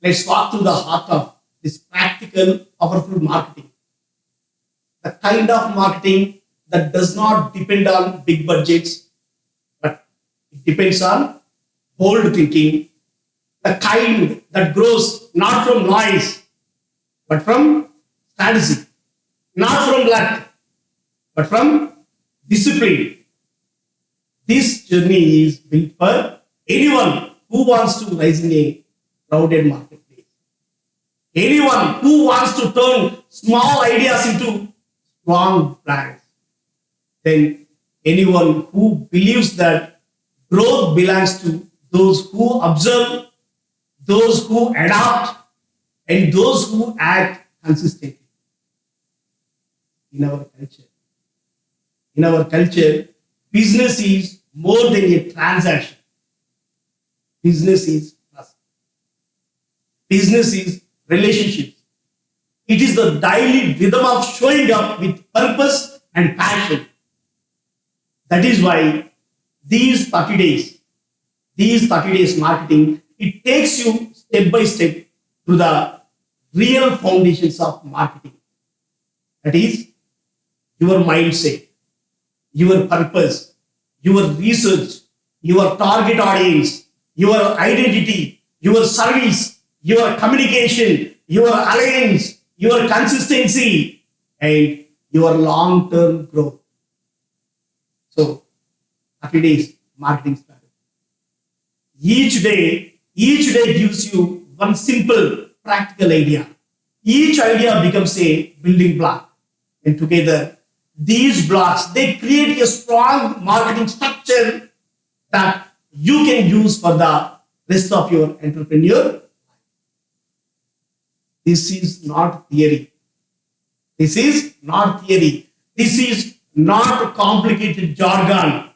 let's walk through the heart of this practical, powerful marketing. The kind of marketing that does not depend on big budgets, but it depends on bold thinking. The kind that grows not from noise, but from strategy. Not from luck, but from discipline. This journey is built for anyone who wants to rise in a crowded marketplace. Anyone who wants to turn small ideas into strong brands. Then anyone who believes that growth belongs to those who observe, those who adapt, and those who act consistently. In our culture, business is more than a transaction. Business is trust. Business is relationships. It is the daily rhythm of showing up with purpose and passion. That is why these 30 days marketing, it takes you step by step to the real foundations of marketing. That is your mindset, your purpose, your research, your target audience, your identity, your service, your communication, your alliance, your consistency, and your long-term growth. So, 30 days marketing strategy. Each day gives you one simple, practical idea. Each idea becomes a building block. And together, these blocks, they create a strong marketing structure that you can use for the rest of your entrepreneur. This is not theory. This is not theory. This is not complicated jargon.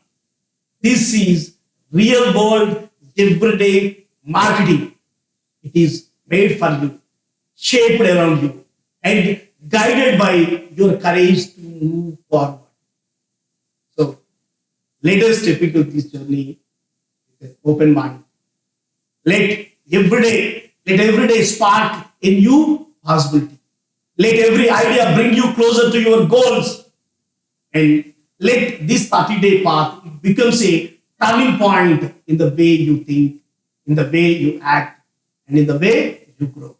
This is real world, everyday marketing. It is made for you, shaped around you, and guided by your courage to move forward. So, let us step into this journey with an open mind. Let every day spark a new possibility. Let every idea bring you closer to your goals. And let this 30-day path becomes a turning point in the way you think, in the way you act, and in the way you grow.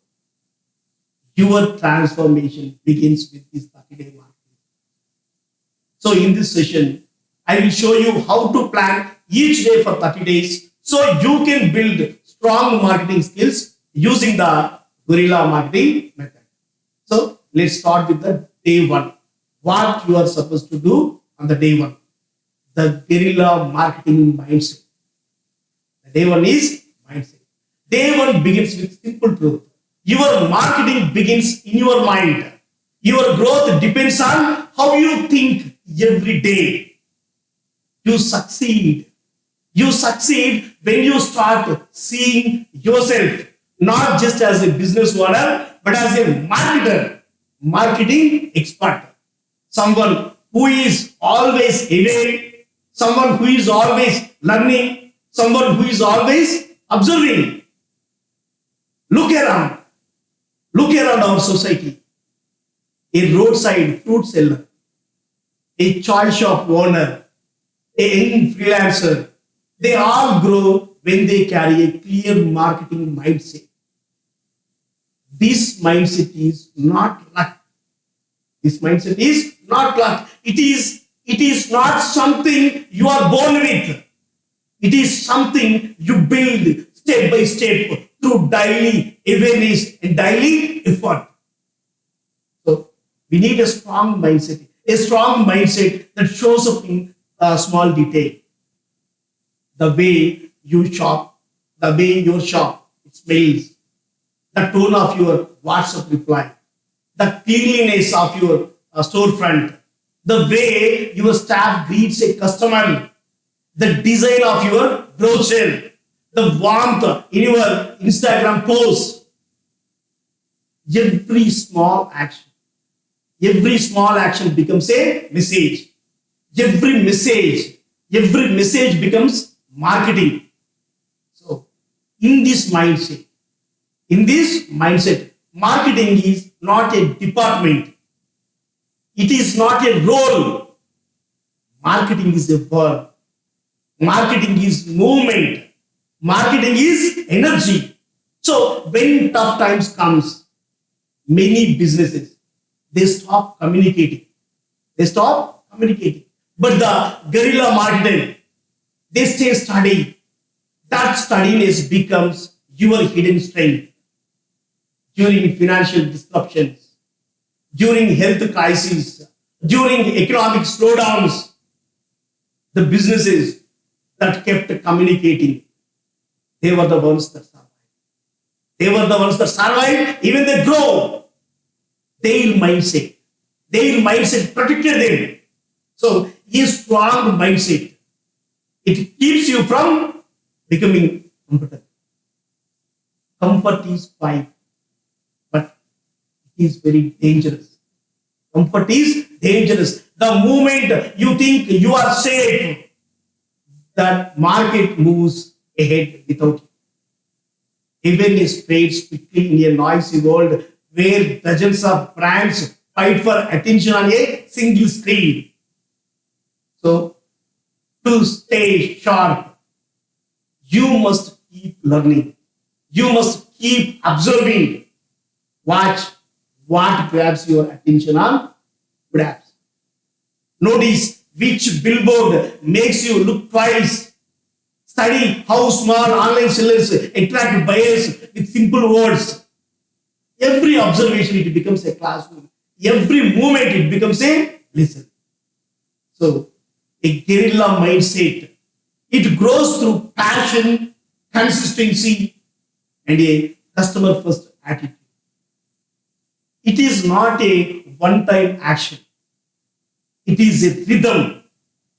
Your transformation begins with this 30-day marketing. So in this session, I will show you how to plan each day for 30 days so you can build strong marketing skills using the guerrilla marketing method. So let's start with the day one. What you are supposed to do on the day one. The guerrilla marketing mindset. The day one is mindset. Day one begins with simple truth. Your marketing begins in your mind. Your growth depends on how you think every day. You succeed. You succeed when you start seeing yourself not just as a business owner, but as a marketer, marketing expert. Someone who is always aware, someone who is always learning, someone who is always observing. Look around our society. A roadside fruit seller, a toy shop owner, a young freelancer, they all grow when they carry a clear marketing mindset. This mindset is not luck. This mindset is not luck. It is not something you are born with. It is something you build step by step through daily awareness and daily effort. So we need a strong mindset that shows up in a small detail. The way you shop, the way your shop smells, the tone of your WhatsApp reply, the cleanliness of your storefront, the way your staff greets a customer, the design of your brochure, the warmth in your Instagram post. Every small action becomes a message. Every message becomes marketing. So, in this mindset, In this mindset, marketing is not a department. It is not a role. Marketing is a verb. Marketing is movement. Marketing is energy. So when tough times comes, many businesses, they stop communicating. They stop communicating. But the guerrilla marketing, they stay studying. That steadiness becomes your hidden strength. During financial disruptions, during health crises, during economic slowdowns, the businesses that kept communicating, they were the ones that survived. They were the ones that survived, even they grow. Their mindset protected them. So, a strong mindset, it keeps you from becoming comfortable. Comfort is fine, but it is very dangerous. Comfort is dangerous. The moment you think you are safe, that market moves ahead without you. Even spreads quickly in a noisy world where dozens of brands fight for attention on a single screen. So, to stay sharp, you must keep learning. You must keep observing. Watch what grabs your attention on good apps. Notice which billboard makes you look twice. Study how small online sellers attract buyers with simple words. Every observation, it becomes a classroom. Every movement, it becomes a lesson. So, a guerrilla mindset, it grows through passion, consistency, and a customer first attitude. It is not a one-time action. It is a rhythm.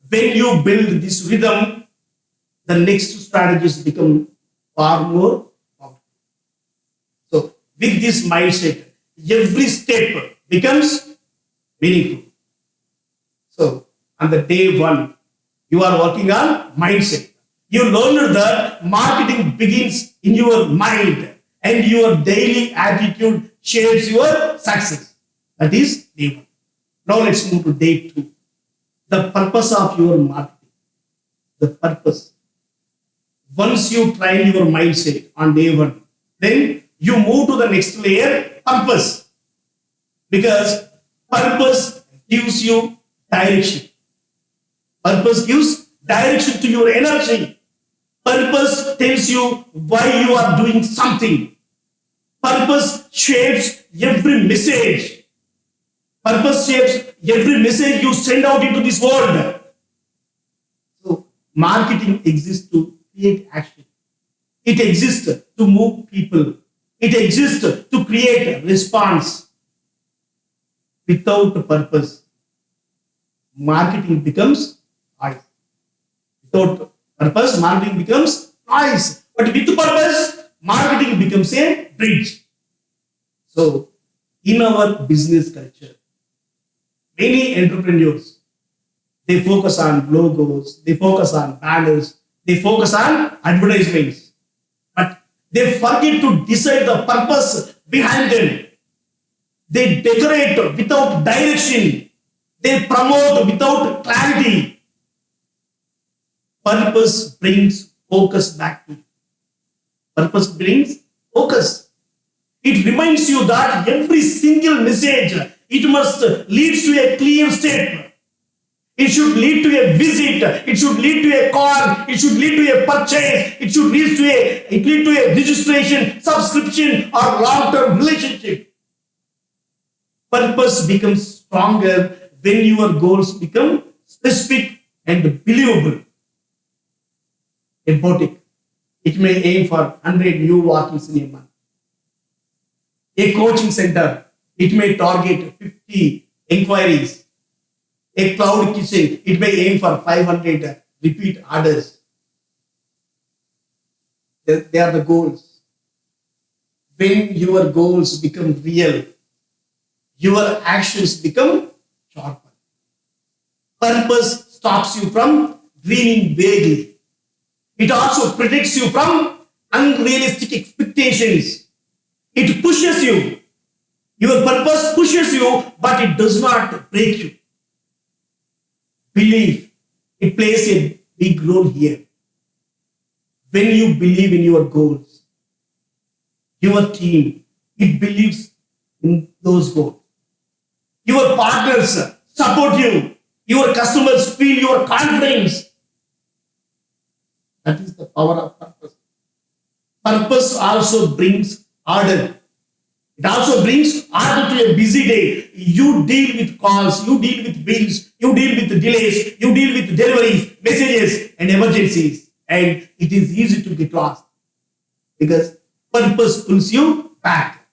When you build this rhythm, the next strategies become far more powerful. So, with this mindset, every step becomes meaningful. So, on the day one, you are working on mindset. You learned that marketing begins in your mind and your daily attitude shapes your success. That is day one. Now let's move to day two. The purpose of your marketing. The purpose. Once you train your mindset on day one, then you move to the next layer, purpose. Because purpose gives you direction. Purpose gives direction to your energy. Purpose tells you why you are doing something. Purpose shapes every message. Purpose shapes every message you send out into this world. So, marketing exists to create action. It exists to move people. It exists to create a response. Without purpose, marketing becomes noise. Without purpose, marketing becomes noise. But with purpose, marketing becomes a bridge. So, in our business culture, many entrepreneurs, they focus on logos, they focus on banners, they focus on advertisements. But they forget to decide the purpose behind them. They decorate without direction. They promote without clarity. Purpose brings focus back to you. Purpose brings focus. It reminds you that every single message, it must lead to a clear statement. It should lead to a visit. It should lead to a call. It should lead to a purchase. It should lead to a registration, subscription, or long-term relationship. Purpose becomes stronger when your goals become specific and believable. A boutique, it may aim for 100 new walk-ins in a month. A coaching center, it may target 50 inquiries. A cloud kitchen, it may aim for 500 repeat orders. They are the goals. When your goals become real, your actions become sharper. Purpose stops you from dreaming vaguely. It also protects you from unrealistic expectations. It pushes you. Your purpose pushes you, but it does not break you. Belief, it plays a big role here. When you believe in your goals, your team, it believes in those goals. Your partners support you. Your customers feel your confidence. That is the power of purpose. Purpose also brings order. It also brings order to a busy day. You deal with calls, you deal with bills, you deal with delays, you deal with deliveries, messages, and emergencies. And it is easy to get lost because purpose pulls you back.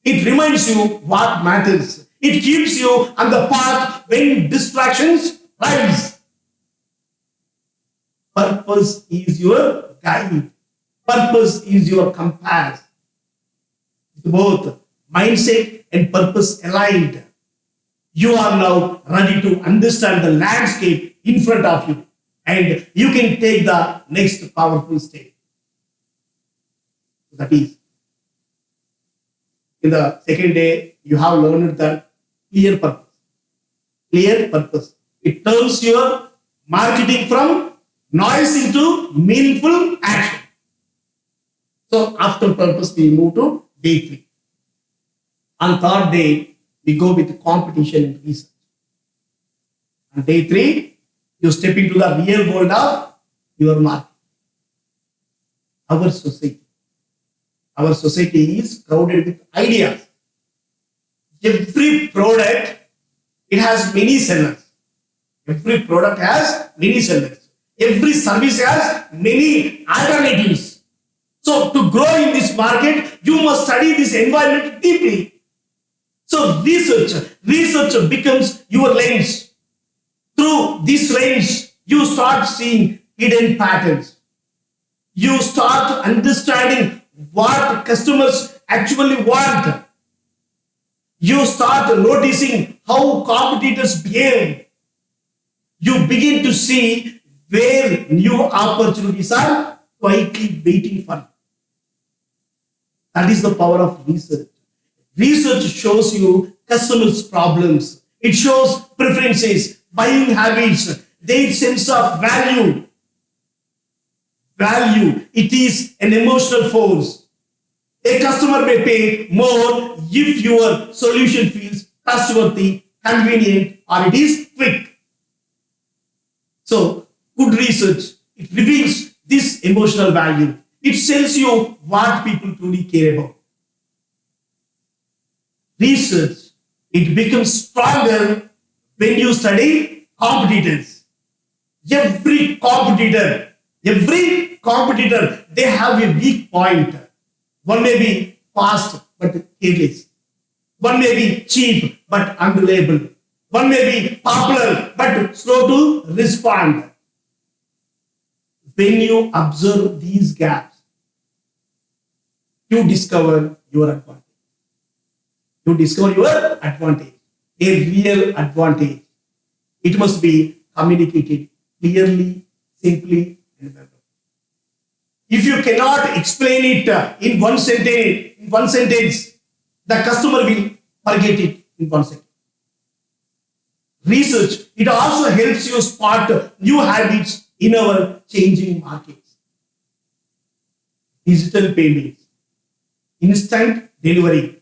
It reminds you what matters. It keeps you on the path when distractions rise. Purpose is your guide. Purpose is your compass. Both mindset and purpose aligned, you are now ready to understand the landscape in front of you and you can take the next powerful step. That is, in the second day, you have learned that clear purpose. Clear purpose. It turns your marketing from noise into meaningful action. So after purpose, we move to day 3. On third day, we go with competition and research. On day 3, you step into the real world of your market. Our society. Our society is crowded with ideas. Every product, it has many sellers. Every product has many sellers. Every service has many alternatives. So to grow in this market, you must study this environment deeply. So research becomes your lens. Through this lens, you start seeing hidden patterns. You start understanding what customers actually want. You start noticing how competitors behave. You begin to see where new opportunities are quietly waiting for you. That is the power of research. Research shows you customers' problems. It shows preferences, buying habits, their sense of value. Value, it is an emotional force. A customer may pay more if your solution feels trustworthy, convenient, or it is quick. So, good research, it reveals this emotional value. It tells you what people truly care about. Research, it becomes stronger when you study competitors. Every competitor, they have a weak point. One may be fast but careless. One may be cheap but unreliable. One may be popular but slow to respond. When you observe these gaps, you discover your advantage. You discover your advantage, a real advantage. It must be communicated clearly, simply, and well. If you cannot explain it in one sentence, the customer will forget it in 1 second. Research, it also helps you spot new habits in our changing markets. Digital payments, instant delivery,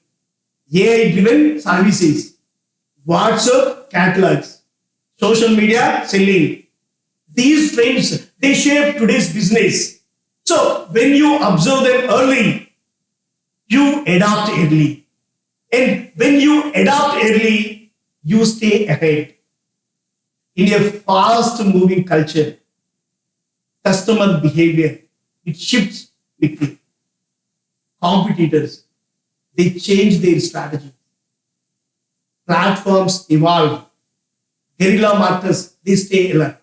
AI-driven services, WhatsApp catalogs, social media selling. These trends, they shape today's business. So when you observe them early, you adapt early. And when you adapt early, you stay ahead. In a fast-moving culture, customer behavior, it shifts quickly. Competitors, they change their strategy. Platforms evolve. Guerrilla marketers, they stay alert.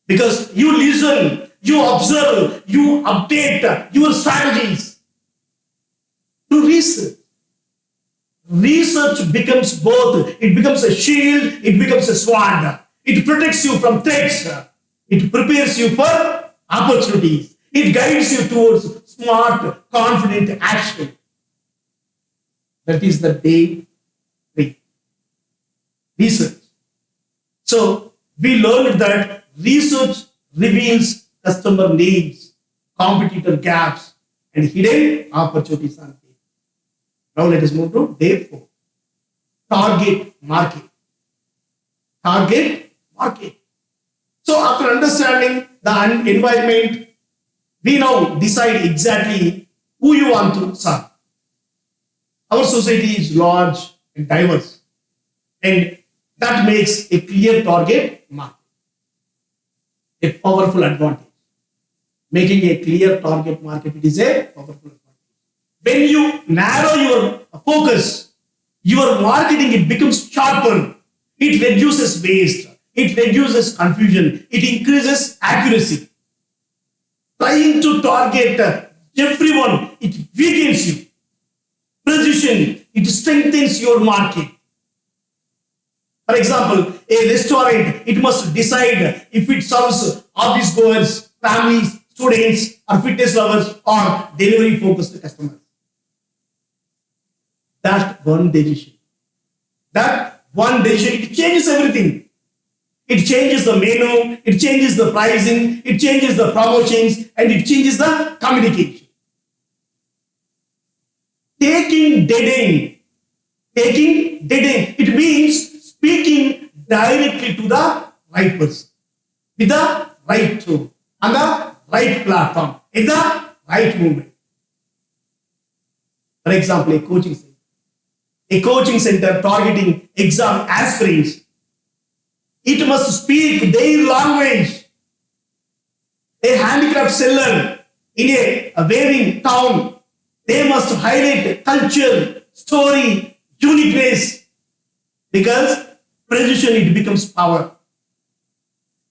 Because you listen, you observe, you update your strategies to research. Research becomes both. It becomes a shield, it becomes a sword. It protects you from threats. It prepares you for opportunities. It guides you towards smart, confident action. That is the day 3. Research. So we learned that research reveals customer needs, competitor gaps, and hidden opportunities on day. Now let us move to day 4. Target market. Target market. So after understanding the environment, we now decide exactly who you want to serve. Our society is large and diverse, and that makes a clear target market a powerful advantage. Making a clear target market, it is a powerful advantage. When you narrow your focus, your marketing, it becomes sharper. It reduces waste. It reduces confusion. It increases accuracy. Trying to target everyone, it weakens you. Precision, it strengthens your market. For example, a restaurant, it must decide if it serves office goers, families, students, or fitness lovers, or delivery focused customers. That one decision, it changes everything. It changes the menu, it changes the pricing, it changes the promotions, and it changes the communication. Taking dead end, it means speaking directly to the right person, with the right tone, on the right platform, in the right moment. For example, a coaching center targeting exam aspirants, it must speak their language. A handicraft seller in a waving town, they must highlight culture, story, uniqueness, because precision, it becomes power.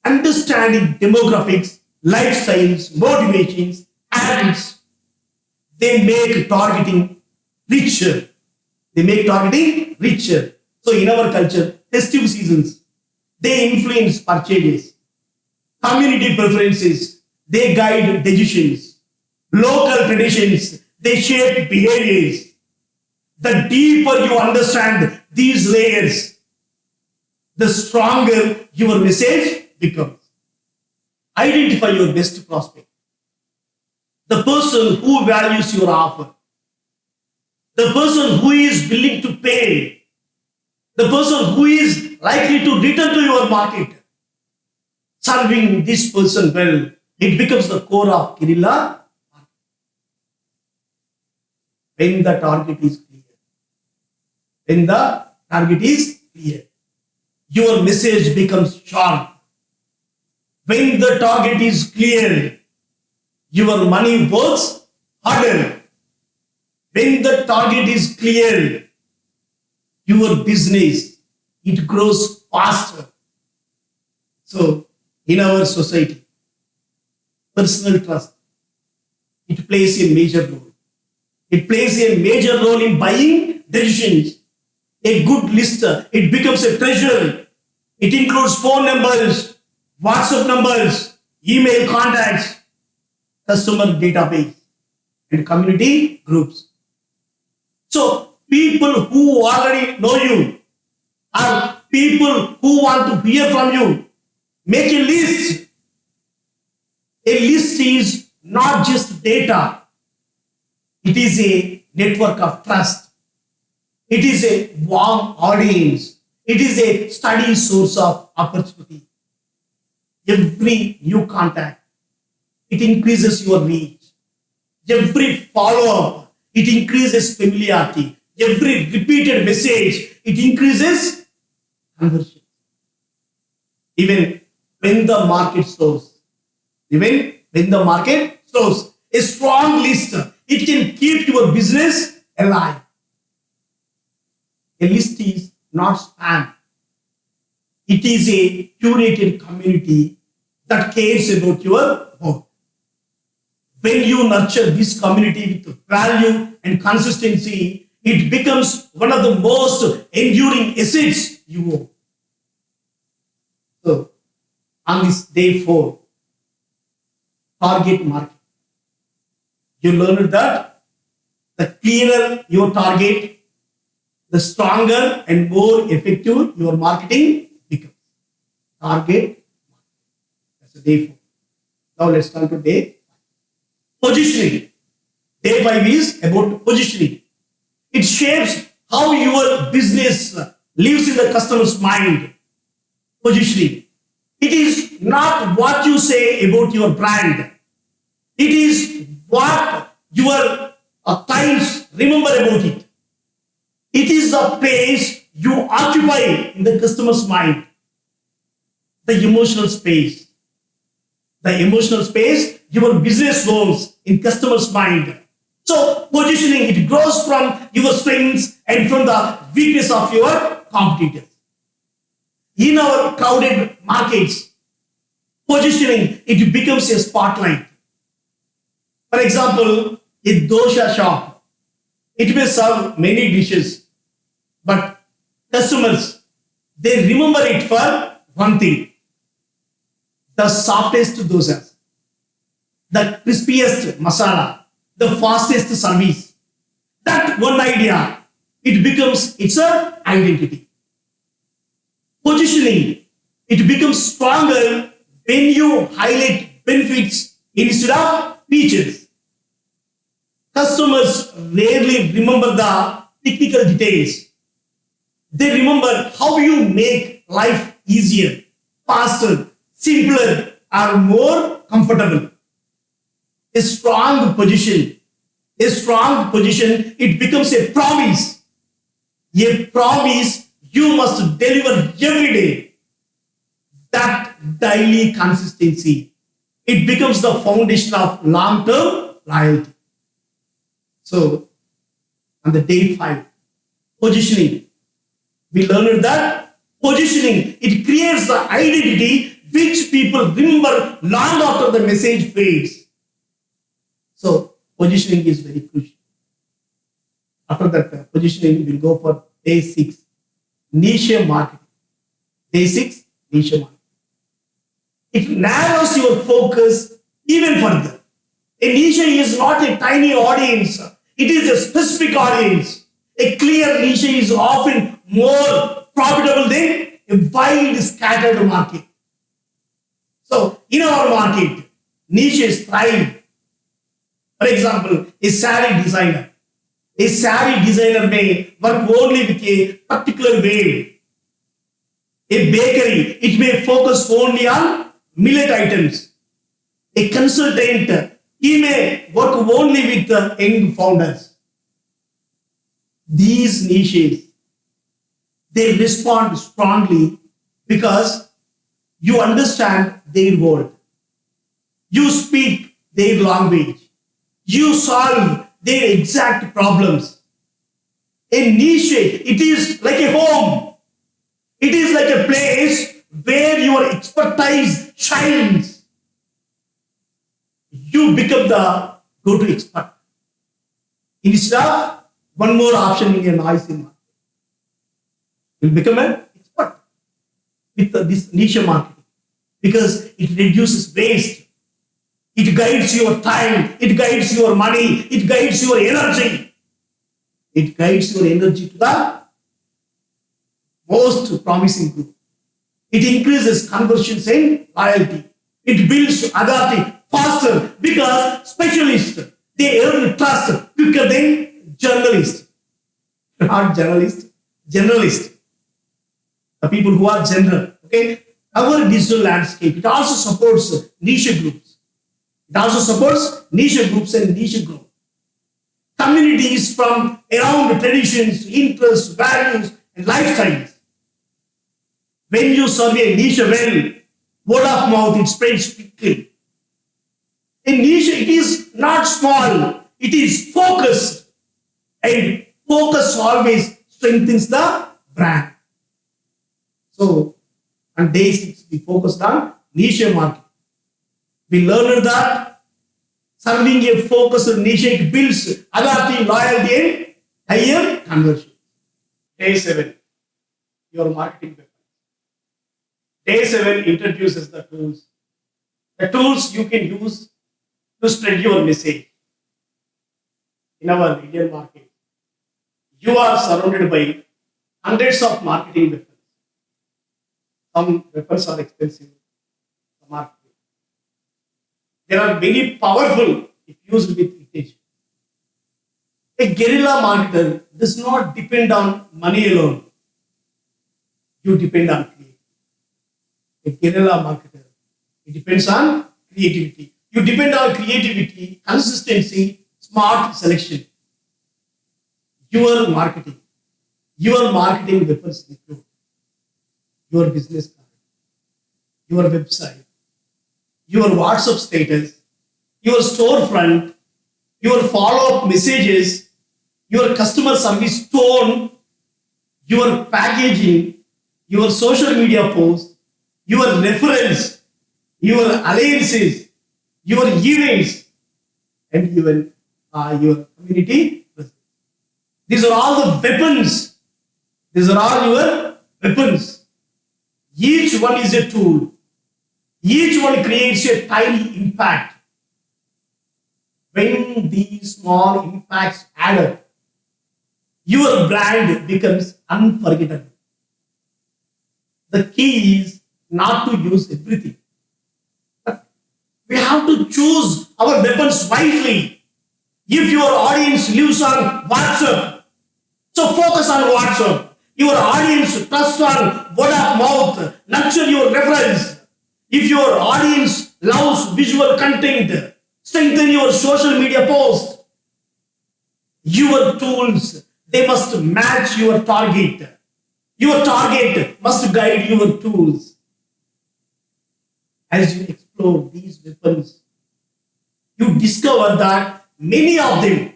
Understanding demographics, lifestyles, motivations, habits, they make targeting richer. So in our culture, festive seasons, they influence purchases. Community preferences, they guide decisions. Local traditions, they shape behaviors. The deeper you understand these layers, the stronger your message becomes. Identify your best prospect, the person who values your offer, the person who is willing to pay, the person who is likely to return to your market. Serving this person well, it becomes the core of guerrilla marketing. When the target is clear, your message becomes sharp. When the target is clear, your money works harder. When the target is clear, your business, it grows faster. So, in our society, personal trust, it plays a major role. It plays a major role in buying decisions. A good lister, it becomes a treasure. It includes phone numbers, WhatsApp numbers, email contacts, customer database, and community groups. So, people who already know you, or people who want to hear from you, make a list. A list is not just data. It is a network of trust. It is a warm audience. It is a steady source of opportunity. Every new contact, it increases your reach. Every follow-up, it increases familiarity. Every repeated message, it increases conversion. Even when the market slows, a strong list, it can keep your business alive. A list is not spam. It is a curated community that cares about your work. When you nurture this community with value and consistency, it becomes one of the most enduring assets you own. So, on this day 4, target market, you learned that the clearer your target, the stronger and more effective your marketing becomes. Target. That's the day 4. Now let's turn to day 5. Positioning. Day 5 is about positioning. It shapes how your business lives in the customer's mind. Positioning. It is not what you say about your brand. It is what your clients remember about it. It is the place you occupy in the customer's mind. The emotional space. The emotional space your business owns in customer's mind. So positioning, it grows from your strengths and from the weakness of your competitors. In our crowded markets, positioning, it becomes a spotlight. For example, a dosha shop, it may serve many dishes, but customers, they remember it for one thing: the softest dosas, the crispiest masala, the fastest service. That one idea, it becomes its identity. Positioning, it becomes stronger when you highlight benefits instead of features. Customers rarely remember the technical details. They remember how you make life easier, faster, simpler, or more comfortable. A strong position, it becomes a promise. A promise you must deliver every day. That daily consistency, it becomes the foundation of long-term loyalty. So, on the day 5, positioning, we learned that positioning, it creates the identity which people remember long after the message fades. So, positioning is very crucial. After that positioning, we'll go for day 6, niche marketing. Day 6, niche marketing. It narrows your focus even further. A niche is not a tiny audience. It is a specific audience. A clear niche is often more profitable than a wide scattered market. So, in our market, niches thrive. For example, a saree designer. A saree designer may work only with a particular wave. A bakery, it may focus only on millet items. A consultant, he may work only with the young founders. These niches, they respond strongly because you understand their world. You speak their language. You solve their exact problems. A niche, it is like a home. It is like a place where your expertise shines. You become the go-to expert. Instead of one more option in a noisy market, you'll become an expert with this niche marketing because it reduces waste. It guides your time. It guides your money. It guides your energy. It guides your energy to the most promising group. It increases conversions and loyalty. It builds authority faster because specialists, they earn trust quicker than journalists. Not journalists, generalists. The people who are general. Okay. Our digital landscape, it also supports niche groups. It also supports niche groups and niche growth. Communities from around traditions, interests, values, and lifestyles. When you serve a niche well, word of mouth, it spreads quickly. A niche, it is not small, it is focused. And focus always strengthens the brand. So, on day 6, we focused on niche market. We learned that serving a focused niche, it builds authority, loyalty, and higher conversion. Day 7, your marketing weapons. Day 7 introduces the tools. The tools you can use to spread your message. In our Indian market, You are surrounded by hundreds of marketing weapons. Some weapons are expensive, some are free. There are many powerful if used with intention. A guerrilla marketer does not depend on money alone. You depend on creativity. A guerrilla marketer, it depends on creativity. You depend on creativity, consistency, smart selection. Your marketing weapons include your business card, your website, your WhatsApp status, your storefront, your follow-up messages, your customer service tone, your packaging, your social media posts, your reference, your alliances, your events, and even your community presence. These are all the weapons. These are all your weapons. Each one is a tool. Each one creates a tiny impact. When these small impacts add up, your brand becomes unforgettable. The key is not to use everything. But we have to choose our weapons wisely. If your audience lives on WhatsApp, so focus on WhatsApp. Your audience trusts on word of mouth. Nurture your reference. If your audience loves visual content, strengthen your social media posts. Your tools, they must match your target. Your target must guide your tools. As you explore these weapons, you discover that many of these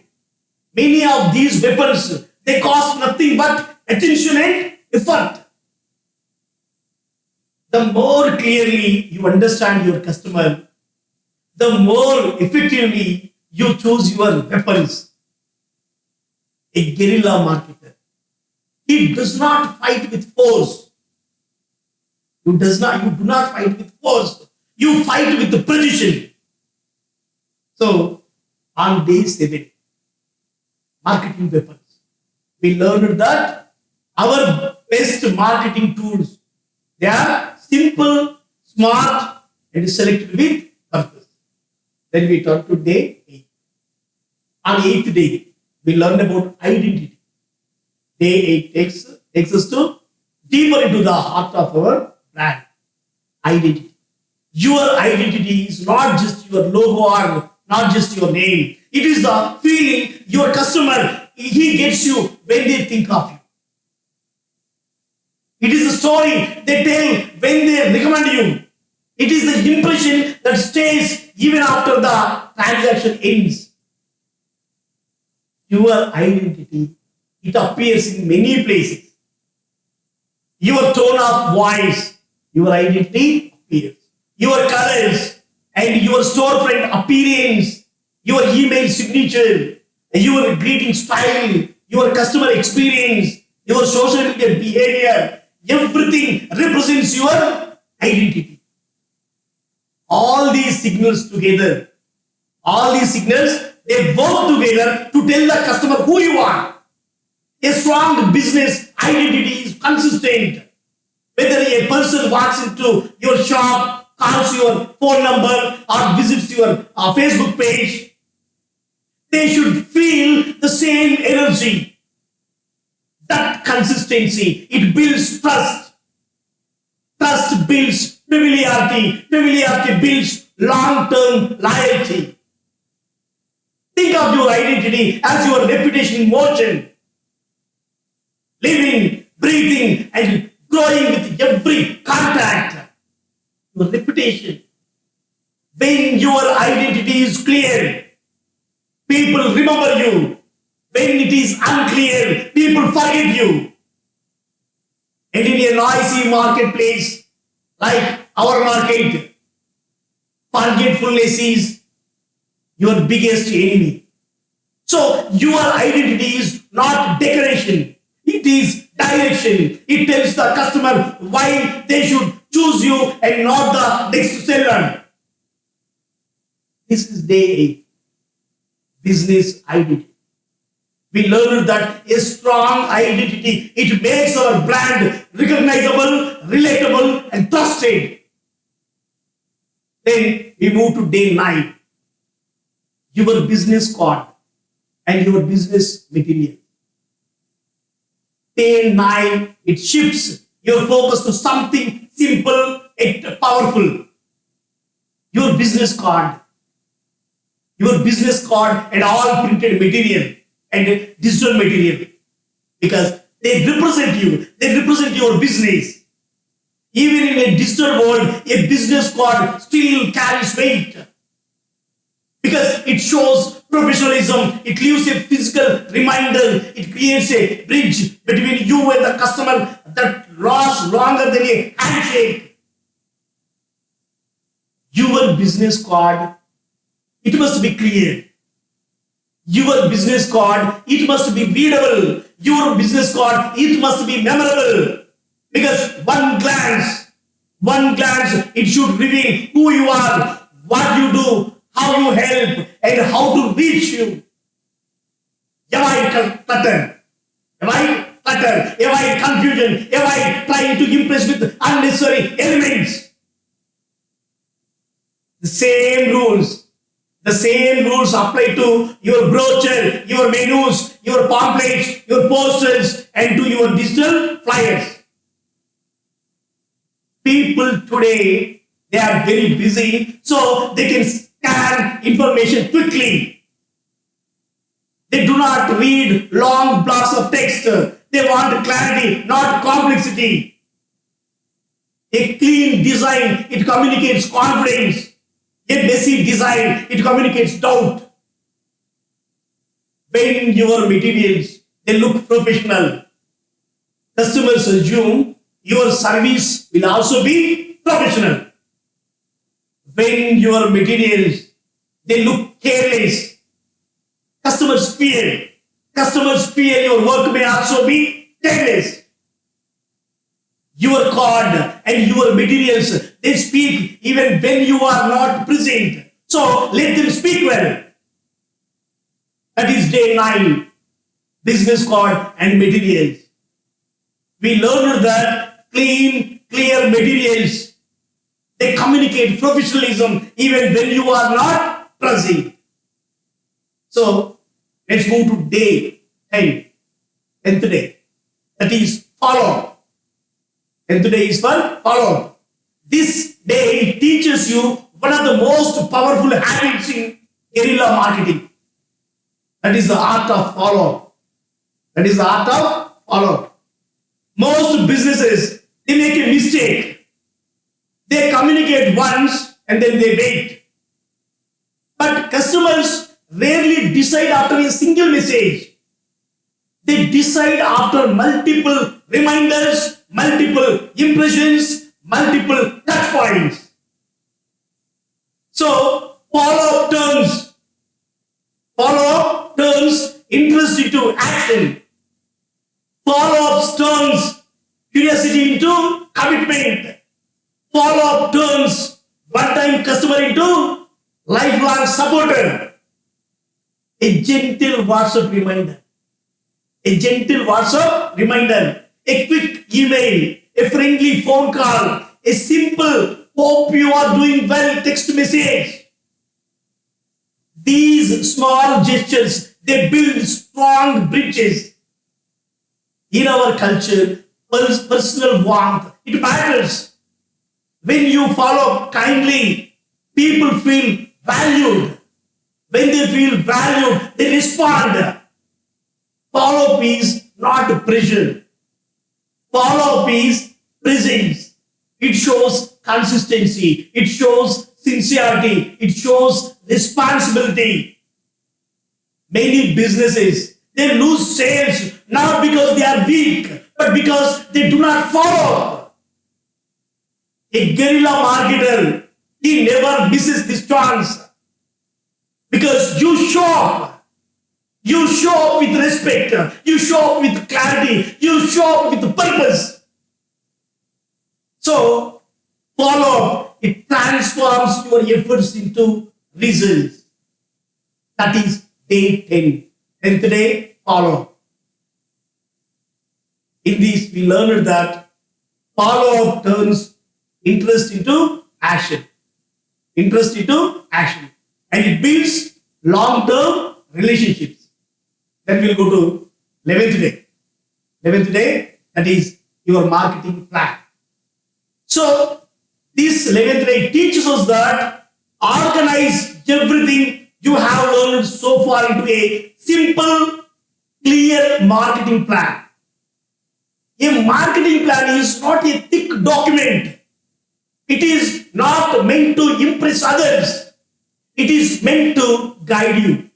weapons, they cost nothing but attention and effort. The more clearly you understand your customer, the more effectively you choose your weapons. A guerrilla marketer, he does not fight with force. You do not fight with force. You fight with the precision. So, on day 7, marketing weapons, we learned that our best marketing tools, they are simple, smart, and selected with purpose. Then we turn to day 8. On 8th day, we learned about identity. Day 8 takes us to deeper into the heart of our brand. Identity. Your identity is not just your logo or not just your name. It is the feeling your customer, he gets you when they think of you. It is the story they tell when they recommend you. It is the impression that stays even after the transaction ends. Your identity, it appears in many places. Your tone of voice, your identity appears. Your colors and your storefront appearance, your email signature, your greeting style, your customer experience, your social media behavior, everything represents your identity. All these signals, they work together to tell the customer who you are. A strong business identity is consistent. Whether a person walks into your shop, calls your phone number, or visits your Facebook page, they should feel the same energy. That consistency, it builds trust. Trust builds familiarity. Familiarity builds long-term loyalty. Think of your identity as your reputation in motion. Living, breathing, and growing with every contact. Your reputation. When your identity is clear, people remember you. When it is unclear, people forget you. And in a noisy marketplace like our market, forgetfulness is your biggest enemy. So your identity is not decoration. It is direction. It tells the customer why they should choose you and not the next seller. This is day 8. Business identity. We learned that a strong identity, it makes our brand recognizable, relatable, and trusted. Then we move to day 9. Your business card and your business material. Day 9, it shifts your focus to something simple and powerful. Your business card. Your business card and all printed material and digital material, because they represent you, they represent your business. Even in a digital world, a business card still carries weight because it shows professionalism, it leaves a physical reminder, it creates a bridge between you and the customer that lasts longer than a handshake. Your business card, it must be clear. Your business card, it must be readable. Your business card, it must be memorable. Because one glance, it should reveal who you are, what you do, how you help, and how to reach you. Avoid clutter. Avoid confusion. Avoid trying to impress with unnecessary elements. The same rules apply to your brochure, your menus, your pamphlets, your posters, and to your digital flyers. People today, they are very busy, so they can scan information quickly. They do not read long blocks of text. They want clarity, not complexity. A clean design, it communicates confidence. A messy design, it communicates doubt. When your materials, they look professional, customers assume your service will also be professional. When your materials, they look careless, customers fear your work may also be careless. Your card and your materials, they speak even when you are not present. So let them speak well. That is day 9, business card and materials. We learned that clean, clear materials, they communicate professionalism even when you are not present. So let's move to day 10, 10th day. That is follow. And today is for follow. This day teaches you one of the most powerful habits in guerrilla marketing. That is the art of follow. That is the art of follow. Most businesses, they make a mistake. They communicate once and then they wait. But customers rarely decide after a single message. They decide after multiple reminders, multiple impressions, multiple touch points. So follow-up turns interest into action. Follow-up turns curiosity into commitment. Follow-up turns one-time customer into lifelong supporter. A gentle WhatsApp reminder. A quick email, a friendly phone call, a simple hope you are doing well text message. These small gestures, they build strong bridges. In our culture, personal warmth, it matters. When you follow kindly, people feel valued. When they feel valued, they respond. Follow-up is not pressure. Follow-up is presence. It shows consistency. It shows sincerity. It shows responsibility. Many businesses, they lose sales not because they are weak, but because they do not follow. A guerrilla marketer, he never misses this chance. Because you show up. You show up with respect. You show up with clarity. You show up with purpose. So, follow up. It transforms your efforts into results. That is day 10. 10th day, follow. In this, we learned that follow-up turns interest into action. Interest into action. And it builds long-term relationships. Then we'll go to 11th day. 11th day, that is your marketing plan. So, this 11th day teaches us that organize everything you have learned so far into a simple, clear marketing plan. A marketing plan is not a thick document. It is not meant to impress others. It is meant to guide you.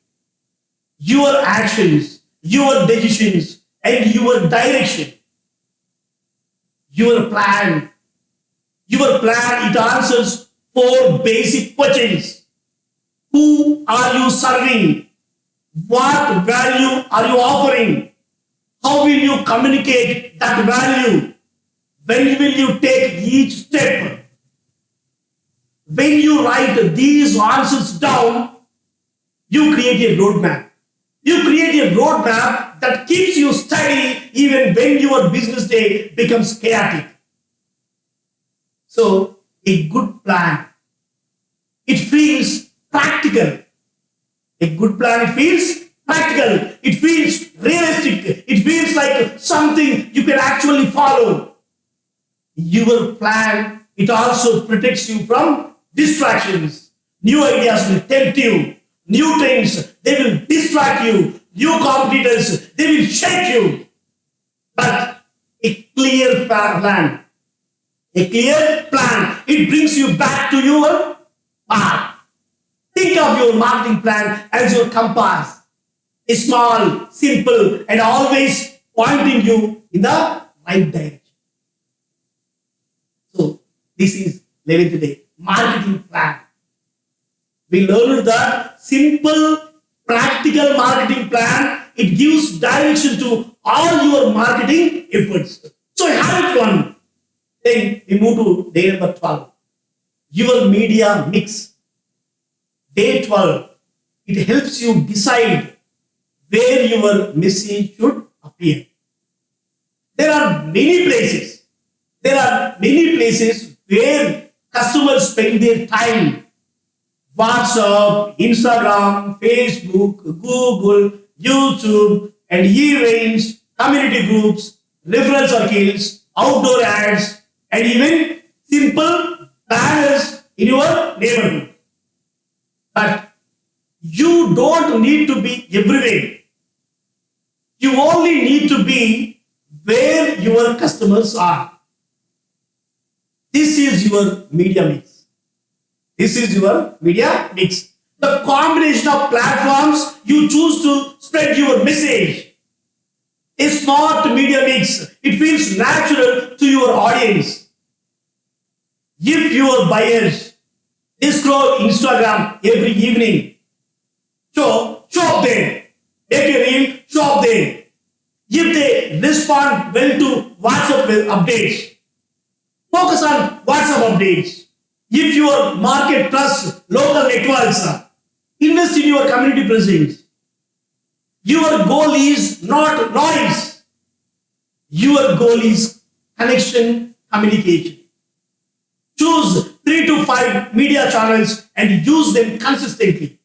Your actions, your decisions, and your direction. Your plan, it answers 4 basic questions. Who are you serving? What value are you offering? How will you communicate that value? When will you take each step? When you write these answers down, you create a roadmap. You create a roadmap that keeps you steady even when your business day becomes chaotic. So, a good plan, it feels practical. A good plan, it feels practical. It feels realistic. It feels like something you can actually follow. Your plan, it also protects you from distractions. New ideas will tempt you. New trends, they will distract you. New competitors, they will shake you. But a clear plan, it brings you back to your path. Think of your marketing plan as your compass. A small, simple, and always pointing you in the right direction. So, this is 11th day, marketing plan. We learned that simple, practical marketing plan, it gives direction to all your marketing efforts. So, have it one. Then we move to day number 12. Your media mix. Day 12, it helps you decide where your message should appear. There are many places. Where customers spend their time. WhatsApp, Instagram, Facebook, Google, YouTube, and events, community groups, referral circles, outdoor ads, and even simple banners in your neighborhood. But you don't need to be everywhere. You only need to be where your customers are. This is your media mix. The combination of platforms you choose to spread your message. A smart media mix, it feels natural to your audience. If your buyers, they scroll Instagram every evening, so shop there. Make a reel, shop there. If they respond well to WhatsApp updates, focus on WhatsApp updates. If your market trusts local networks, invest in your community presence. Your goal is not noise. Your goal is connection, communication. Choose 3 to 5 media channels and use them consistently.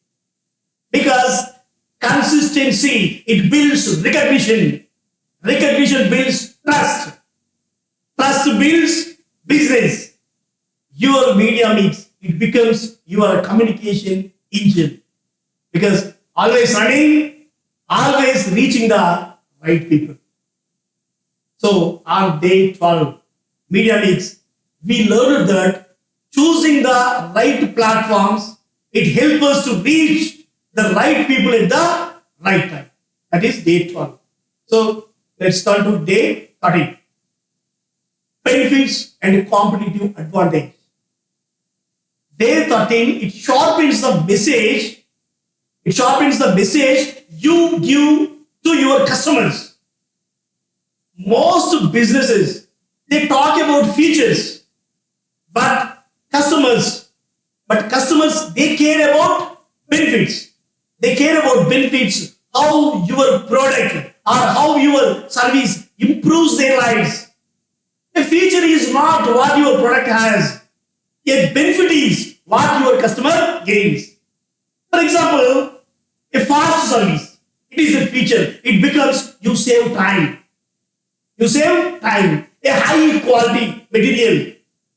Because consistency, it builds recognition. Recognition builds trust. Trust builds business. Your media mix, it becomes your communication engine. Because always running, always reaching the right people. So on day 12, media mix, we learned that choosing the right platforms, it helps us to reach the right people at the right time. That is day 12. So let's turn to day 13. Benefits and competitive advantage. Day 13, it sharpens the message. It sharpens the message you give to your customers. Most businesses, they talk about features, but customers, they care about benefits. They care about benefits, how your product or how your service improves their lives. A feature is not what your product has. A benefit is what your customer gains. For example, a fast service. It is a feature. It becomes you save time. You save time. A high quality material.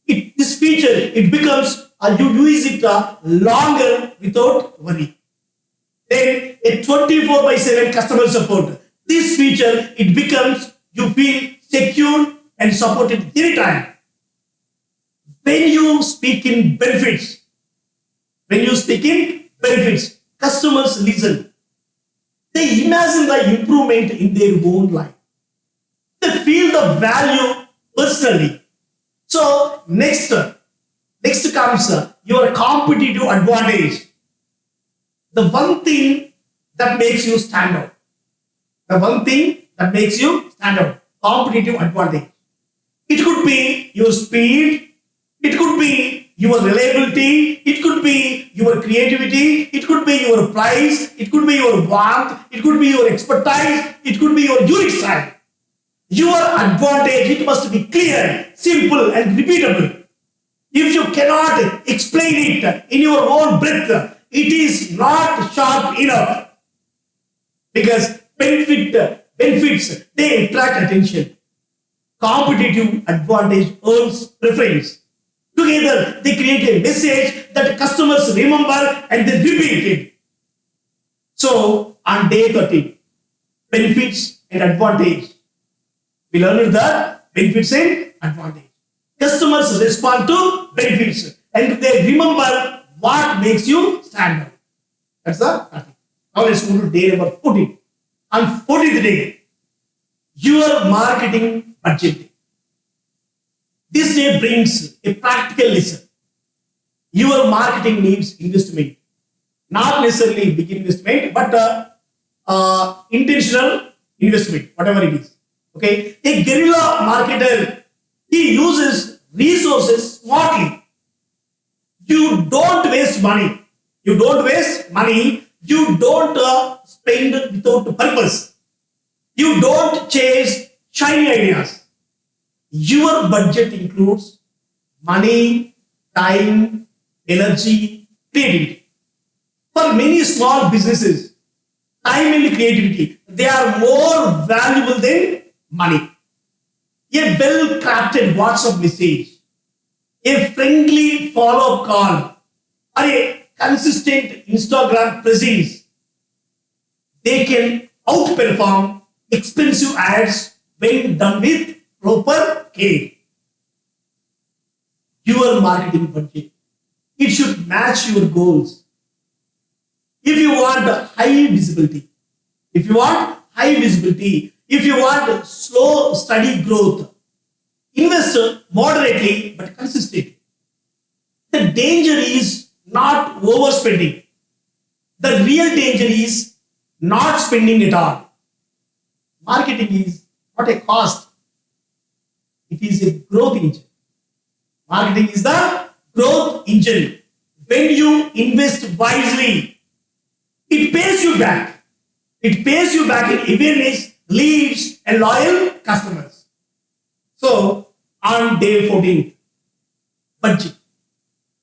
This feature, it becomes you use it longer without worry. Then a 24/7 customer support. This feature, it becomes you feel secure and supported anytime. When you speak in benefits, customers listen. They imagine the improvement in their own life. They feel the value personally. So next comes your competitive advantage. The one thing that makes you stand out. Competitive advantage. It could be your speed. It could be your reliability. It could be your creativity. It could be your price. It could be your warmth. It could be your expertise. It could be your unique style. Your advantage, it must be clear, simple, and repeatable. If you cannot explain it in your own breath, it is not sharp enough. Because benefits, they attract attention. Competitive advantage earns preference. Together, they create a message that customers remember and they repeat it. So, on day 13, benefits and advantage. We learned that benefits and advantage. Customers respond to benefits and they remember what makes you stand out. That's the 13. Now let's move to day number 14. On 14th day, your marketing budget. This day brings a practical lesson. Your marketing needs investment. Not necessarily big investment, but intentional investment, whatever it is. Okay, a guerrilla marketer, he uses resources smartly. You don't waste money. You don't spend without purpose. You don't chase shiny ideas. Your budget includes money, time, energy, creativity. For many small businesses, time and creativity, they are more valuable than money. A well-crafted WhatsApp message, a friendly follow-up call, or a consistent Instagram presence, they can outperform expensive ads when done with proper care. Your marketing budget, it should match your goals. If you want high visibility, if you want slow, steady growth, invest moderately but consistently. The danger is not overspending. The real danger is not spending at all. Marketing is not a cost. It is a growth engine. Marketing is the growth engine. When you invest wisely, it pays you back. It pays you back in awareness, leads, and loyal customers. So, on day 14th, budget.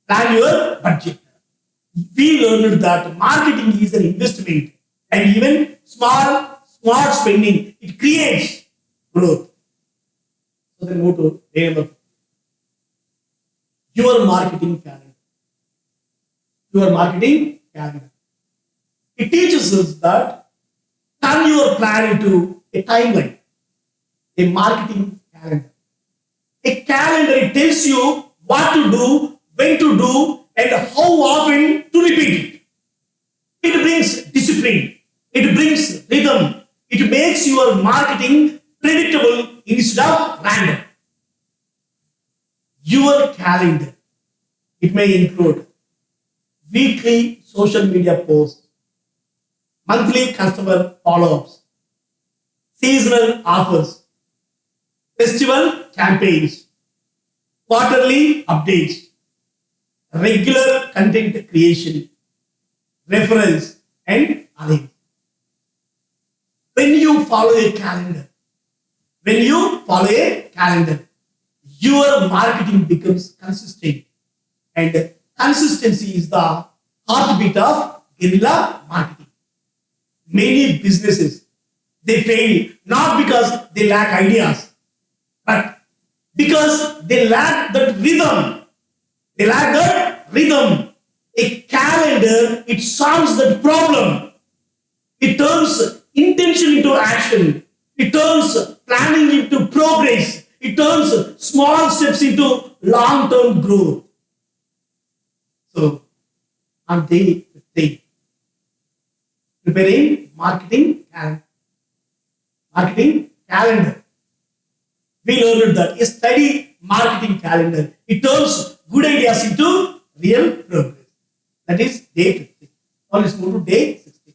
Plan your budget. We learned that marketing is an investment, and even smart spending, it creates growth. So then move to day number 15. Your marketing calendar. It teaches us that turn your plan into a timeline, a marketing calendar. A calendar, it tells you what to do, when to do, and how often to repeat it. It brings discipline. It brings rhythm. It makes your marketing predictable instead of random. Your calendar, it may include weekly social media posts, monthly customer follow-ups, seasonal offers, festival campaigns, quarterly updates, regular content creation, reference, and others. When you follow a calendar, when you follow a calendar, your marketing becomes consistent. And consistency is the heartbeat of guerrilla marketing. Many businesses, they fail not because they lack ideas, but because they lack that rhythm. They lack that rhythm. A calendar, it solves that problem. It turns intention into action. It turns planning into progress. It turns small steps into long-term growth. So, on day 15, preparing marketing calendar. We learned that a steady marketing calendar, it turns good ideas into real progress. That is day 15. Now let's move to day 16.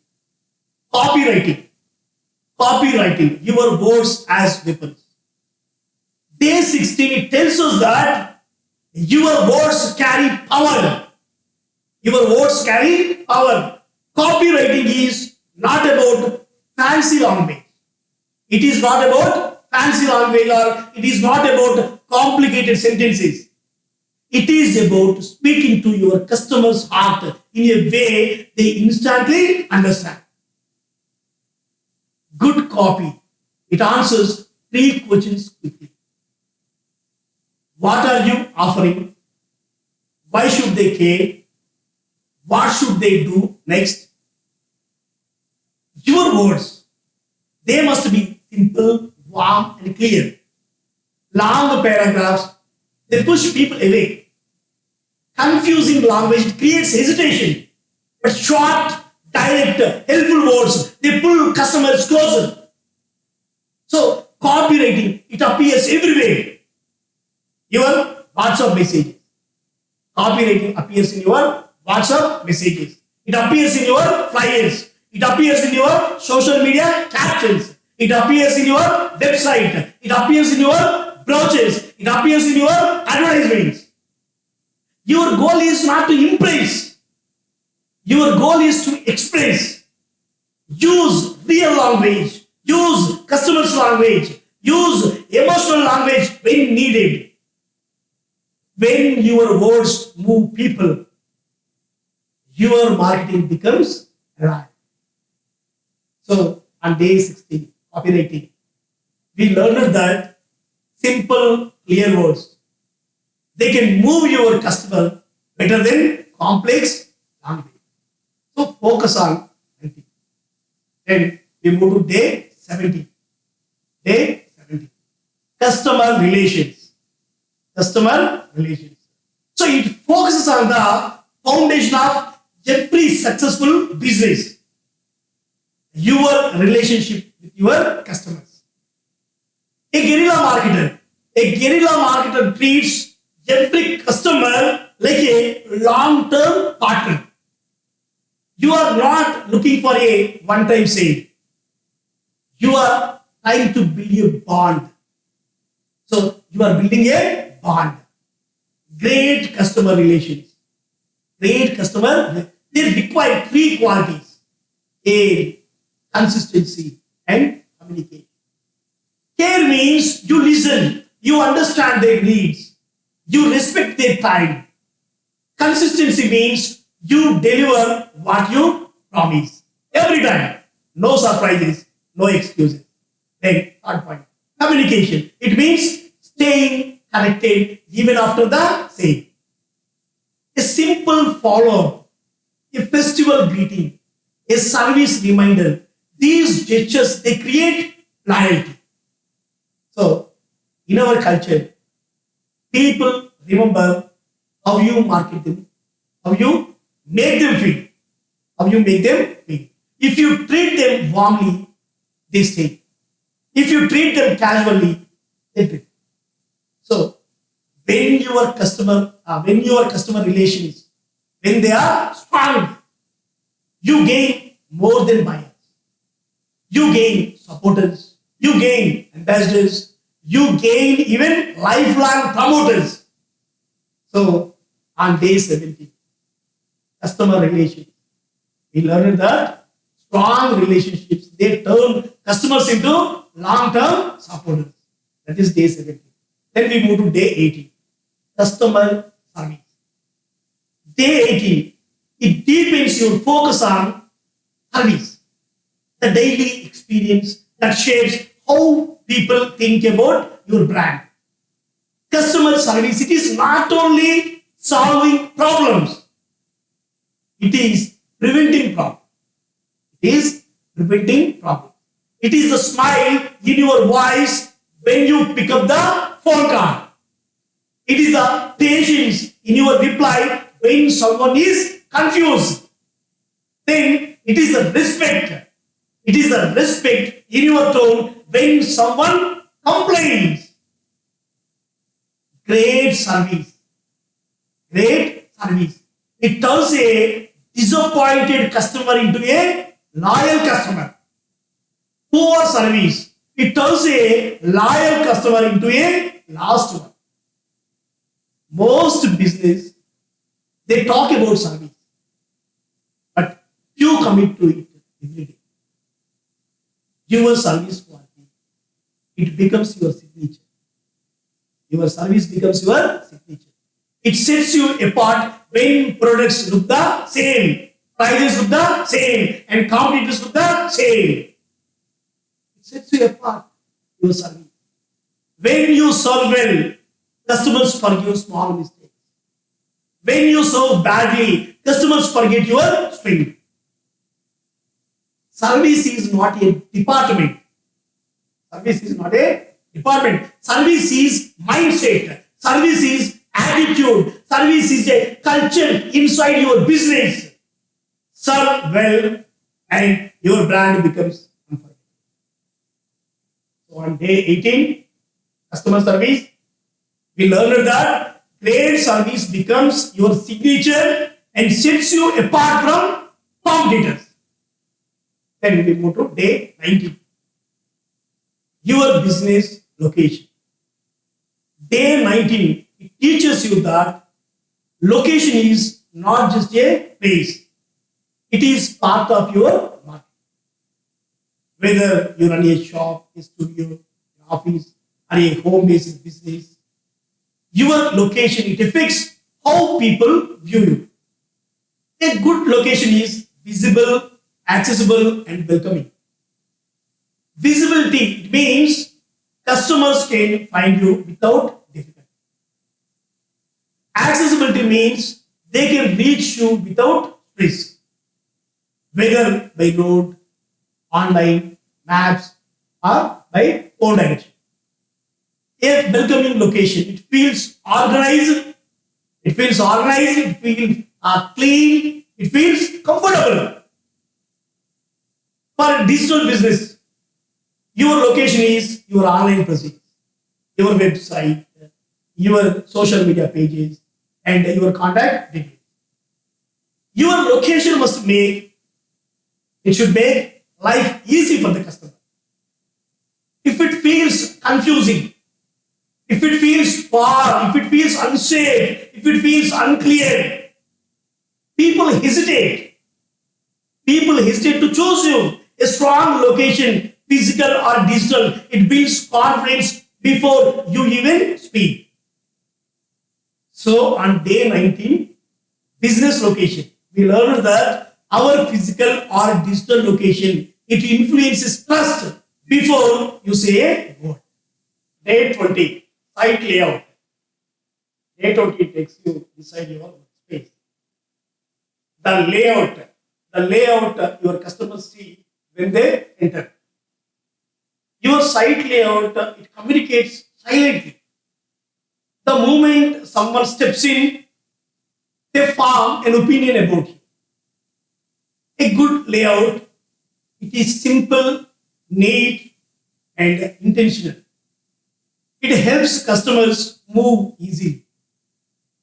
Copywriting, your words as weapons. Day 16, it tells us that your words carry power. Your words carry power. Copywriting is not about fancy language. It is not about fancy language, or it is not about complicated sentences. It is about speaking to your customer's heart in a way they instantly understand. Good copy, it answers 3 questions quickly. What are you offering? Why should they care? What should they do next? Your words, they must be simple, warm, and clear. Long paragraphs, they push people away. Confusing language creates hesitation. But short, direct, helpful words, they pull customers closer. So, copywriting, it appears everywhere. Your WhatsApp messages. Copywriting appears in your WhatsApp messages. It appears in your flyers. It appears in your social media captions. It appears in your website. It appears in your brochures. It appears in your advertisements. Your goal is not to impress. Your goal is to express. Use real language. Use customers' language. Use emotional language when needed. When your words move people, your marketing becomes alive. So, on day 16, copywriting, we learned that simple, clear words, they can move your customer better than complex language. So, focus on writing. Then we move to day 17. Day 17. Customer relations. So, it focuses on the foundation of every successful business. Your relationship with your customers. A guerrilla marketer treats every customer like a long-term partner. You are not looking for a one-time sale. You are trying to build a bond. So, you are building a bond. Great customer relations. They require 3 qualities. A, consistency and communication. Care means you listen, you understand their needs, you respect their time. Consistency means you deliver what you promise. Every time. No surprises, no excuses. Then, third point. Communication. It means staying connected even after the sale. A simple follow-up, a festival greeting, a service reminder. These gestures, they create loyalty. So, in our culture, people remember how you market them, how you make them feel, If you treat them warmly, they stay. If you treat them casually, they treat. So, when your customer relations, when they are strong, you gain more than buyers. You gain supporters, you gain ambassadors, you gain even lifelong promoters. So, on day 17, customer relations, we learned that strong relationships, they turn customers into long-term supporters. That is day 17. Then we move to day 18. Customer service. Day 18, it deepens your focus on service, the daily experience that shapes how people think about your brand. Customer service, it is not only solving problems, it is preventing problems. It is preventing problems. It is the smile in your voice when you pick up the phone call. It is the patience in your reply when someone is confused. Then it is the respect. It is the respect in your tone when someone complains. Great service. Great service. It turns a disappointed customer into a loyal customer. Poor service. It turns a loyal customer into a lost one. Most business, they talk about service, but few commit to it every day. Your service quality, it becomes your signature. Your service becomes your signature. It sets you apart when products look the same, prices look the same, and competitors look the same. It sets you apart, your service. When you serve well, customers forgive small mistakes. When you serve badly, customers forget your strength. Service is not a department. Service is not a department. Service is mindset. Service is attitude. Service is a culture inside your business. Serve well and your brand becomes unforgettable. So on day 18, customer service, we learned that great service becomes your signature and sets you apart from competitors. Then we move to day 19. Your business location. Day 19, it teaches you that location is not just a place. It is part of your market. Whether you run a shop, a studio, an office, or a home-based business, your location, it affects how people view you. A good location is visible, accessible, and welcoming. Visibility, it means customers can find you without difficulty. Accessibility means they can reach you without stress, whether by road, online, maps, or by phone direction. A welcoming location, it feels organized, it feels clean, it feels comfortable. For digital business, your location is your online presence, your website, your social media pages, and your contact details. Your location should make life easy for the customer. If it feels confusing, if it feels far, if it feels unsafe, if it feels unclear, people hesitate. People hesitate to choose you. A strong location, physical or digital, it builds confidence before you even speak. So on day 19, business location, we learned that our physical or digital location, it influences trust before you say a word. Day 20, site layout. Day 20 takes you inside your space. The layout your customers see when they enter. Your site layout, it communicates silently. The moment someone steps in, they form an opinion about you. A good layout, it is simple, neat, and intentional. It helps customers move easily.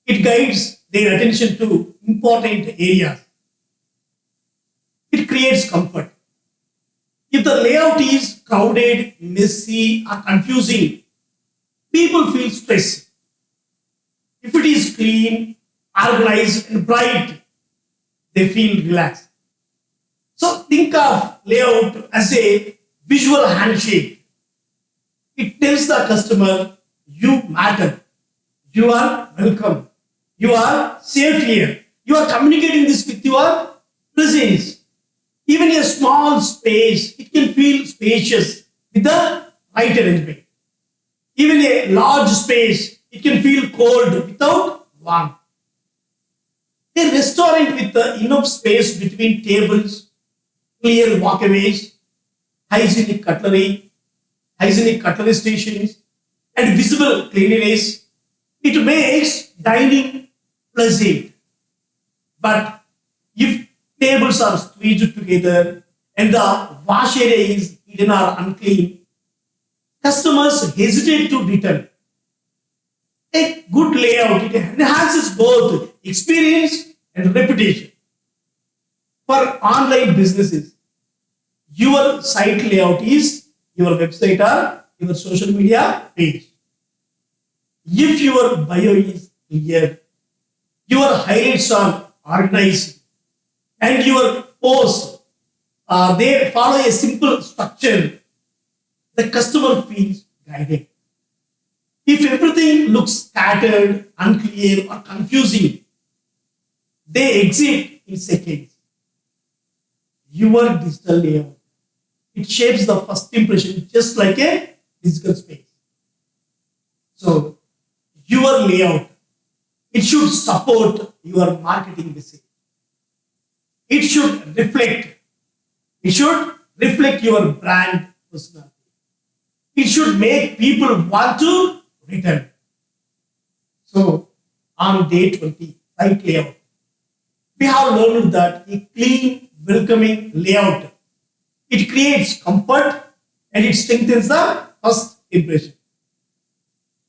It guides their attention to important areas. It creates comfort. If the layout is crowded, messy, or confusing, people feel stressed. If it is clean, organized, and bright, they feel relaxed. So think of layout as a visual handshake. It tells the customer, you matter, you are welcome, you are safe here. You are communicating this with your presence. Even a small space, it can feel spacious with the right arrangement. Even a large space, it can feel cold without warmth. A restaurant with enough space between tables, clear walkways, hygienic cutlery, hygienic cutlery stations, and visible cleanliness, it makes dining pleasant. But if tables are squeezed together and the wash area is hidden or unclean, customers hesitate to return. A good layout, it enhances both experience and reputation. For online businesses, your site layout is your website or your social media page. If your bio is clear, your highlights are organized, and your posts they follow a simple structure, the customer feels guided. If everything looks scattered, unclear, or confusing, they exit in seconds. Your digital layout, it shapes the first impression just like a physical space. So, your layout, it should support your marketing message. It should reflect your brand personality. It should make people want to return. So, on day 20, site layout, we have learned that a clean, welcoming layout, it creates comfort and it strengthens the first impression.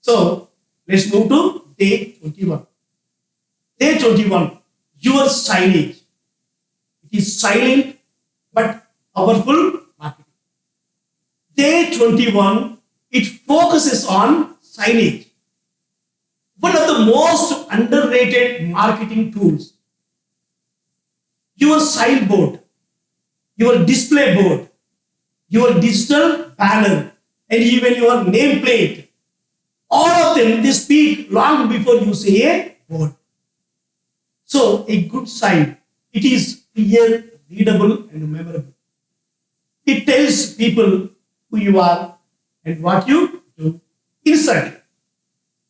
So, let's move to day 21. Day 21, your signage. It is silent but powerful marketing. Day 21, it focuses on signage. One of the most underrated marketing tools. Your signboard, your display board, your digital banner, and even your nameplate. All of them, they speak long before you say a word. So, a good sign, it is clear, readable, and memorable. It tells people who you are and what you do instantly.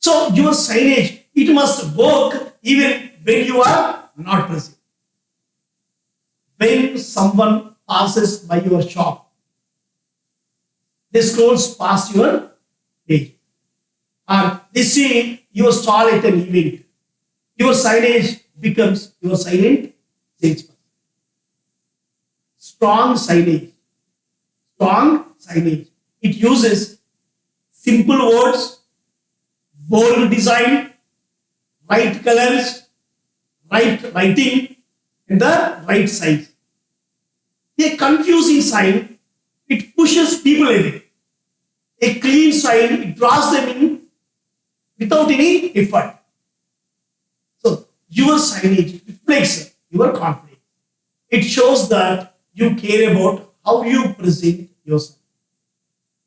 So, your signage, it must work even when you are not present. When someone passes by your shop, they scrolls past your page, or they see your stall at an event, your signage becomes your silent salesperson. Strong signage. Strong signage. It uses simple words, bold design, right colors, right writing, and the right size. A confusing sign, it pushes people away. A clean sign, it draws them in without any effort. So, your signage reflects your confidence. It shows that you care about how you present yourself.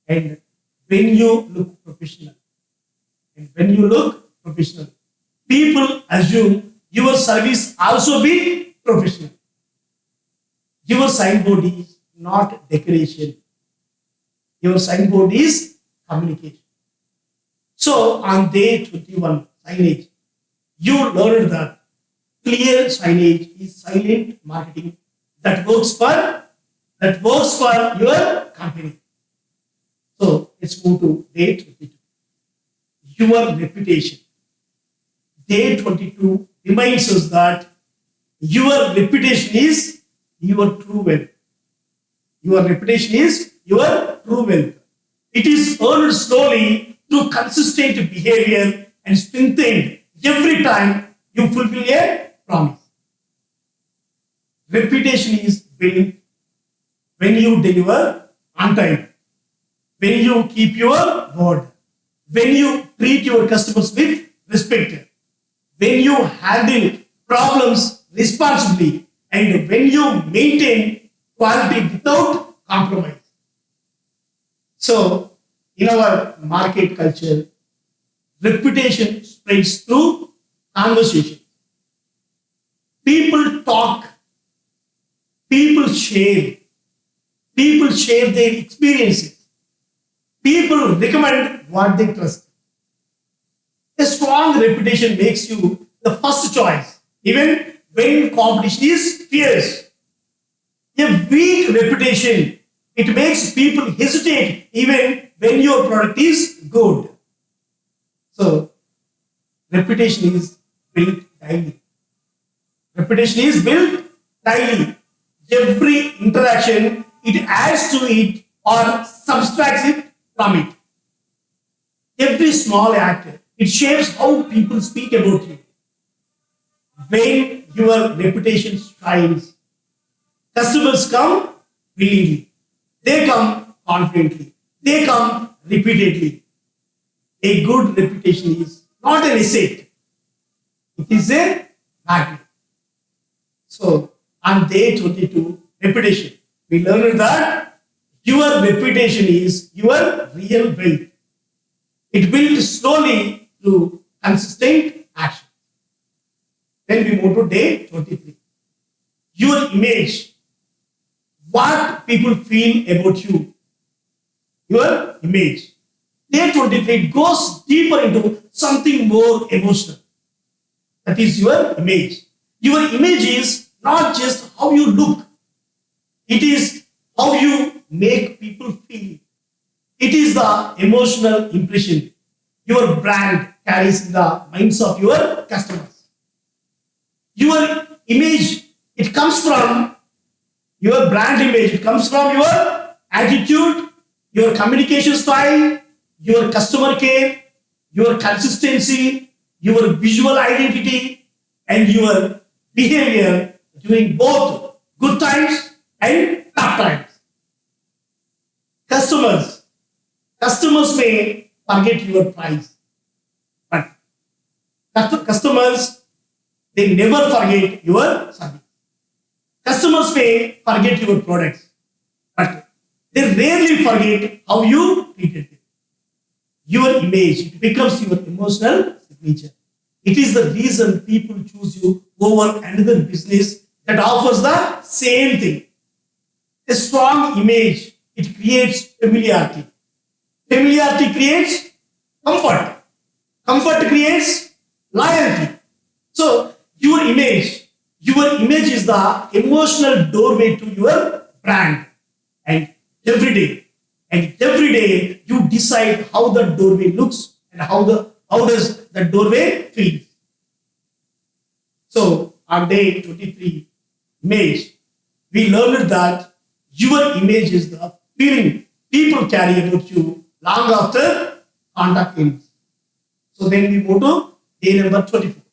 And when you look professional, people assume your service also be professional. Your signboard is not decoration. Your signboard is communication. So on day 21, signage, you learned that clear signage is silent marketing that works for your company. So let's move to day 22. Your reputation. Day 22 reminds us that your reputation is your true wealth. Your reputation is your true wealth. It is earned slowly through consistent behavior and strengthened every time you fulfill a promise. Reputation is built when you deliver on time, when you keep your word, when you treat your customers with respect, when you handle problems responsibly, and when you maintain quality without compromise. So, in our market culture, reputation spreads through conversation. People talk, people share their experiences, people recommend what they trust. A strong reputation makes you the first choice, even when competition is fierce. A weak reputation, it makes people hesitate even when your product is good. So, reputation is built daily. Reputation is built daily. Every interaction, it adds to it or subtracts it from it. Every small act, it shapes how people speak about you. When your reputation shines, customers come willingly. They come confidently. They come repeatedly. A good reputation is not an asset. It is a magnet. So, on day 22, reputation, we learned that your reputation is your real wealth. It built slowly through consistent action. Then we move to day 23. Your image, what people feel about you, your image. Day 23 goes deeper into something more emotional. That is your image. Your image is not just how you look, it is how you make people feel. It is the emotional impression your brand carries in the minds of your customers. Your image, it comes from your brand image, it comes from your attitude, your communication style, your customer care, your consistency, your visual identity, and your behavior during both good times and tough times. Customers may forget your price, but customers, they never forget your service. Customers may forget your products, but they rarely forget how you treated them. Your image, it becomes your emotional signature. It is the reason people choose you over another business that offers the same thing. A strong image, it creates familiarity. Familiarity creates comfort. Comfort creates loyalty. So, your image is the emotional doorway to your brand. And every day you decide how the doorway looks and how does the doorway feel. So, on day 23, image, we learned that your image is the feeling people carry about you long after contact ends. So then we move to day number 24.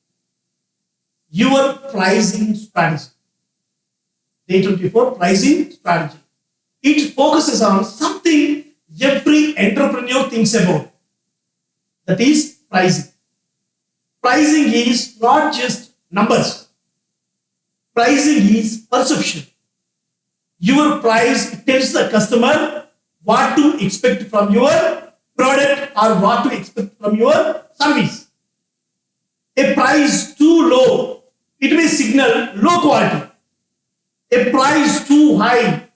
Your pricing strategy. Day 24, pricing strategy. It focuses on something every entrepreneur thinks about. That is pricing. Pricing is not just numbers. Pricing is perception. Your price tells the customer what to expect from your product or what to expect from your service. A price too low, it may signal low quality. A price too high,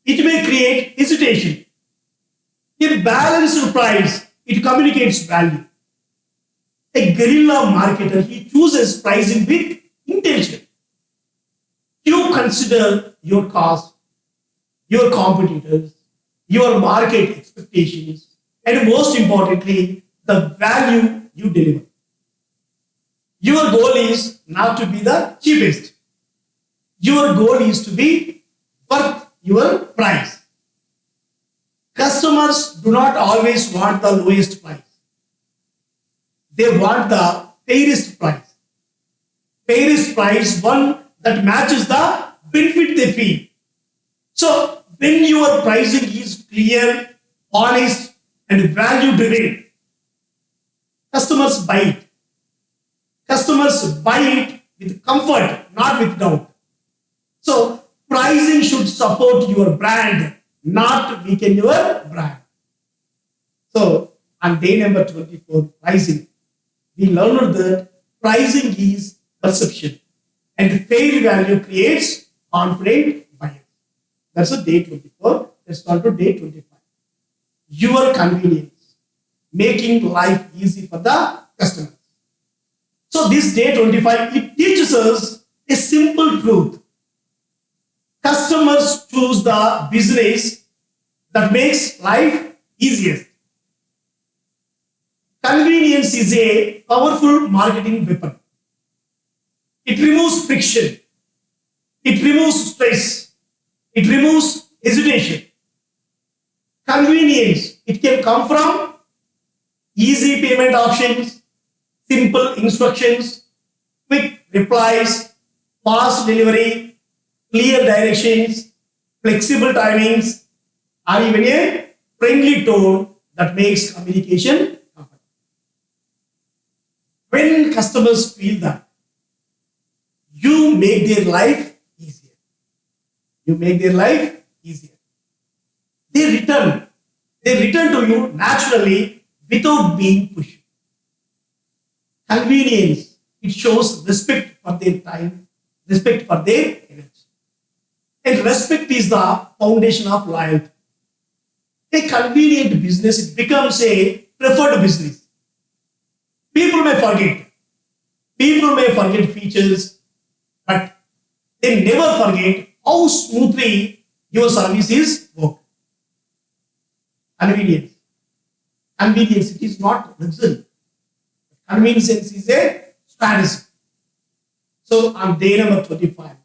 it may create hesitation. A balanced price, it communicates value. A guerrilla marketer, he chooses pricing with intention. You consider your cost, your competitors, your market expectations, and most importantly, the value you deliver. Your goal is not to be the cheapest. Your goal is to be worth your price. Customers do not always want the lowest price. They want the fairest price. Fairest price, one that matches the benefit they feel. So, when your pricing is clear, honest, and value driven, customers buy it. Customers buy it with comfort, not with doubt. So, pricing should support your brand, not weaken your brand. So, on day number 24, pricing, we learned that pricing is perception and fair value creates confident buyers. That's a day 24. Let's turn to day 25. Your convenience, making life easy for the customers. So this day 25, it teaches us a simple truth. Customers choose the business that makes life easiest. Convenience is a powerful marketing weapon. It removes friction. It removes stress. It removes hesitation. Convenience, it can come from easy payment options, simple instructions, quick replies, fast delivery, clear directions, flexible timings, or even a friendly tone that makes communication comfortable. When customers feel that, you make their life easier. You make their life easier. They return to you naturally without being pushed. Convenience, it shows respect for their time, respect for their energy. And respect is the foundation of loyalty. A convenient business, it becomes a preferred business. People may forget features, but they never forget how smoothly your services work. Convenience, it is not luxury. Convenience is a strategy. So on day number 25,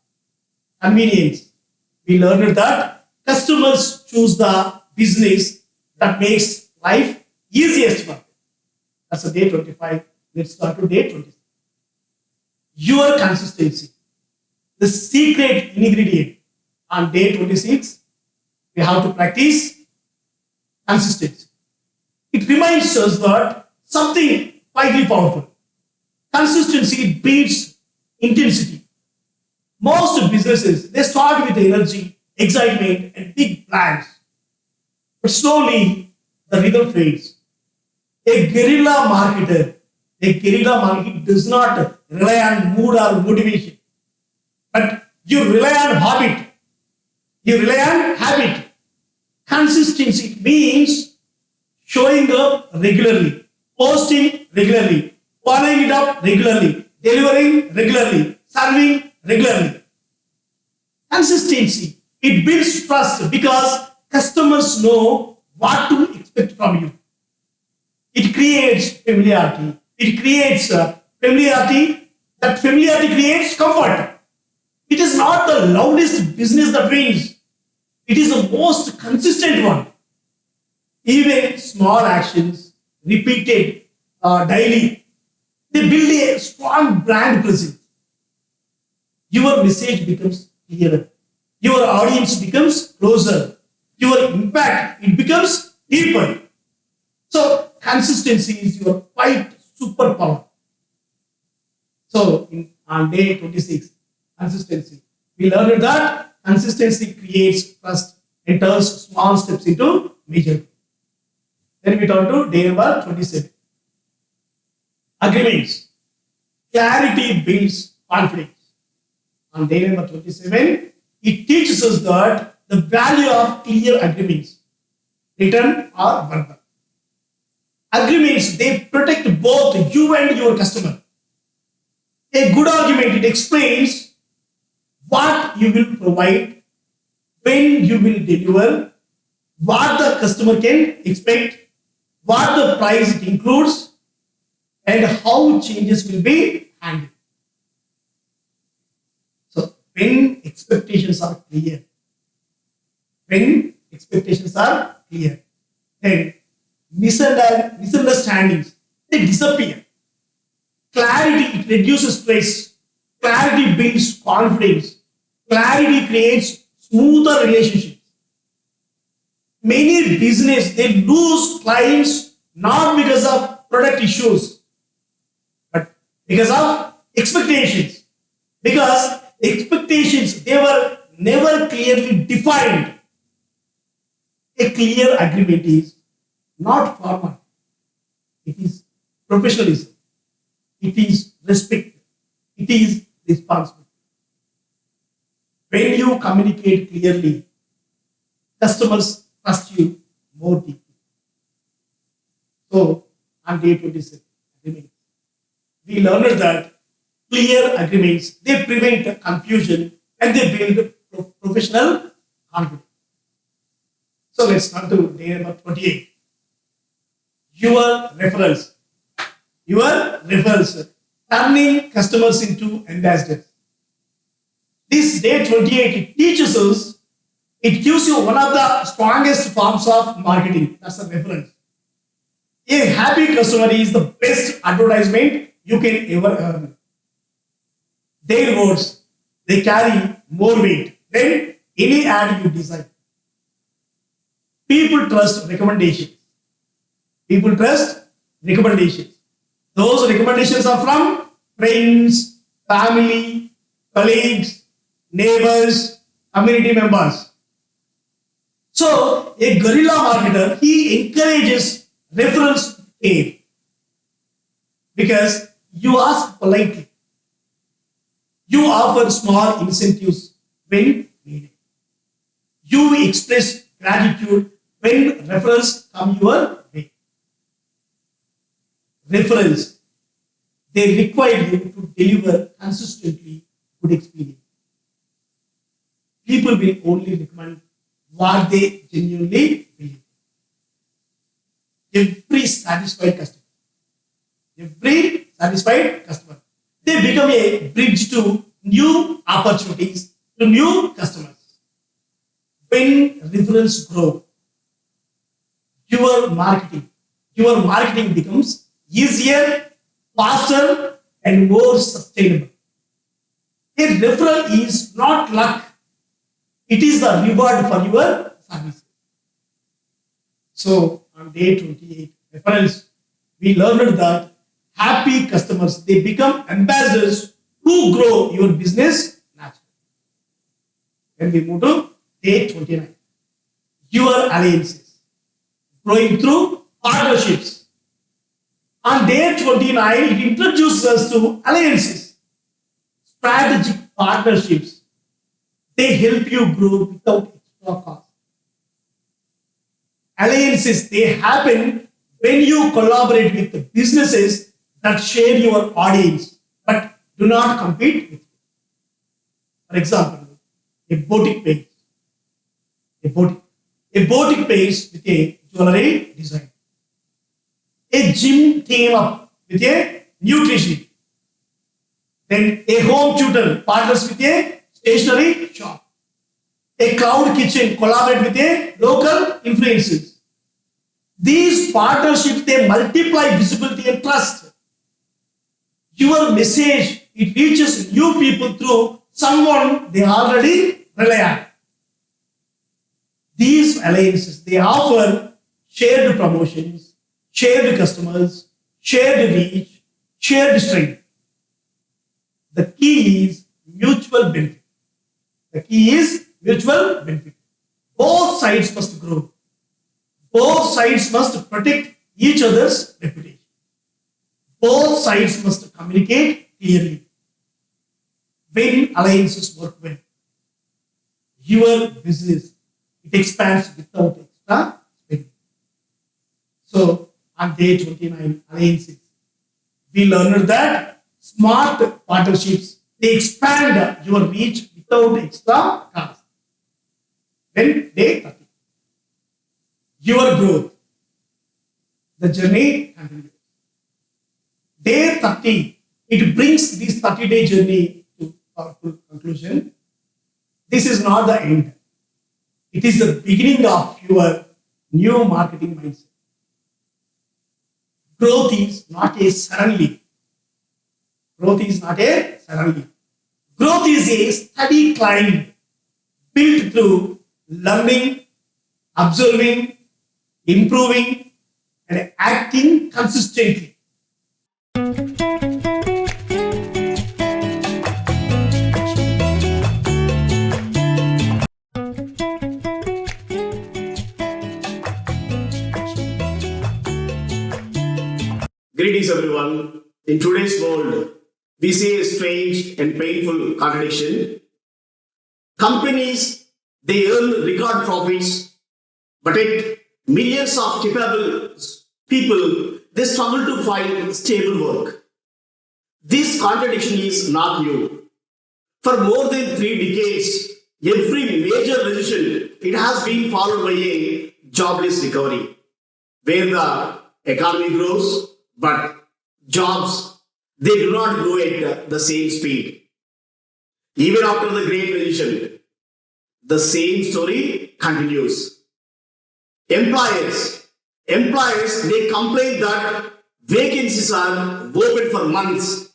convenience, we learned that customers choose the business that makes life easiest for them. That's a day 25. Let's start to day 26. Your consistency, the secret ingredient. On day 26, we have to practice consistency. It reminds us that something quietly powerful. Consistency beats intensity. Most businesses, they start with energy, excitement, and big plans. But slowly, the rhythm fades. A guerrilla marketer does not rely on mood or motivation, but you rely on habit. Consistency means showing up regularly, posting regularly, following it up regularly, delivering regularly, serving regularly. Consistency, it builds trust because customers know what to expect from you. It creates familiarity. That familiarity creates comfort. It is not the loudest business that wins. It is the most consistent one. Even small actions repeated daily, they build a strong brand presence. Your message becomes clearer. Your audience becomes closer. Your impact, it becomes deeper. So consistency is your quite superpower. So on day 26, consistency. We learned that consistency creates trust and turns small steps into major. Then we turn to day number 27. Agreements. Clarity builds confidence. On day number 27, it teaches us that the value of clear agreements, written or verbal. Agreements, they protect both you and your customer. A good argument, it explains what you will provide, when you will deliver, what the customer can expect, what the price it includes, and how changes will be handled. So when expectations are clear, then misunderstandings, they disappear. Clarity, it reduces stress. Clarity builds confidence. Clarity creates smoother relationships. Many business, they lose clients not because of product issues, but because of expectations. Because expectations, they were never clearly defined. A clear agreement is not formal. It is professionalism. It is respect. It is responsibility. When you communicate clearly, customers trust you more deeply. So, on day 26, agreements, we learned that clear agreements, they prevent confusion and they build professional confidence. So let's come to day number 28. Your referrals. Your referrals, turning customers into ambassadors. This day 28, it teaches us, it gives you one of the strongest forms of marketing. That's a reference. A happy customer is the best advertisement you can ever earn. Their words, they carry more weight than any ad you design. People trust recommendations. People trust recommendations. Those recommendations are from friends, family, colleagues, neighbors, community members. So, a guerrilla marketer, he encourages referrals to care because you ask politely. You offer small incentives when needed. You express gratitude when referrals come your way. Referrals, they require you to deliver consistently good experience. People will only recommend what they genuinely believe. Every satisfied customer, they become a bridge to new opportunities, to new customers. When referrals grow, your marketing becomes easier, faster, and more sustainable. A referral is not luck. It is the reward for your service. So, on day 28, referrals, we learned that happy customers, they become ambassadors who grow your business naturally. Then we move to day 29. Your alliances, growing through partnerships. On day 29, it introduces us to alliances, strategic partnerships. They help you grow without extra cost. Alliances, they happen when you collaborate with the businesses that share your audience but do not compete with you. For example, a boutique pays with a jewelry design. A gym team up with a nutrition. Then a home tutor partners with a stationery shop. A cloud kitchen collaborate with a local influencers. These partnerships, they multiply visibility and trust. Your message, it reaches new people through someone they already rely on. These alliances, they offer shared promotions, shared customers, shared reach, shared strength. The key is mutual benefit. Both sides must grow. Both sides must protect each other's reputation. Both sides must communicate clearly. When alliances work well, your business, it expands without extra spending. So, on day 29, alliances, we learned that smart partnerships, they expand your reach without extra cost. Then day 30, your growth, the journey continues. Day 30, it brings this 30-day journey to powerful conclusion. This is not the end. It is the beginning of your new marketing mindset. Growth is not a sudden leap. Growth is a steady climb built through learning, observing, improving, and acting consistently. Greetings everyone. In today's world, we see a strange and painful contradiction. Companies, they earn record profits, but yet millions of capable people, they struggle to find stable work. This contradiction is not new. For more than 3 decades, every major recession, it has been followed by a jobless recovery, where the economy grows, but jobs, they do not grow at the same speed. Even after the Great Recession, the same story continues. Employers, they complain that vacancies are open for months,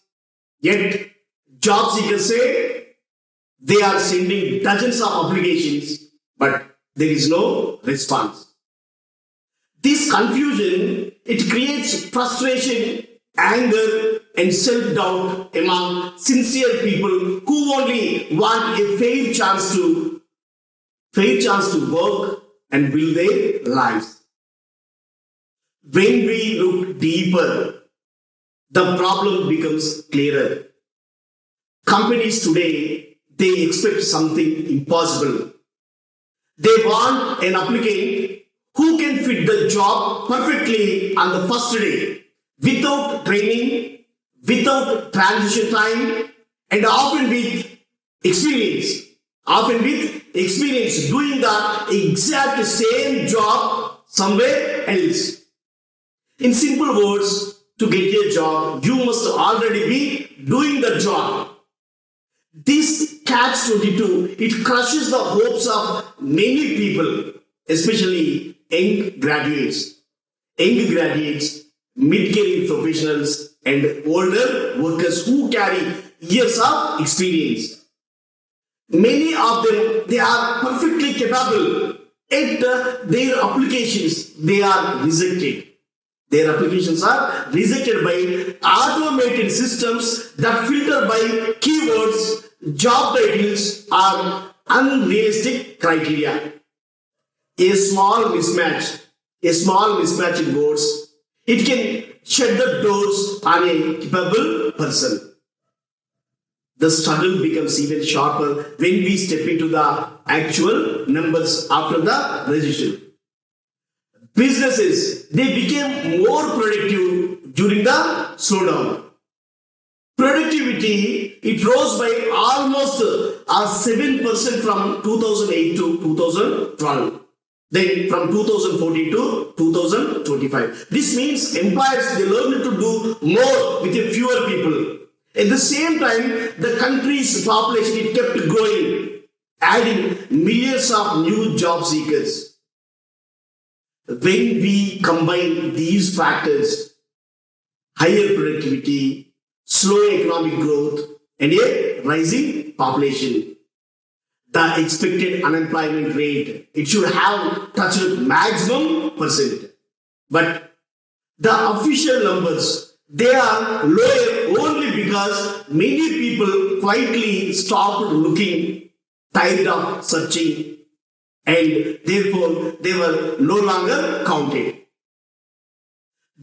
yet job seekers say they are sending dozens of applications, but there is no response. This confusion, it creates frustration, anger, and self-doubt among sincere people who only want a fair chance to work and build their lives. When we look deeper, the problem becomes clearer. Companies today, they expect something impossible. They want an applicant who can fit the job perfectly on the first day, without training, without transition time, and often with experience. Often with experience doing the exact same job somewhere else. In simple words, to get a job, you must already be doing the job. This catch-22, it crushes the hopes of many people, especially young graduates, mid-career professionals, and older workers who carry years of experience. Many of them, they are perfectly capable, yet their applications, they are rejected. Their applications are rejected by automated systems that filter by keywords, job titles, or unrealistic criteria. A small mismatch in words, it can shut the doors on a capable person. The struggle becomes even sharper when we step into the actual numbers after the recession. Businesses, they became more productive during the slowdown. Productivity, it rose by almost 7% from 2008 to 2012. Then from 2014 to 2025. This means employers, they learned to do more with fewer people. At the same time, the country's population, it kept growing, adding millions of new job seekers. When we combine these factors, higher productivity, slow economic growth, and a rising population, the expected unemployment rate, it should have touched maximum percent. But the official numbers, they are lower only because many people quietly stopped looking, tired of searching, and therefore they were no longer counted.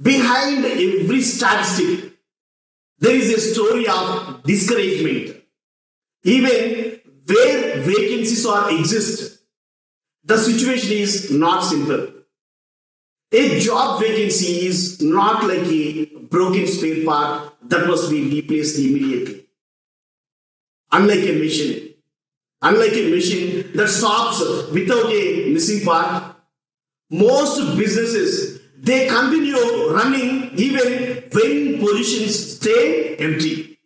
Behind every statistic, there is a story of discouragement. Even where vacancies exist, the situation is not simple. A job vacancy is not like a broken spare part that must be replaced immediately. Unlike a machine that stops without a missing part, most businesses, they continue running even when positions stay empty.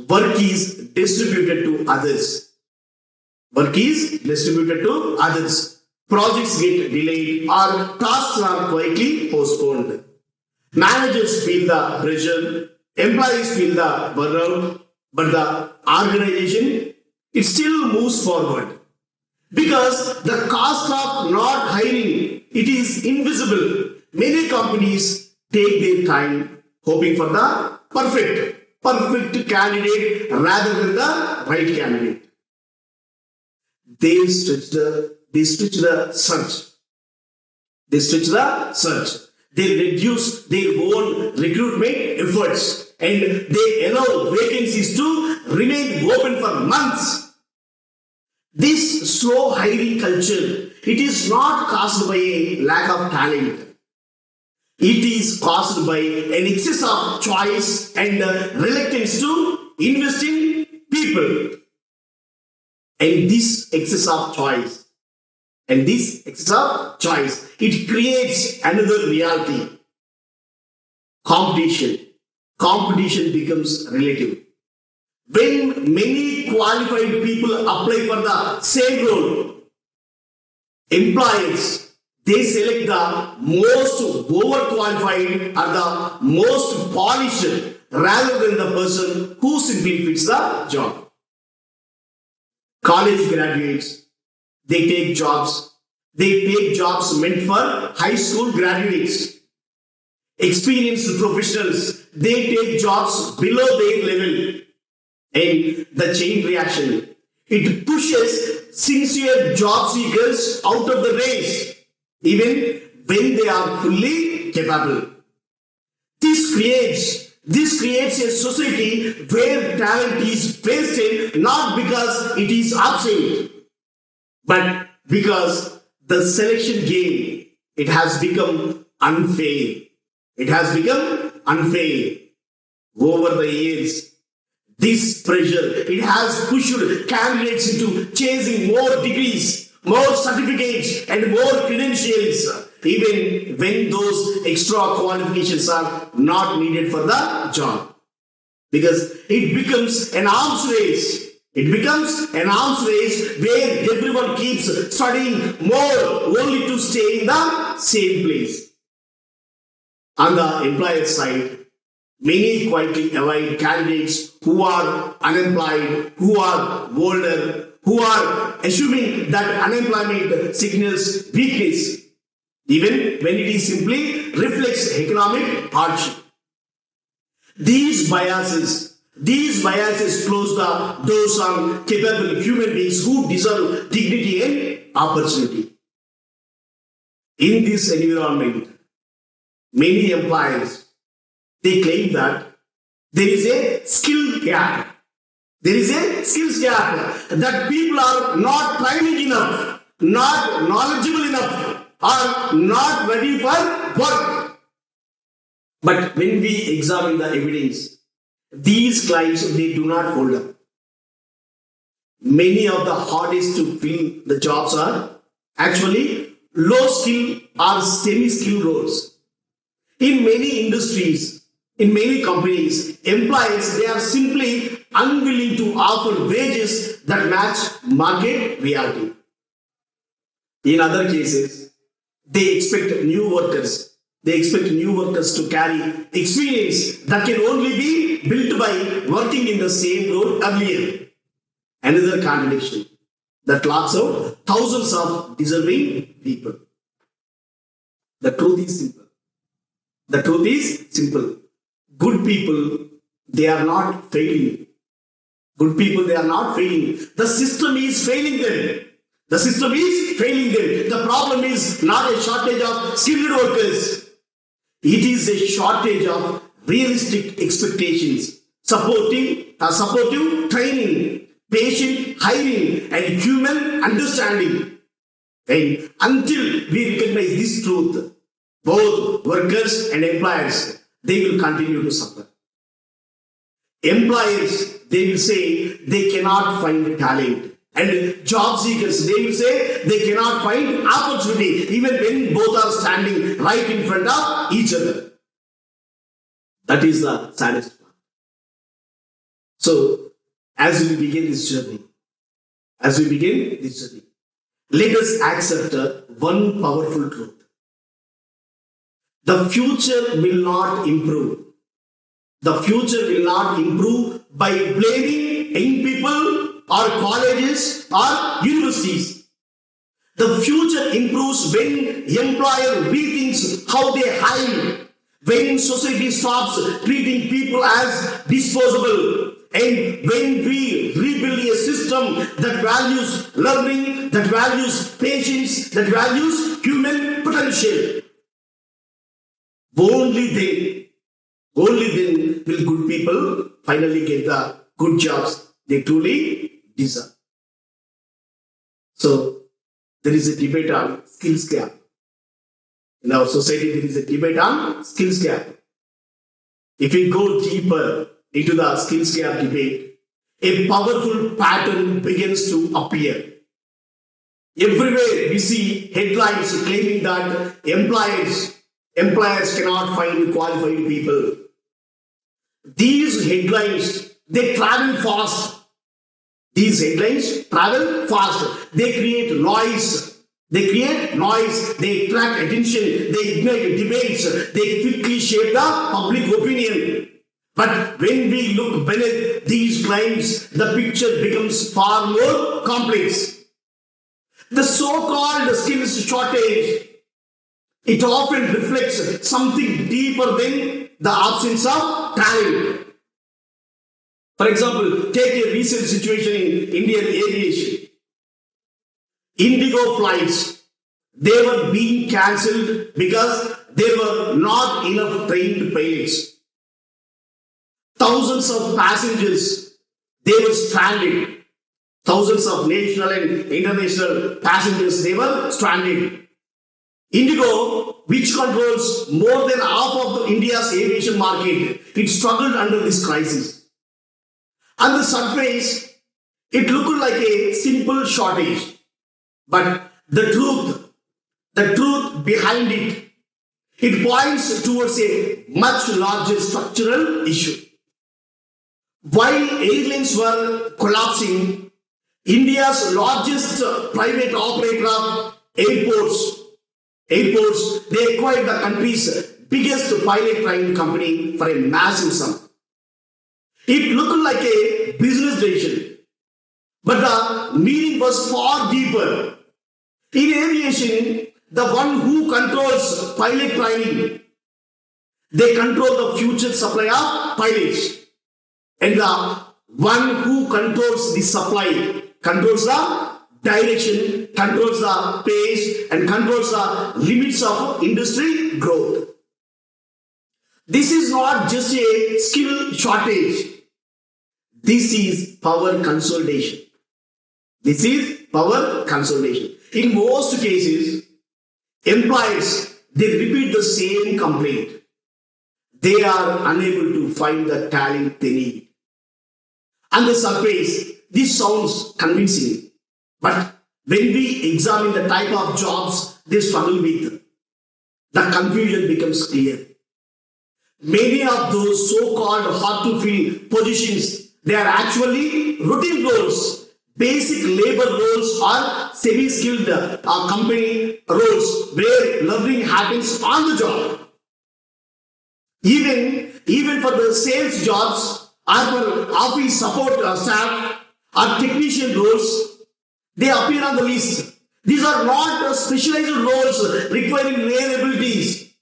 Work is distributed to others. Projects get delayed or tasks are quietly postponed. Managers feel the pressure, employees feel the burnout, but the organization, it still moves forward. Because the cost of not hiring, it is invisible. Many companies take their time hoping for the perfect candidate rather than the right candidate. They stretch the search. they reduce their own recruitment efforts and they allow vacancies to remain open for months. This slow hiring culture, it is not caused by a lack of talent. It is caused by an excess of choice and reluctance to invest in people. And this excess of choice, it creates another reality. Competition. Competition becomes relative. When many qualified people apply for the same role, employers, they select the most overqualified or the most polished rather than the person who simply fits the job. College graduates, they take jobs meant for high school graduates. Experienced professionals, they take jobs below their level. And the chain reaction, it pushes sincere job seekers out of the race, even when they are fully capable. This creates a society where talent is wasted not because it is absent, but because the selection game, it has become unfair. It has become unfair. Over the years, this pressure, it has pushed candidates into chasing more degrees, more certificates, and more credentials, even when those extra qualifications are not needed for the job. Because it becomes an arms race. It becomes an arms race where everyone keeps studying more only to stay in the same place. On the employer side, many quietly avoid candidates who are unemployed, who are older, who are assuming that unemployment signals weakness, even when it is simply reflects economic hardship. These biases close the doors on capable human beings who deserve dignity and opportunity. In this environment, many employers, they claim that there is a skill gap. There is a skills gap, that people are not training enough, not knowledgeable enough, or not ready for work. But when we examine the evidence, these claims, they do not hold up. Many of the hardest to fill the jobs are actually low skill or semi-skilled roles. In many industries, in many companies, employees, they are simply unwilling to offer wages that match market reality. In other cases, they expect new workers to carry experience that can only be built by working in the same role earlier. Another contradiction that locks out thousands of deserving people. The truth is simple. Good people, they are not failing. The system is failing them. The problem is not a shortage of skilled workers. It is a shortage of realistic expectations, supportive training, patient hiring, and human understanding. And until we recognize this truth, both workers and employers, they will continue to suffer. Employers, they will say they cannot find talent. And job seekers, they will say they cannot find opportunity even when both are standing right in front of each other. That is the saddest part. So, as we begin this journey, let us accept one powerful truth. The future will not improve. By blaming young people or colleges or universities. The future improves when employer rethinks how they hire, when society stops treating people as disposable, and when we rebuild a system that values learning, that values patience, that values human potential. only then will good people finally get the good jobs they truly deserve. So, there is a debate on skills gap. In our society, there is a debate on skills gap. If we go deeper into the skills gap debate, a powerful pattern begins to appear. Everywhere we see headlines claiming that employers cannot find qualified people. These headlines, they travel fast. These headlines travel fast. They create noise. They attract attention, they ignite debates, they quickly shape the public opinion. But when we look beneath these claims, the picture becomes far more complex. The so-called skills shortage, it often reflects something deeper than the absence of talent. For example, take a recent situation in Indian aviation. Indigo flights, they were being cancelled because there were not enough trained pilots. Thousands of passengers, they were stranded. Thousands of national and international passengers, they were stranded. Indigo, which controls more than half of India's aviation market, it struggled under this crisis. On the surface, it looked like a simple shortage. But the truth behind it, it points towards a much larger structural issue. While airlines were collapsing, India's largest private operator of airports, they acquired the country's biggest pilot training company for a massive sum. It looked like a business decision, but the meaning was far deeper. In aviation, the one who controls pilot training, they control the future supply of pilots. And the one who controls the supply, controls the direction, controls the pace, and controls the limits of industry growth. This is not just a skill shortage. This is power consolidation. In most cases, employers, they repeat the same complaint. They are unable to find the talent they need. On the surface, this sounds convincing. But when we examine the type of jobs they struggle with, the confusion becomes clear. Many of those so-called hard-to-fill positions, they are actually routine roles. Basic labor roles or semi-skilled company roles where learning happens on the job. Even for the sales jobs or for office support staff or technician roles, they appear on the list. These are not specialized roles requiring rare abilities.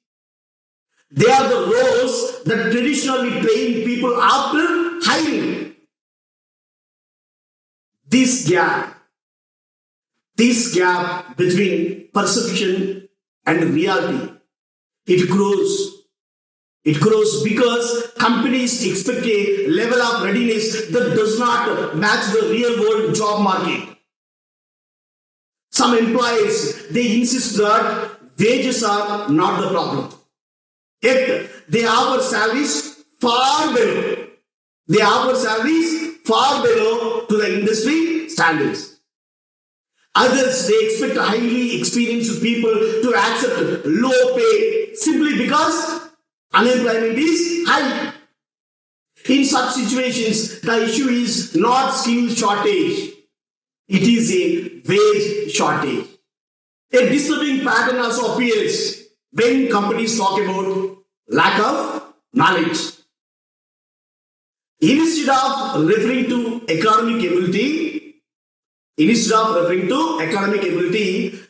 They are the roles that traditionally train people after hiring. This gap between perception and reality, it grows. It grows because companies expect a level of readiness that does not match the real world job market. Some employers, they insist that wages are not the problem. Yet, they offer salaries far below. To the industry standards. Others, they expect highly experienced people to accept low pay simply because unemployment is high. In such situations, the issue is not skill shortage. It is a wage shortage. A disturbing pattern also appears when companies talk about lack of knowledge. Instead of referring to economic ability,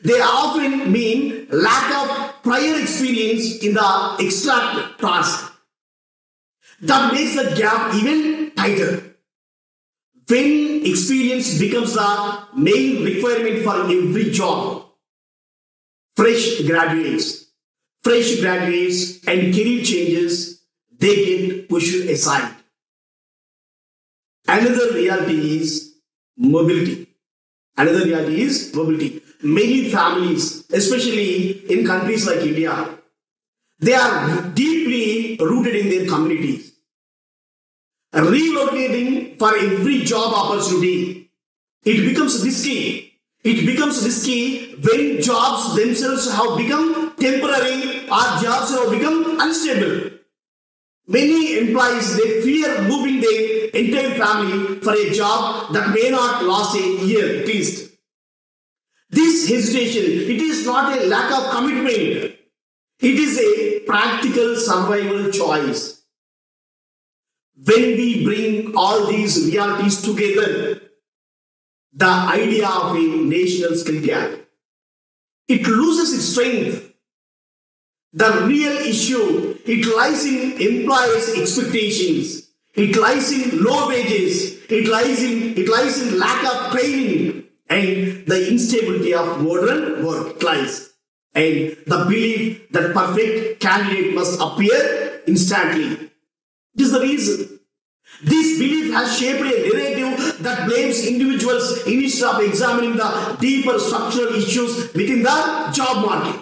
they often mean lack of prior experience in the exact task. That makes the gap even tighter. When experience becomes the main requirement for every job, fresh graduates, fresh graduates and career changes, they get pushed aside. Another reality is mobility. Another reality is mobility. Many families, especially in countries like India, they are deeply rooted in their communities. Relocating for every job opportunity, it becomes risky. It becomes risky when jobs themselves have become temporary or jobs have become unstable. Many employees, they fear moving their entire family for a job that may not last a year at least. This hesitation, it is not a lack of commitment. It is a practical survival choice. When we bring all these realities together, the idea of a national skill gap, it loses its strength. The real issue, it lies in employers' expectations. It lies in low wages. It lies in lack of training and the instability of modern work lies. And the belief that perfect candidate must appear instantly. This is the reason. This belief has shaped a narrative that blames individuals instead of examining the deeper structural issues within the job market.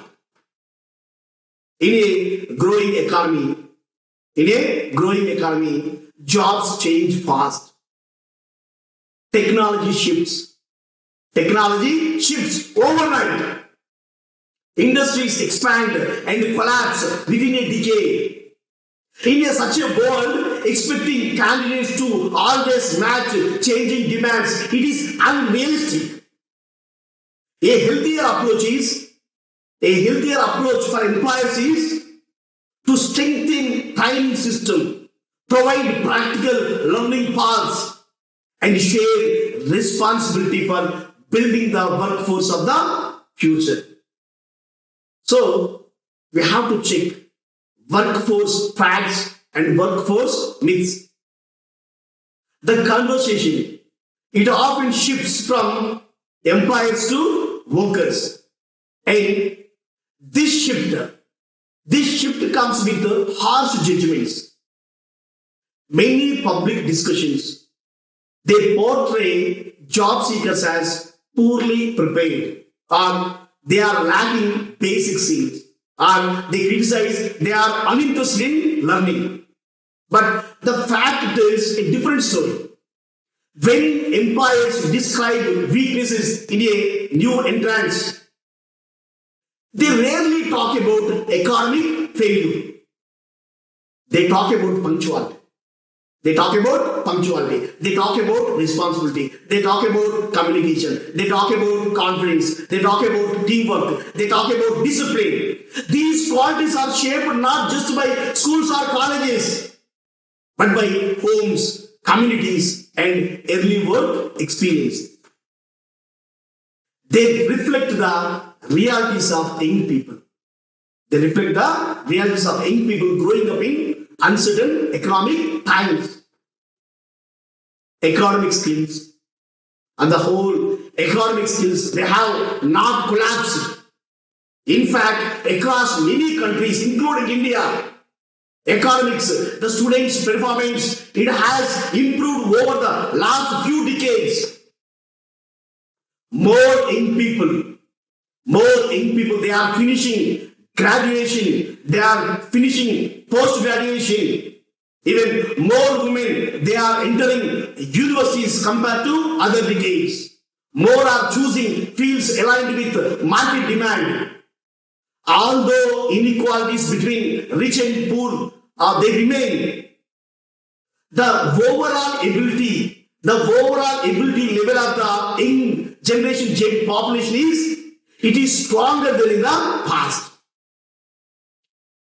In a growing economy, jobs change fast. Technology shifts overnight. Industries expand and collapse within a decade. In such a world, expecting candidates to always match changing demands, it is unrealistic. A healthier approach for employers is to strengthen training system, provide practical learning paths, and share responsibility for building the workforce of the future. So, we have to check workforce facts and workforce myths. The conversation, it often shifts from employers to workers. And this shift comes with harsh judgments. Many public discussions, they portray job seekers as poorly prepared, or they are lacking basic skills, or they criticize they are uninterested in learning. But the fact is a different story. When employers describe weaknesses in a new entrant, they rarely talk about economic failure. They talk about punctuality. They talk about responsibility. They talk about communication. They talk about confidence. They talk about teamwork. They talk about discipline. These qualities are shaped not just by schools or colleges, but by homes, communities, and early work experience. They reflect the realities of young people. Growing up in uncertain economic times. Economic skills and the whole economic skills, they have not collapsed. In fact, across many countries, including India, economics, the students' performance, it has improved over the last few decades. More young people, they are finishing graduation, they are finishing post-graduation. Even more women, they are entering universities compared to other decades. More are choosing fields aligned with market demand. Although inequalities between rich and poor, they remain. The overall ability level of the young generation Z population is stronger than in the past.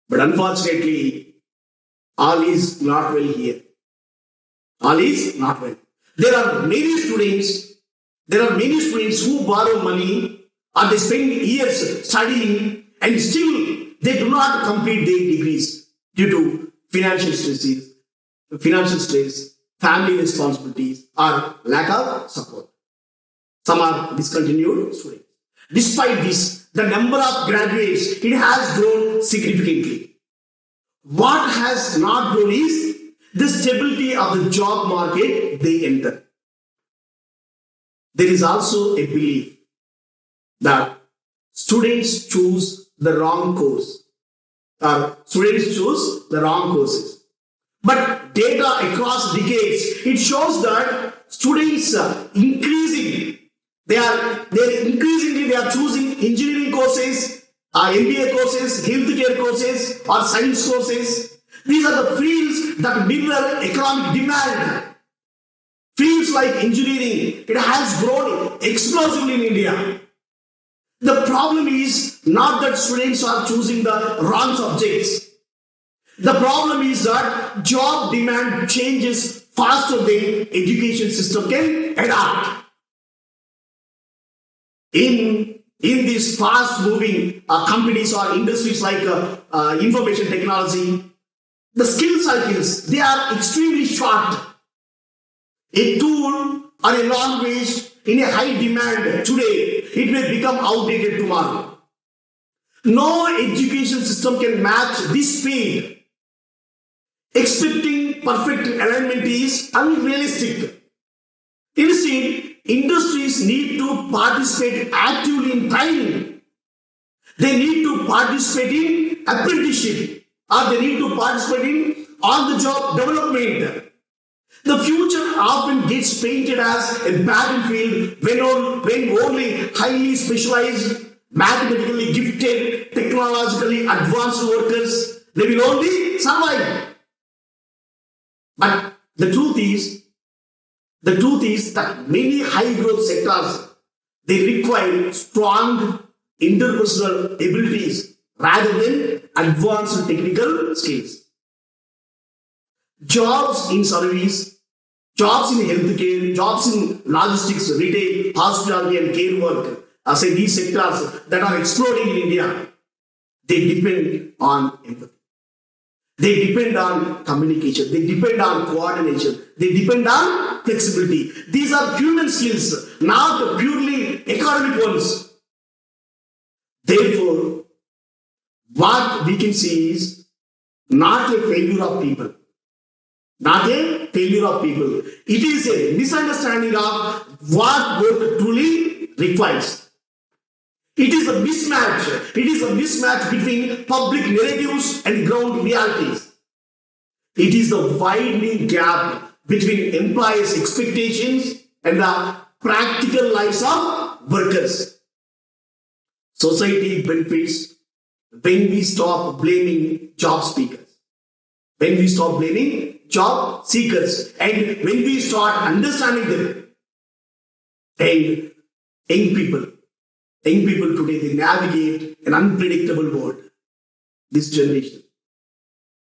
But unfortunately, all is not well here. All is not well. There are many students who borrow money or they spend years studying and still they do not complete their degrees due to financial stress, family responsibilities, or lack of support. Some are discontinued students. Despite this, the number of graduates, it has grown significantly. What has not grown is the stability of the job market they enter. There is also a belief that students choose the wrong course. Students choose the wrong courses. But data across decades, it shows that students increasingly they are choosing engineering courses, MBA courses, healthcare courses, or science courses. These are the fields that mirror economic demand. Fields like engineering, it has grown explosively in India. The problem is not that students are choosing the wrong subjects. The problem is that job demand changes faster than education system can adapt. In these fast-moving companies or industries like information technology, the skill cycles, they are extremely short. A tool or a language in a high demand today, it may become outdated tomorrow. No education system can match this speed. Expecting perfect alignment is unrealistic. Instead, industries need to participate actively in training. They need to participate in apprenticeship, or they need to participate in on-the-job development. The future often gets painted as a battlefield when only highly specialized, mathematically gifted, technologically advanced workers, they will only survive. But the truth is that many high growth sectors, they require strong interpersonal abilities rather than advanced technical skills. Jobs in service, jobs in healthcare, jobs in logistics, retail, hospitality and care work, these sectors that are exploding in India, they depend on empathy. They depend on communication. They depend on coordination. They depend on flexibility. These are human skills, not purely academic ones. Therefore, what we can see is not a failure of people. Not a failure of people. It is a misunderstanding of what work truly requires. It is a mismatch. It is a mismatch between public narratives and ground realities. It is the widening gap between employers' expectations and the practical lives of workers. Society benefits when we stop blaming job seekers. When we stop blaming job seekers and when we start understanding them. And young people today, they navigate an unpredictable world. This generation,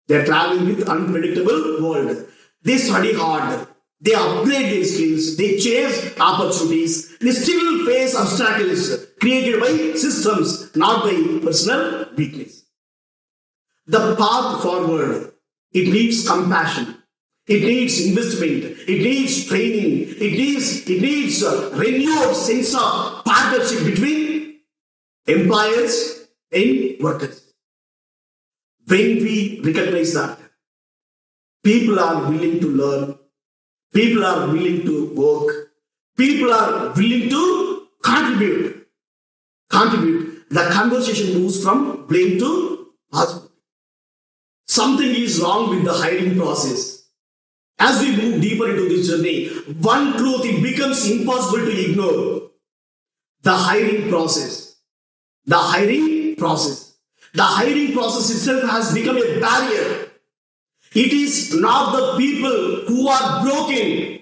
they are traveling with unpredictable world. They study hard. They upgrade their skills. They chase opportunities. They still face obstacles created by systems, not by personal weakness. The path forward, it needs compassion. It needs investment. It needs training. It needs a renewed sense of partnership between employers and workers. When we recognize that, people are willing to learn, people are willing to work, people are willing to contribute. The conversation moves from blame to positive. Something is wrong with the hiring process. As we move deeper into this journey, one truth it becomes impossible to ignore. The hiring process. The hiring process itself has become a barrier. It is not the people who are broken.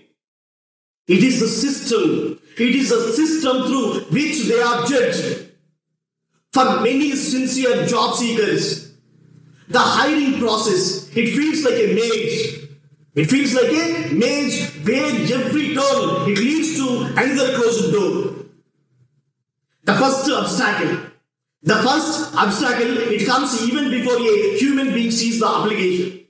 It is the system. It is the system through which they are judged. For many sincere job seekers, the hiring process, it feels like a maze. It feels like a maze where every turn it leads to another closed door. The first obstacle, it comes even before a human being sees the application.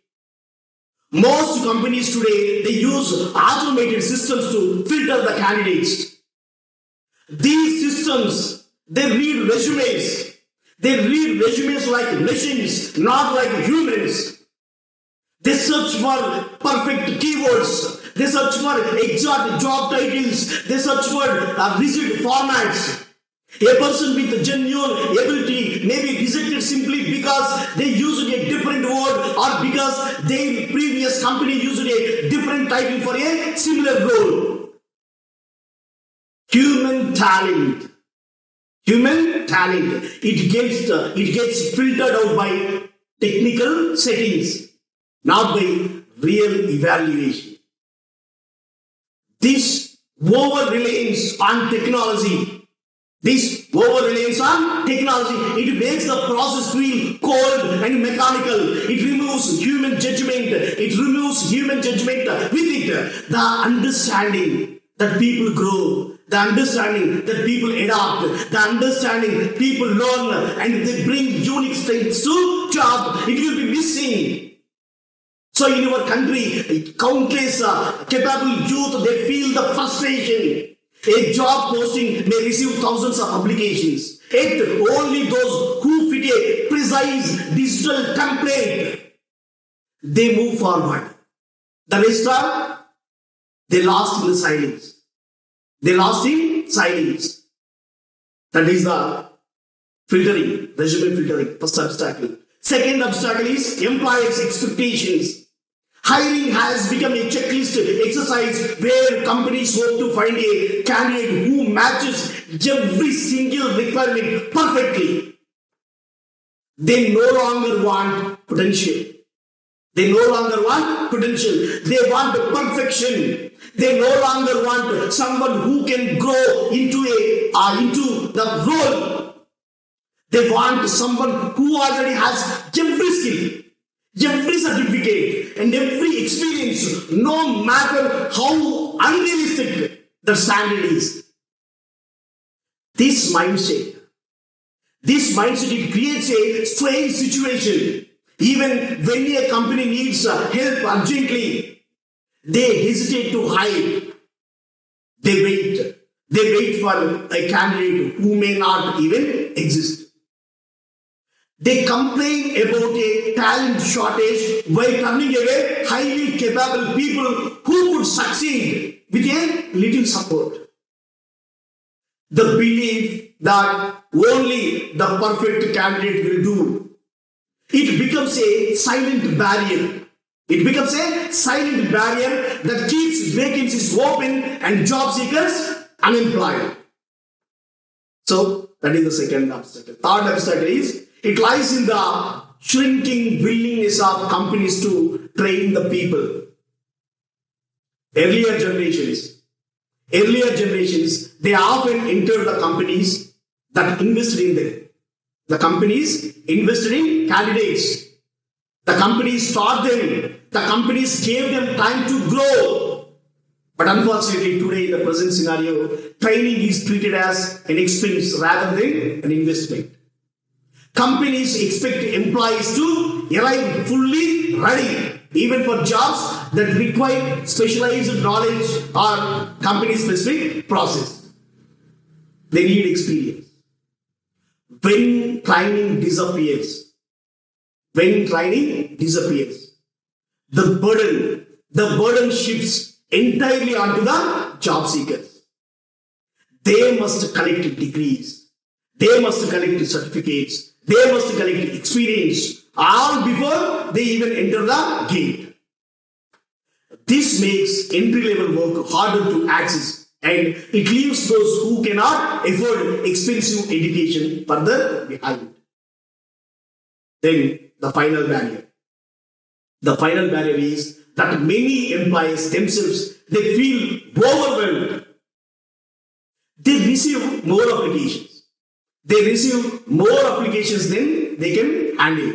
Most companies today, they use automated systems to filter the candidates. These systems, They read resumes. They read resumes like machines, not like humans. They search for perfect keywords. They search for exact job titles. They search for rigid formats. A person with genuine ability may be rejected simply because they used a different word or because their previous company used a different title for a similar role. Human talent. It gets filtered out by technical settings, not by real evaluation. This over-reliance on technology, it makes the process feel cold and mechanical. It removes human judgment. With it, the understanding that people grow, the understanding that people adapt, the understanding people learn, and they bring unique strengths to job, it will be missing. So in our country, countless capable youth, they feel the frustration. A job posting may receive thousands of applications. Yet only those who fit a precise digital template, they move forward. The rest are, they lost in the silence. That is the filtering, resume filtering, first obstacle. Second obstacle is employers' expectations. Hiring has become a checklist exercise where companies hope to find a candidate who matches every single requirement perfectly. They no longer want potential. They want perfection. They no longer want someone who can grow into the role. They want someone who already has every skill, every certificate, and every experience, no matter how unrealistic the standard is. This mindset, it creates a strange situation. Even when a company needs help urgently, they hesitate to hire. They wait for a candidate who may not even exist. They complain about a talent shortage while turning away highly capable people who could succeed with a little support. The belief that only the perfect candidate will do, it becomes a silent barrier. That keeps vacancies open and job seekers unemployed. So that is the second obstacle. Third obstacle is, it lies in the shrinking willingness of companies to train the people. Earlier generations, they often entered the companies that invested in them. The companies invested in candidates. The companies taught them. The companies gave them time to grow. But unfortunately, today in the present scenario, training is treated as an expense rather than an investment. Companies expect employees to arrive fully ready, even for jobs that require specialized knowledge or company-specific process. They need experience. When training disappears, the burden shifts entirely onto the job seekers. They must collect degrees. They must collect certificates. They must collect experience all before they even enter the gate. This makes entry-level work harder to access, and it leaves those who cannot afford expensive education further behind. Then the final barrier. The final barrier is that many employees themselves, they feel overwhelmed. They receive more applications. Than they can handle.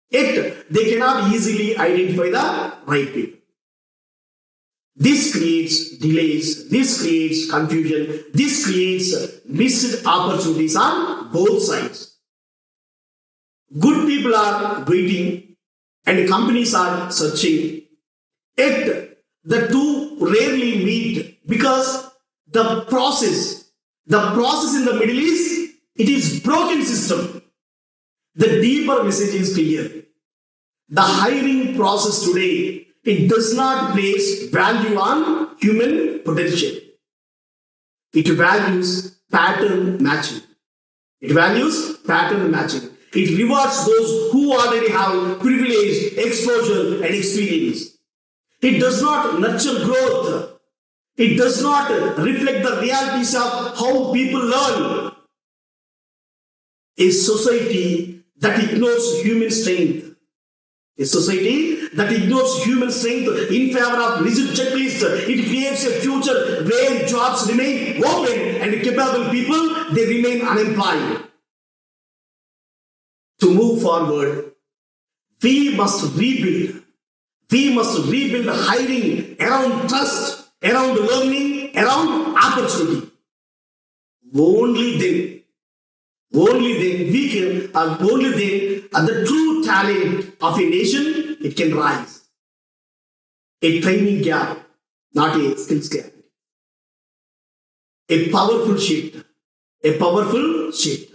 Yet, they cannot easily identify the right people. This creates delays, this creates confusion, this creates missed opportunities on both sides. Good people are waiting and companies are searching. Yet, the two rarely meet because the process in the middle is, it broken system. The deeper message is clear. The hiring process today, it does not place value on human potential. It values pattern matching. It values pattern matching. It rewards those who already have privilege, exposure, and experience. It does not nurture growth. It does not reflect the realities of how people learn. A society that ignores human strength. A society that ignores human strength in favor of rigid checklists. It creates a future where jobs remain open and capable people, they remain unemployed. To move forward, we must rebuild. We must rebuild hiring around trust, around learning, around opportunity. Only then we can, only then the true talent of a nation, it can rise. A training gap, not a skills gap. A powerful shift. A powerful shift.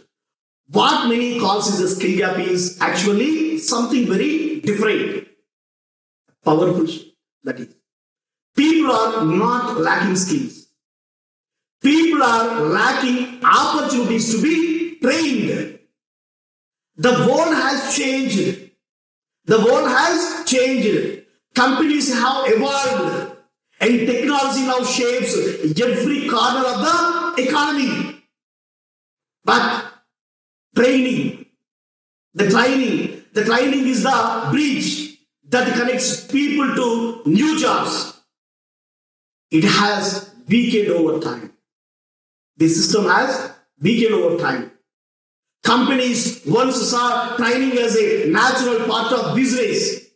What many calls as a skill gap is actually something very different. Powerful shift. That is, people are not lacking skills. People are lacking opportunities to be trained. The world has changed. The world has changed. Companies have evolved. And technology now shapes every corner of the economy. But training is the bridge that connects people to new jobs. It has weakened over time. The system has weakened over time. Companies once saw training as a natural part of business.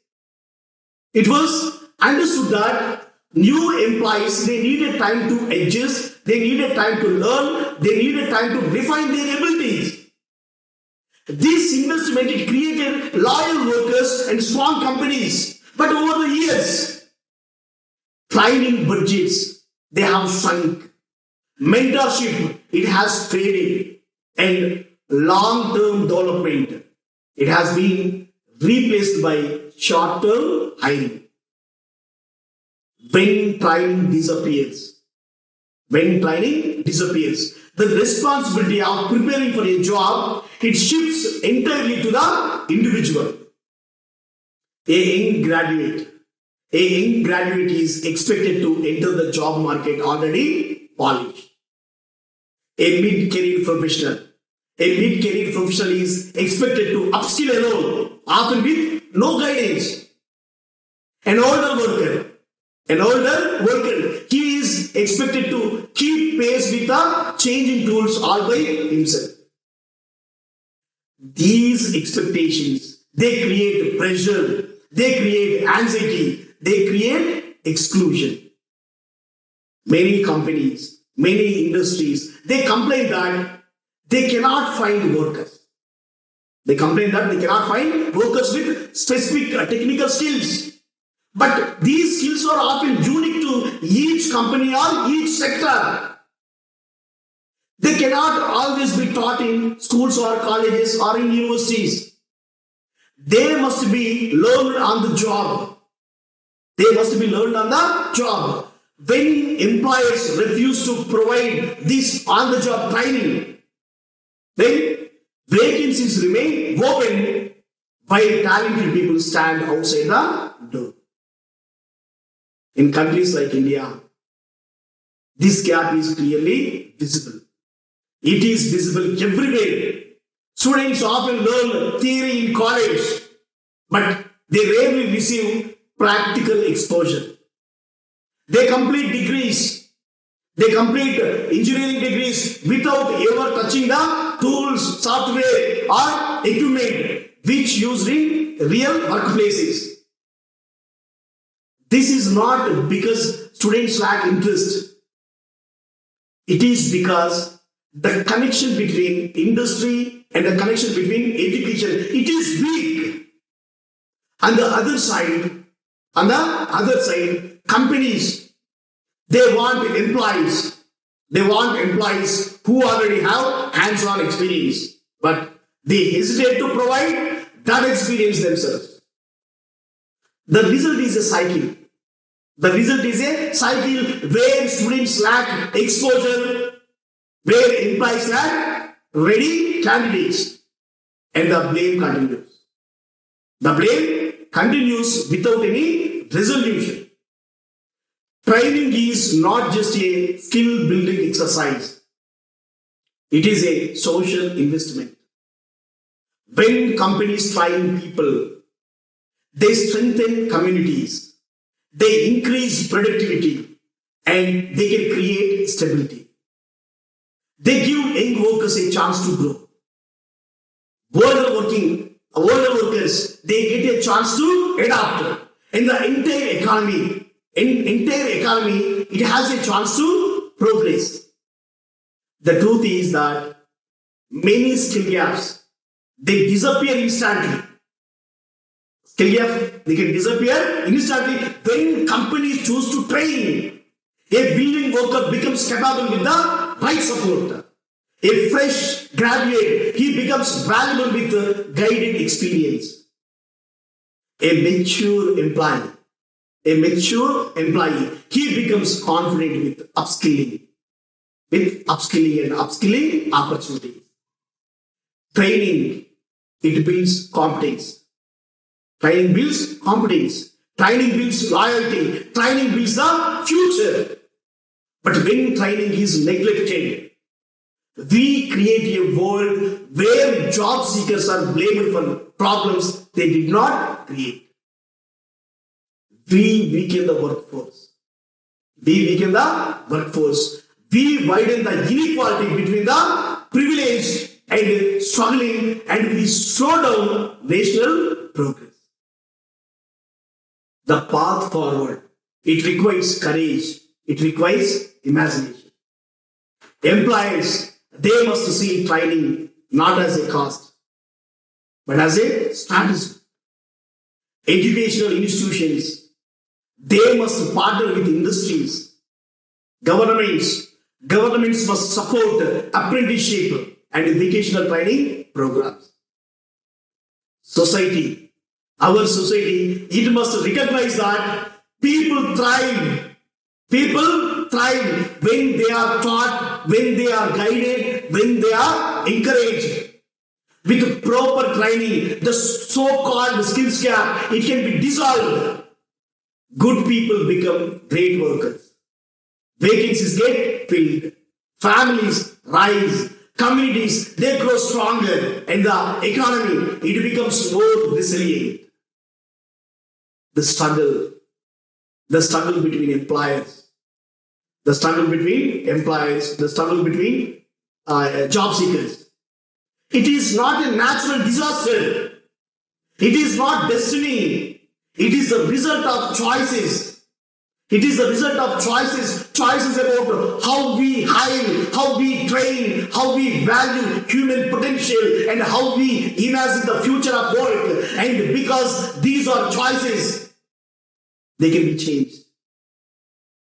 It was understood that new employees, they needed time to adjust, they needed time to learn, they needed time to refine their abilities. This investment, it created loyal workers and strong companies. But over the years, training budgets, they have shrunk. Mentorship, it has faded. And long-term development, it has been replaced by short-term hiring. When training disappears, the responsibility of preparing for a job, it shifts entirely to the individual. A young graduate is expected to enter the job market already polished. A mid-career professional is expected to upskill alone, often with no guidance. An older worker, he is expected to keep pace with the changing tools all by himself. These expectations, they create pressure, they create anxiety, they create exclusion. Many companies, many industries, they complain that they cannot find workers. They complain that they cannot find workers with specific technical skills. But these skills are often unique to each company or each sector. They cannot always be taught in schools or colleges or in universities. They must be learned on the job. When employers refuse to provide this on-the-job training, then vacancies remain open while talented people stand outside the door. In countries like India, this gap is clearly visible. It is visible everywhere. Students often learn theory in college, but they rarely receive practical exposure. They complete engineering degrees without ever touching the tools, software, or equipment which used in real workplaces. This is not because students lack interest. It is because the connection between industry and the connection between education, it is weak. On the other side, companies, they want employees who already have hands-on experience. but they hesitate to provide that experience themselves. The result is a cycle. The result is a cycle where students lack exposure, where employees lack ready candidates, and the blame continues. The blame continues without any resolution. Training is not just a skill building exercise. It is a social investment. When companies train people, they strengthen communities, they increase productivity, and they can create stability. They give young workers a chance to grow. Older workers, they get a chance to adapt. And the entire economy, it has a chance to progress. The truth is that many skill gaps, they disappear instantly. Skill gaps, they can disappear instantly when companies choose to train. A willing worker becomes capable with the right support. A fresh graduate, he becomes valuable with guided experience. A mature employee, he becomes confident with upskilling and upskilling opportunities. Training, it builds competence. Training builds competence. Training builds loyalty. Training builds the future. But when training is neglected, we create a world where job seekers are blamed for problems they did not create. We weaken the workforce. We widen the inequality between the privileged and struggling, and we slow down national progress. The path forward, it requires courage. It requires imagination. Employers, they must see training not as a cost, but as a strategy. Educational institutions, they must partner with industries. Governments must support apprenticeship and vocational training programs. Our society, it must recognize that people thrive when they are taught, when they are guided, when they are encouraged. With proper training, the so-called skills gap, it can be dissolved. Good people become great workers. Vacancies get filled. Families rise. Communities, they grow stronger. And the economy, it becomes more resilient. The struggle between employers, the struggle between job seekers. It is not a natural disaster. It is not destiny. It is the result of choices. Choices about how we hire, how we train, how we value human potential, and how we imagine the future of work. And because these are choices, they can be changed.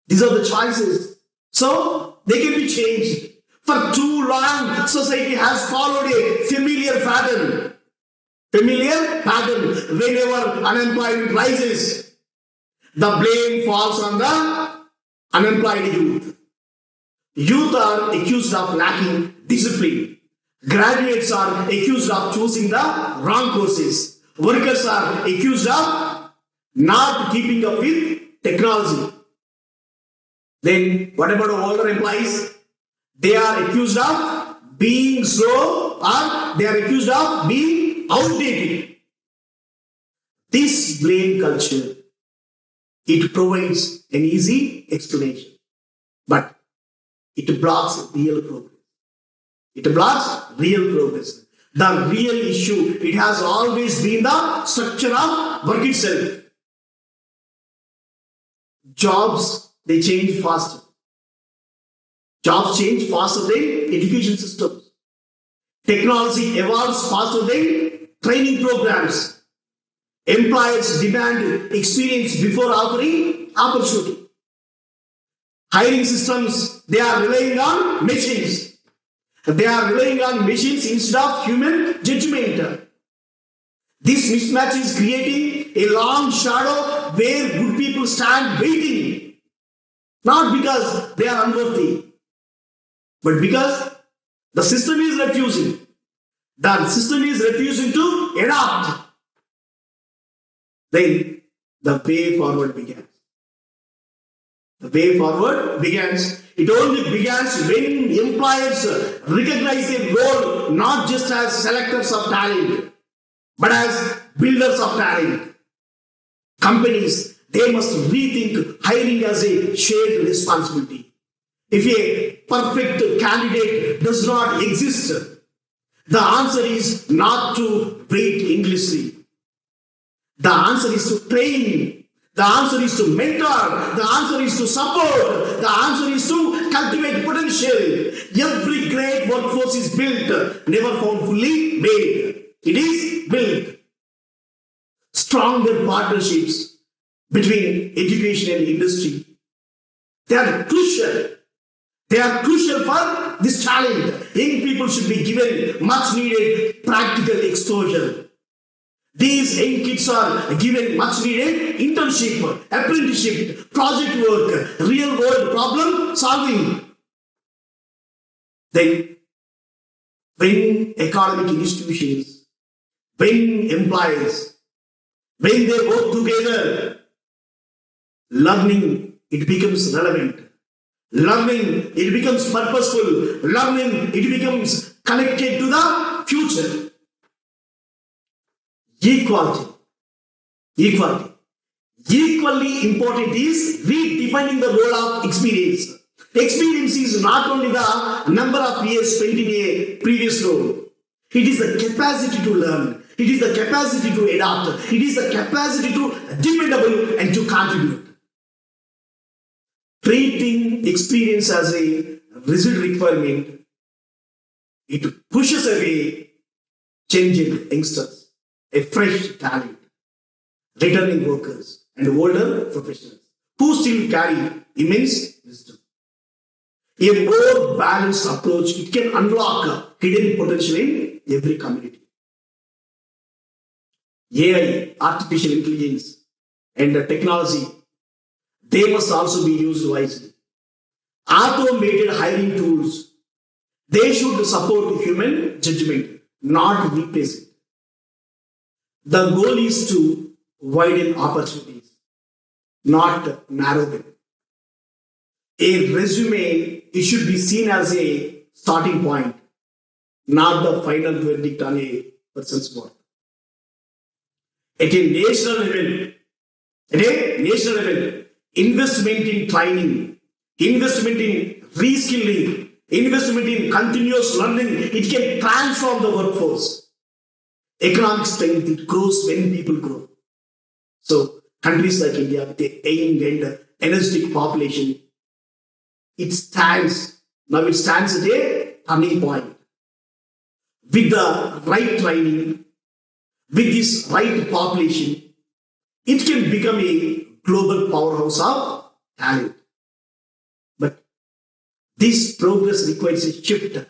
These are the choices. So, they can be changed. For too long, society has followed a familiar pattern. Whenever unemployment rises, the blame falls on the unemployed youth. Youth are accused of lacking discipline. Graduates are accused of choosing the wrong courses. Workers are accused of not keeping up with technology. Then, what about older employees? They are accused of being slow, or they are accused of being outdated. This blame culture, it provides an easy explanation, but it blocks real progress. The real issue, it has always been the structure of work itself. Jobs, they change faster. Jobs change faster than education systems. Technology evolves faster than training programs. Employers demand experience before offering opportunity. Hiring systems, they are relying on machines. They are relying on machines instead of human judgment. This mismatch is creating a long shadow where good people stand waiting, not because they are unworthy, but because the system is refusing. The system is refusing to adapt. Then the way forward begins. The way forward begins. It only begins when employers recognize their role not just as selectors of talent, but as builders of talent. Companies, they must rethink hiring as a shared responsibility. If a perfect candidate does not exist, the answer is not to wait endlessly. The answer is to train. The answer is to mentor. The answer is to support. The answer is to cultivate potential. Every great workforce is built, never found fully made. It is built. Stronger partnerships between education and industry. They are crucial. They are crucial for this challenge. Young people should be given much needed practical exposure. These young kids are given much needed internship, apprenticeship, project work, real world problem solving. Then, when academic institutions, when employers, when they work together, learning, it becomes relevant. Learning, it becomes purposeful. Learning, it becomes connected to the future. Equality. Equally important is redefining the role of experience. Experience is not only the number of years spent in a previous role. It is the capacity to learn. It is the capacity to adapt. It is the capacity to dependable and to contribute. Treating experience as a rigid requirement, it pushes away changing youngsters, a fresh talent, returning workers, and older professionals who still carry immense wisdom. A more balanced approach, it can unlock hidden potential in every community. AI, artificial intelligence, and technology, they must also be used wisely. Automated hiring tools, they should support human judgment, not replace it. The goal is to widen opportunities, not narrow them. A resume, it should be seen as a starting point, not the final verdict on a person's work. At a national level, investment in training, investment in reskilling, investment in continuous learning, it can transform the workforce. Economic strength, it grows when people grow. So, countries like India with a young and energetic population, it stands at a turning point. With the right training, with this right population, it can become a global powerhouse of talent. But this progress requires a shift.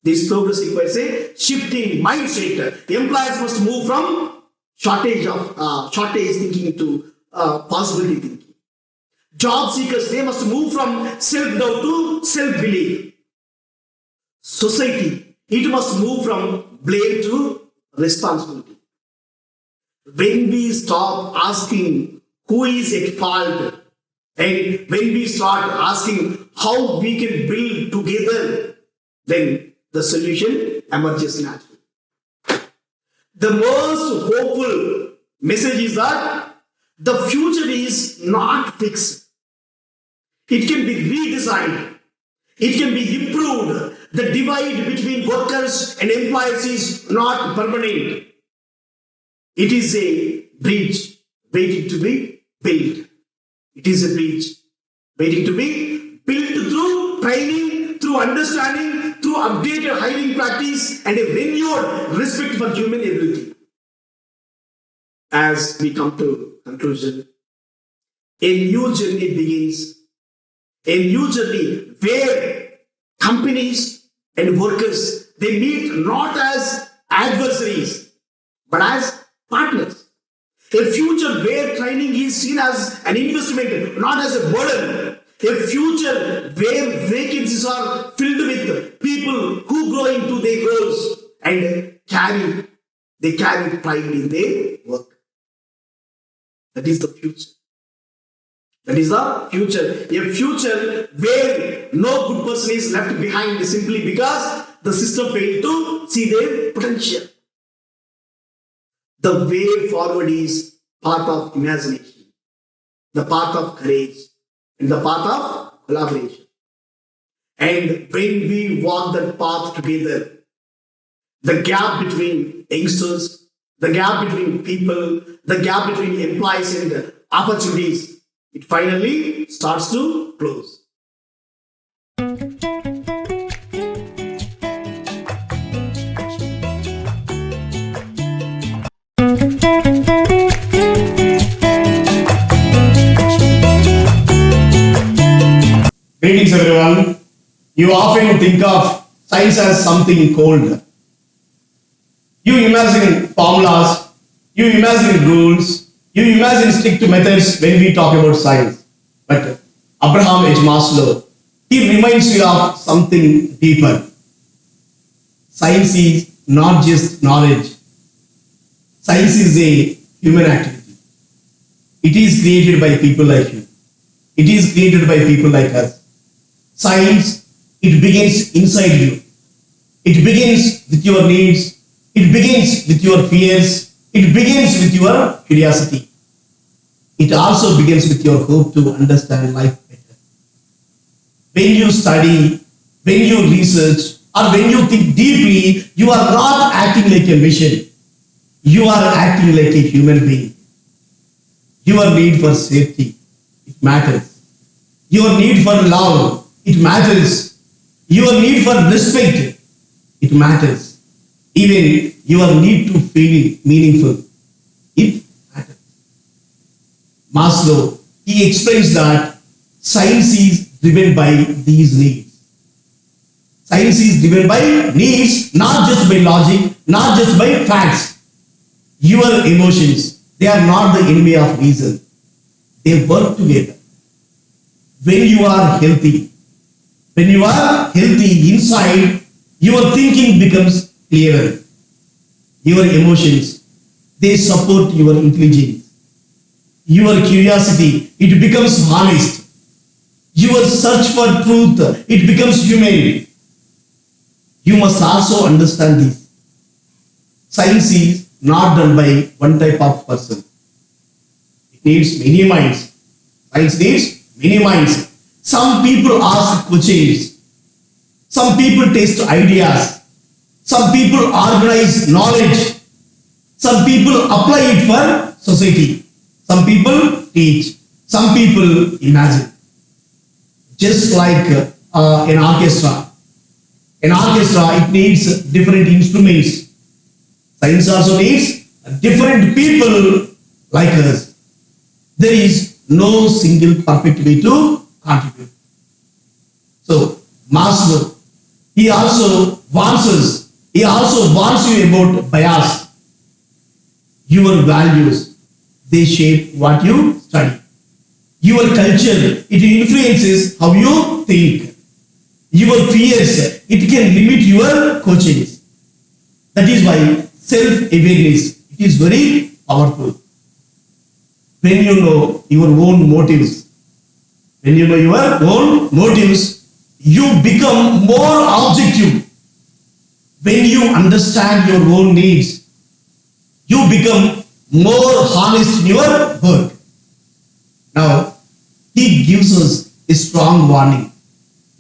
This progress requires a shifting mindset. Employers must move from shortage thinking to possibility thinking. Job seekers, they must move from self-doubt to self-belief. Society, it must move from blame to responsibility. When we stop asking who is at fault, and when we start asking how we can build together, then the solution emerges naturally. The most hopeful message is that the future is not fixed. It can be redesigned. It can be improved. The divide between workers and employers is not permanent. It is a bridge waiting to be built. It is a bridge waiting to be built through training, through understanding, through updated hiring practice, and a renewed respect for human ability. As we come to conclusion, a new journey begins. A new journey where companies, and workers, they meet not as adversaries, but as partners. A future where training is seen as an investment, not as a burden. A future where vacancies are filled with people who grow into their roles and they carry pride in their work. That is the future. That is the future. A future where no good person is left behind simply because the system failed to see their potential. The way forward is path of imagination, the path of courage, and the path of collaboration. And when we walk that path together, the gap between youngsters, the gap between people, the gap between employees and opportunities, it finally starts to close. Greetings everyone. You often think of science as something cold. You imagine formulas, you imagine rules, you imagine strict methods when we talk about science. But Abraham H. Maslow, he reminds you of something deeper. Science is not just knowledge. Science is a human activity. It is created by people like you. It is created by people like us. Science, it begins inside you. It begins with your needs. It begins with your fears. It begins with your curiosity. It also begins with your hope to understand life better. When you study, when you research, or when you think deeply, you are not acting like a machine. You are acting like a human being. Your need for safety, it matters. Your need for love, it matters. Your need for respect, it matters. Even your need to feel meaningful, it matters. Maslow, he explains that science is driven by these needs. Science is driven by needs, not just by logic, not just by facts. Your emotions, they are not the enemy of reason. They work together. When you are healthy inside, your thinking becomes clearer. Your emotions, they support your intelligence. Your curiosity, it becomes honest. Your search for truth, it becomes human. You must also understand this. Science is not done by one type of person. It needs many minds. Science needs many minds. Some people ask questions. Some people test ideas. Some people organize knowledge. Some people apply it for society. Some people teach. Some people imagine. Just like an orchestra. An orchestra, it needs different instruments. Science also needs different people like us. There is no single perfect way to contribute. So, Maslow, he also warns us. He also warns you about bias. Your values, they shape what you study. Your culture, it influences how you think. Your fears, it can limit your coaching. That is why self-awareness, it is very powerful. When you know your own motives, you become more objective. When you understand your own needs, you become more honest in your work. Now, he gives us a strong warning.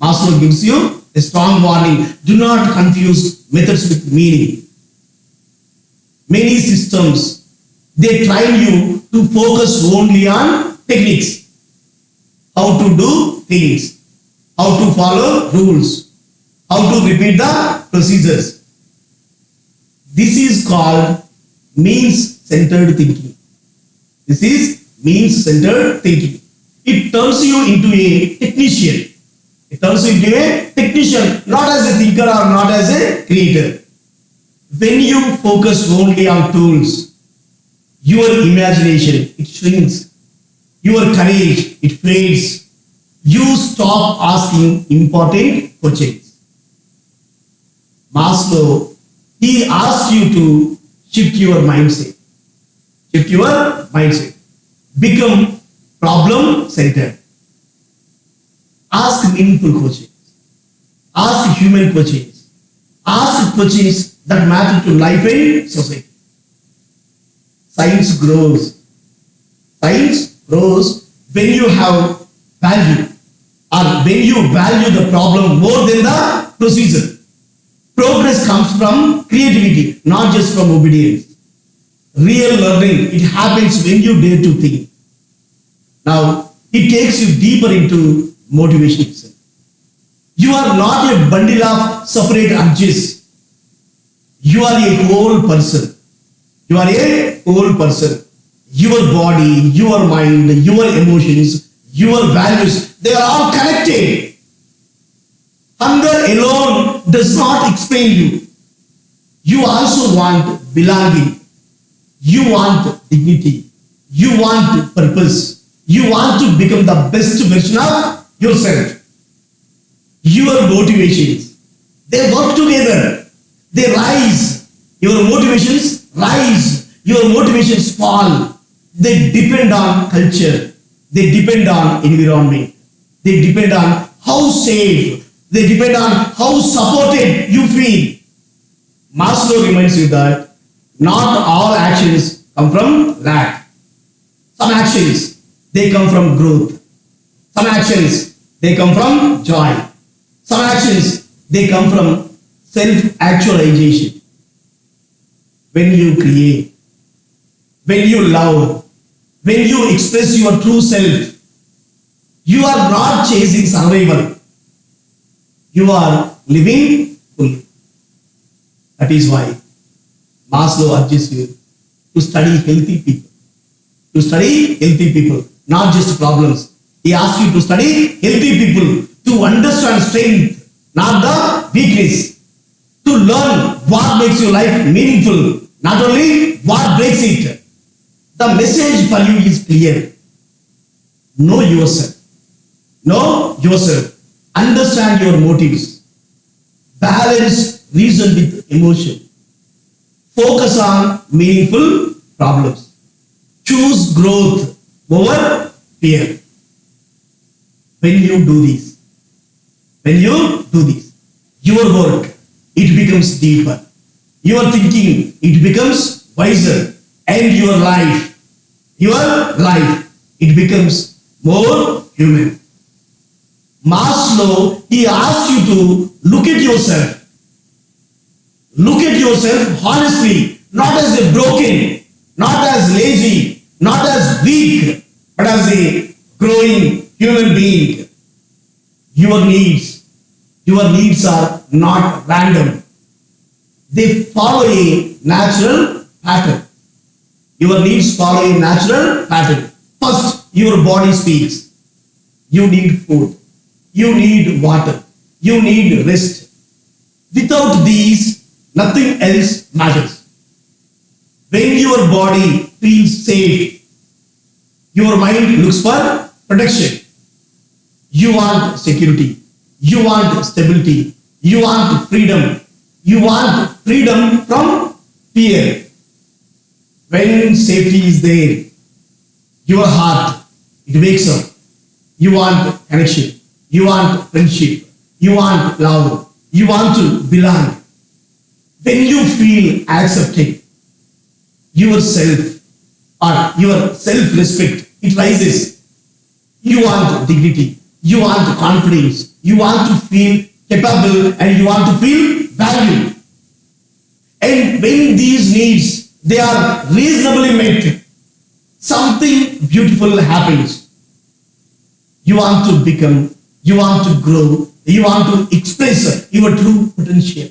Maslow gives you a strong warning. Do not confuse methods with meaning. Many systems, they train you to focus only on techniques. How to do things. How to follow rules. How to repeat the procedures. This is called means-centered thinking. This is means-centered thinking. It turns you into a technician. It turns you into a technician, not as a thinker or not as a creator. When you focus only on tools, your imagination, it shrinks. Your courage, it fades. You stop asking important questions. Maslow, he asked you to shift your mindset. Shift your mindset. Become problem centered. Ask meaningful questions. Ask human questions. Ask questions that matter to life and society. Science grows. Science grows when you have value, or when you value the problem more than the procedure. Progress comes from creativity, not just from obedience. Real learning, it happens when you dare to think. Now, it takes you deeper into motivation itself. You are not a bundle of separate urges. You are a whole person. You are a whole person. Your body, your mind, your emotions, your values, they are all connected. Hunger alone does not explain you. You also want belonging. You want dignity. You want purpose. You want to become the best version of yourself. Your motivations, they work together. They rise. Your motivations rise. Your motivations fall. They depend on culture. They depend on environment. They depend on how safe. They depend on how supported you feel. Maslow reminds you that not all actions come from lack. Some actions, they come from growth. Some actions, they come from joy. Some actions, they come from self-actualization. When you create, when you love, when you express your true self, you are not chasing survival. You are living fully. That is why Maslow urges you to study healthy people. To study healthy people, not just problems. He asks you to study healthy people, to understand strength, not the weakness. To learn what makes your life meaningful, not only what breaks it. The message for you is clear. Know yourself. Know yourself. Understand your motives. Balance reason with emotion. Focus on meaningful problems. Choose growth over fear. When you do this, your work, it becomes deeper. Your thinking, it becomes wiser. And your life, it becomes more human. Maslow, he asks you to look at yourself. Look at yourself honestly, not as a broken, not as lazy, not as weak, but as a growing human being. Your needs are not random. They follow a natural pattern. Your needs follow a natural pattern. First, your body speaks. You need food. You need water. You need rest. Without these, nothing else matters. When your body feels safe, your mind looks for protection. You want security. You want stability. You want freedom. You want freedom from fear. When safety is there, your heart, it wakes up. You want connection. You want friendship. You want love. You want to belong. When you feel accepted, yourself or your self-respect, it rises. You want dignity. You want confidence. You want to feel capable and you want to feel valued. And when these needs, they are reasonably met, something beautiful happens. You want to become, you want to grow, you want to express your true potential.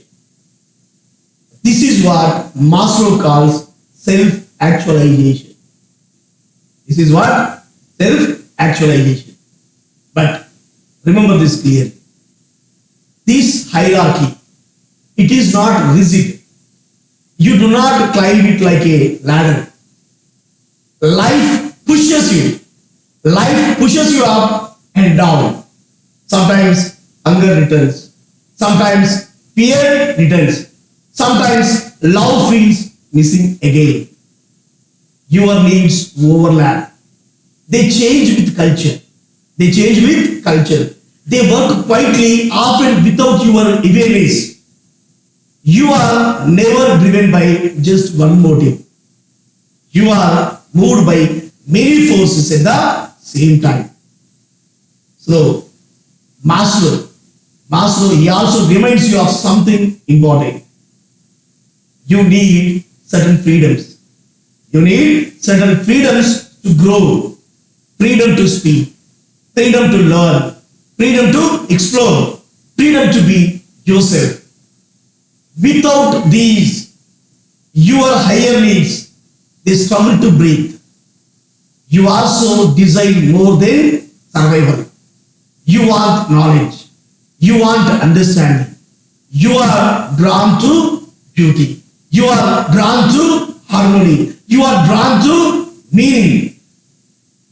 This is what Maslow calls self-actualization. This is what? Self-actualization. But remember this clearly. This hierarchy, it is not rigid. You do not climb it like a ladder. Life pushes you. Life pushes you up and down. Sometimes hunger returns. Sometimes fear returns. Sometimes love feels missing again. Your needs overlap. They change with culture. They change with culture. They work quietly, often without your awareness. You are never driven by just one motive. You are moved by many forces at the same time. So, Maslow, he also reminds you of something important. You need certain freedoms. You need certain freedoms to grow, freedom to speak, freedom to learn, freedom to explore, freedom to be yourself. Without these, your higher needs, they struggle to breathe. You also desire more than survival. You want knowledge. You want understanding. You are drawn to beauty. You are drawn to harmony. You are drawn to meaning.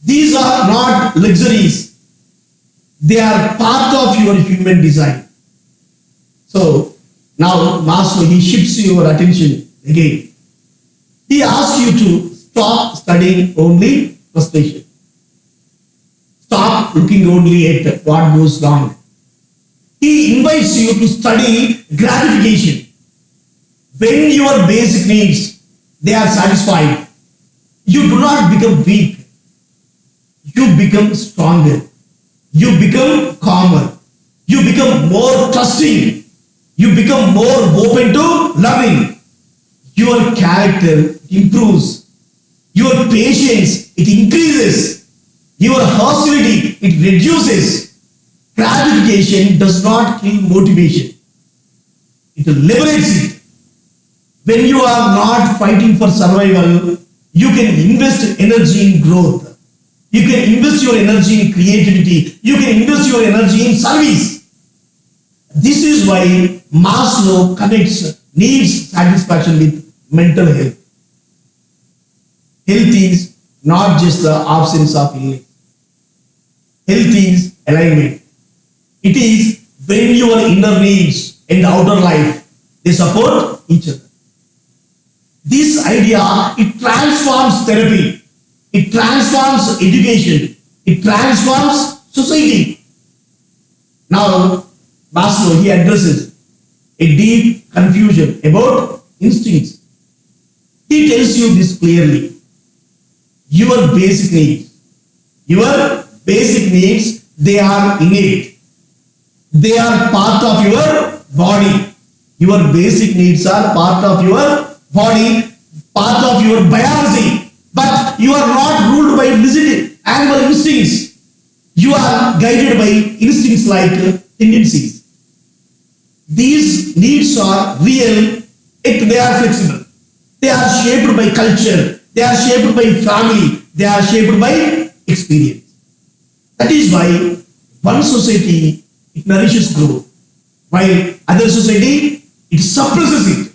These are not luxuries. They are part of your human design. So, now Maslow, he shifts your attention again. He asks you to stop studying only frustration. Stop looking only at what goes wrong. He invites you to study gratification. When your basic needs, they are satisfied, you do not become weak. You become stronger. You become calmer. You become more trusting. You become more open to loving. Your character improves. Your patience, it increases. Your hostility, it reduces. Gratification does not kill motivation. It liberates it. When you are not fighting for survival, you can invest energy in growth. You can invest your energy in creativity. You can invest your energy in service. This is why Maslow connects needs satisfaction with mental health. Health is not just the absence of illness. Health is alignment. It is when your inner needs and outer life, they support each other. This idea, it transforms therapy. It transforms education. It transforms society. Now, Maslow, he addresses a deep confusion about instincts. He tells you this clearly. Your basic needs, they are innate. They are part of your body. Your basic needs are part of your body, part of your biology. But you are not ruled by rigid animal instincts. You are guided by instincts like tendencies. These needs are real, yet they are flexible. They are shaped by culture. They are shaped by family. They are shaped by experience. That is why one society, it nourishes growth, while other society, it suppresses it.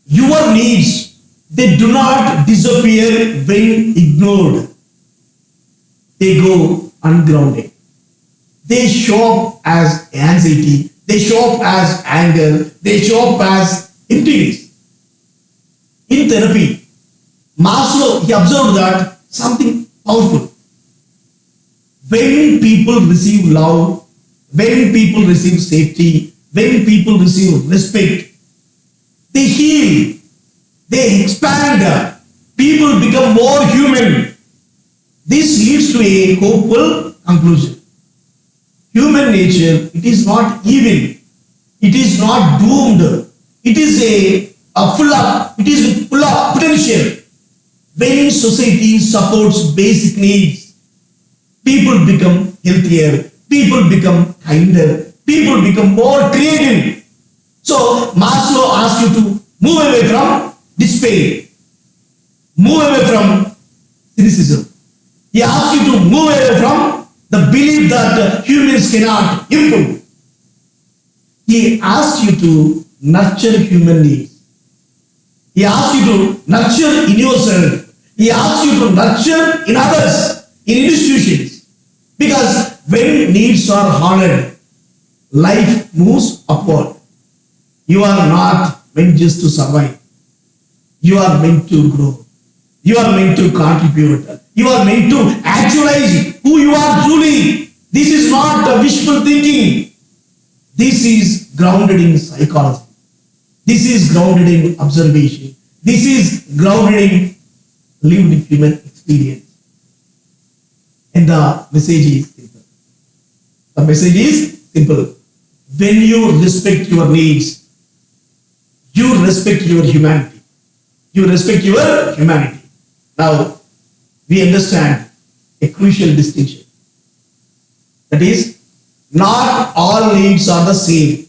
Your needs, they do not disappear when ignored. They go ungrounded. They show up as anxiety. They show up as anger. They show up as emptiness. In therapy, Maslow, he observed that something powerful. When people receive love, when people receive safety, when people receive respect, they heal, they expand, people become more human. This leads to a hopeful conclusion. Human nature, it is not evil, it is not doomed, it is full of potential. When society supports basic needs, people become healthier, people become kinder, people become more creative. So Maslow asks you to move away from despair, move away from cynicism. He asks you to move away from the belief that humans cannot improve. He asked you to nurture human needs. He asks you to nurture in yourself. He asks you to nurture in others, in institutions. Because when needs are honored, life moves upward. You are not meant just to survive. You are meant to grow. You are meant to contribute. You are meant to actualize who you are truly. This is not a wishful thinking. This is grounded in psychology. This is grounded in observation. This is grounded in lived human experience. And the message is simple. The message is simple. When you respect your needs, you respect your humanity. You respect your humanity. Now, we understand a crucial distinction. That is, not all needs are the same.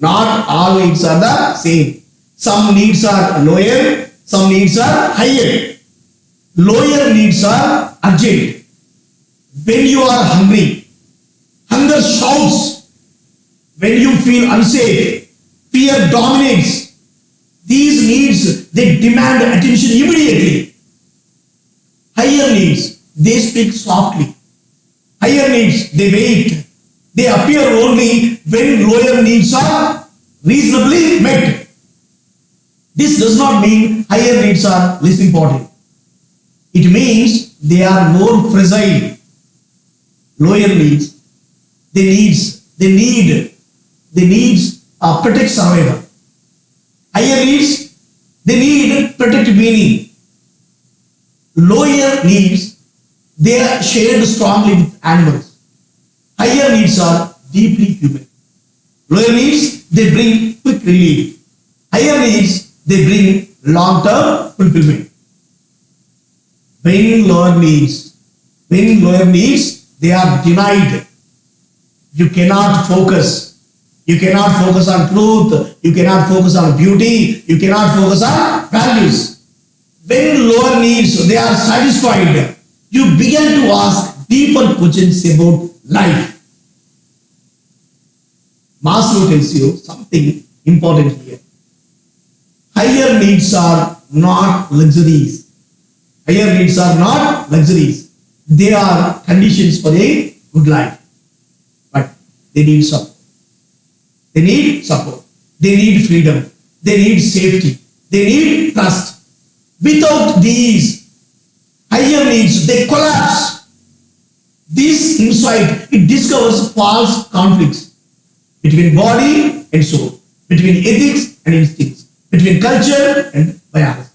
Not all needs are the same. Some needs are lower, some needs are higher. Lower needs are urgent. When you are hungry, hunger shouts. When you feel unsafe, fear dominates. These needs, they demand attention immediately. Higher needs, they speak softly. Higher needs, they wait. They appear only when lower needs are reasonably met. This does not mean higher needs are less important. It means they are more fragile. Lower needs, they need protect survival. Higher needs, they need protect meaning. Lower needs, they are shared strongly with animals. Higher needs are deeply human. Lower needs, they bring quick relief. Higher needs, they bring long-term fulfillment. When lower needs, they are denied. You cannot focus. You cannot focus on truth. You cannot focus on beauty. You cannot focus on values. When lower needs, they are satisfied, you begin to ask deeper questions about life. Maslow tells you something important here. Higher needs are not luxuries. Higher needs are not luxuries. They are conditions for a good life. But they need support. They need support. They need freedom. They need safety. They need trust. Without these higher needs, they collapse. This insight, it discovers false conflicts between body and soul, between ethics and instincts, between culture and biology.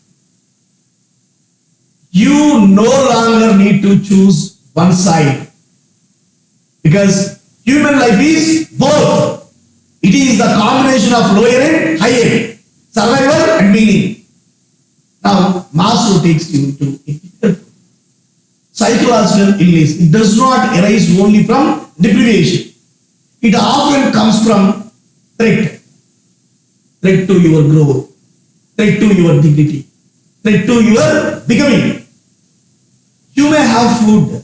You no longer need to choose one side because human life is both. It is the combination of lower and higher, survival and meaning. Now, Maslow takes you to a difficult psychological illness. It does not arise only from deprivation. It often comes from threat. Threat to your growth, threat to your dignity, threat to your becoming. You may have food,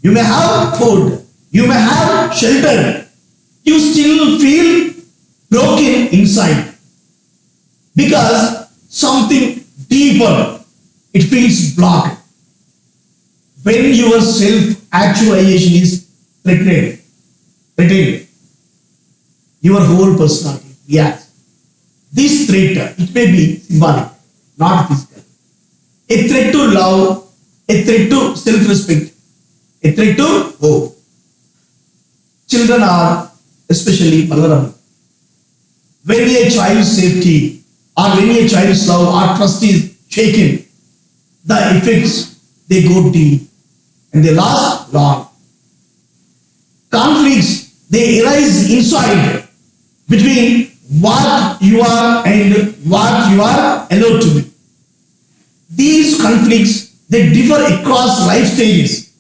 you may have food, you may have shelter. You still feel broken inside because something deeper, it feels blocked. When your self-actualization is threatened, your whole personality reacts. This threat, it may be symbolic, not physical. A threat to love, a threat to self-respect, a threat to hope. Children are especially vulnerable. When a child's safety or when a child's love or trust is shaken, the effects, they go deep and they last long. Conflicts, they arise inside between what you are and what you are allowed to be. These conflicts, they differ across life stages.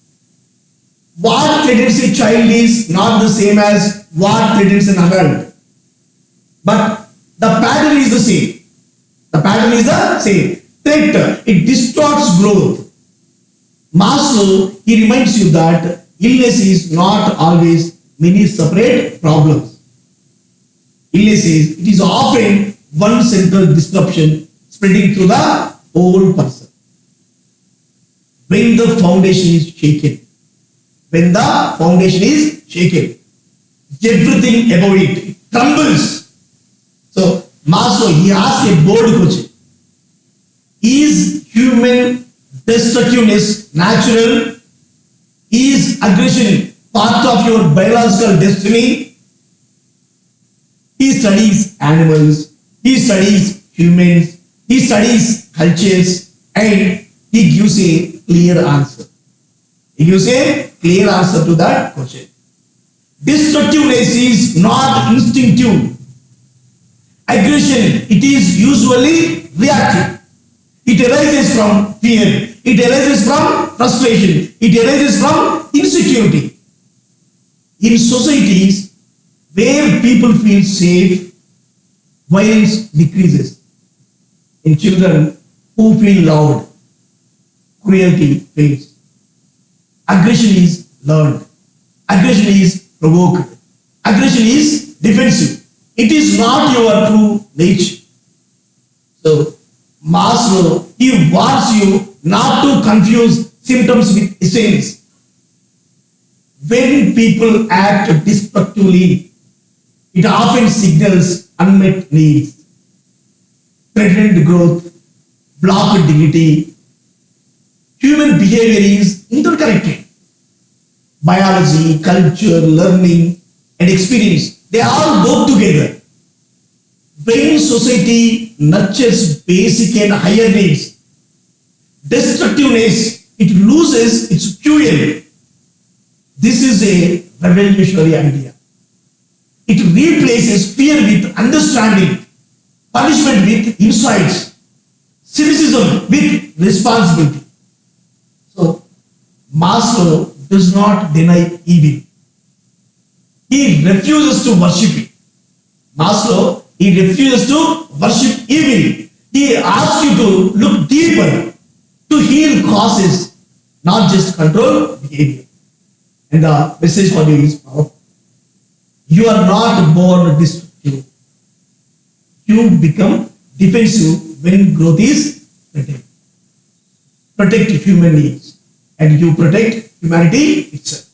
What threatens a child is not the same as what threatens an adult. But the pattern is the same. The pattern is the same. Threat, it distorts growth. Maslow, he reminds you that illness is not always many separate problems. illness is, it is often one central disruption spreading through the whole person. When the foundation is shaken, when the foundation is shaken, everything about it crumbles. So Maslow, he asked a bold question. Is human destructiveness natural? Is aggression part of your biological destiny? He studies animals, he studies humans, he studies cultures, and he gives a clear answer. He gives a clear answer to that question. Destructiveness is not instinctive. Aggression, it is usually reactive. It arises from fear. It arises from frustration. It arises from insecurity. In societies where people feel safe, violence decreases. In children who feel loved, cruelty fades. Aggression is learned. Aggression is provoked. Aggression is defensive. It is not your true nature. So, Maslow, he warns you not to confuse symptoms with essence. When people act destructively, it often signals unmet needs, threatened growth, blocked dignity. Human behavior is interconnected. Biology, culture, learning, and experience, they all go together. When society nurtures basic and higher needs, destructiveness, it loses its fuel. This is a revolutionary idea. It replaces fear with understanding, punishment with insights, cynicism with responsibility. So, Maslow does not deny evil. He refuses to worship it. Maslow, he refuses to worship evil. He asks you to look deeper, to heal causes, not just control behavior. And the message for you is powerful. You are not born destructive. You become defensive when growth is threatened. Protect human needs and you protect humanity itself.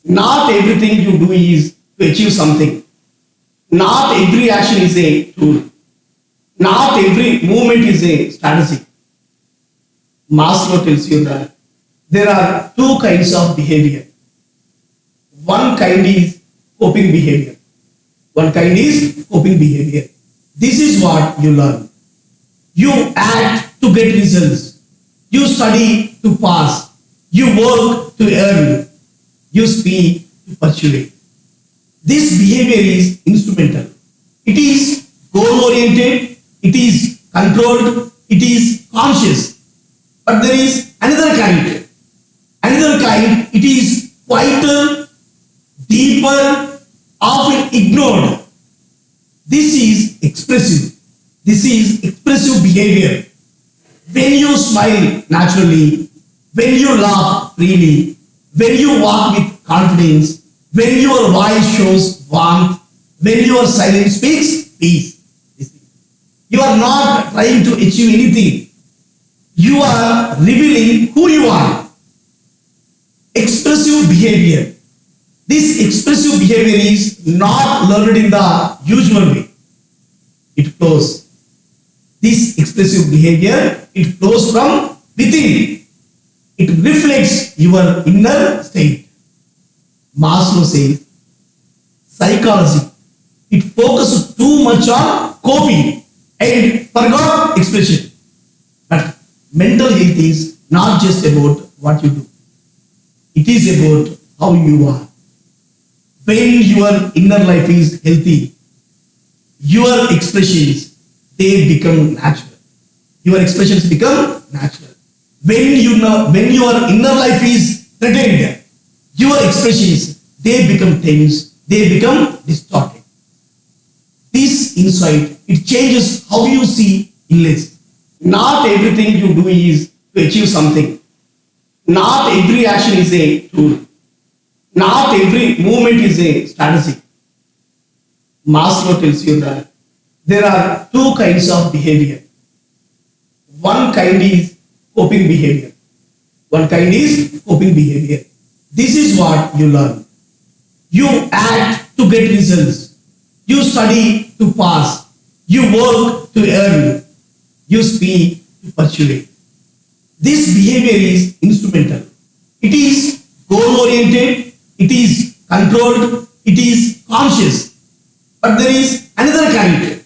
Not everything you do is to achieve something. Not every action is a tool. Not every movement is a strategy. Maslow tells you that there are two kinds of behavior. One kind is coping behavior. One kind is coping behavior. This is what you learn. You act to get results. You study to pass. You work to earn. You speak to persuade. This behavior is instrumental. It is goal-oriented. It is controlled. It is conscious. But there is another kind. Another kind, it is quieter, deeper, often ignored. This is expressive. This is expressive behavior. When you smile naturally, when you laugh freely, when you walk with confidence, when your voice shows warmth, when your silence speaks peace. You are not trying to achieve anything. You are revealing who you are. Expressive behavior. This expressive behavior is not learned in the usual way. It flows. This expressive behavior, it flows from within. It reflects your inner state. Maslow says, psychology, it focuses too much on coping and forgot expression. But mental health is not just about what you do. It is about how you are. When your inner life is healthy, your expressions, they become natural. Your expressions become natural. When your inner life is threatened, your expressions, they become tense, they become distorted. This insight, it changes how you see illness. Not everything you do is to achieve something. Not every action is a tool. Not every movement is a strategy. Maslow tells you that there are two kinds of behavior. One kind is coping behavior. One kind is coping behavior. This is what you learn. You act to get results. You study to pass. You work to earn. You speak to persuade. This behavior is instrumental. It is goal-oriented. It is controlled. It is conscious. But there is another kind.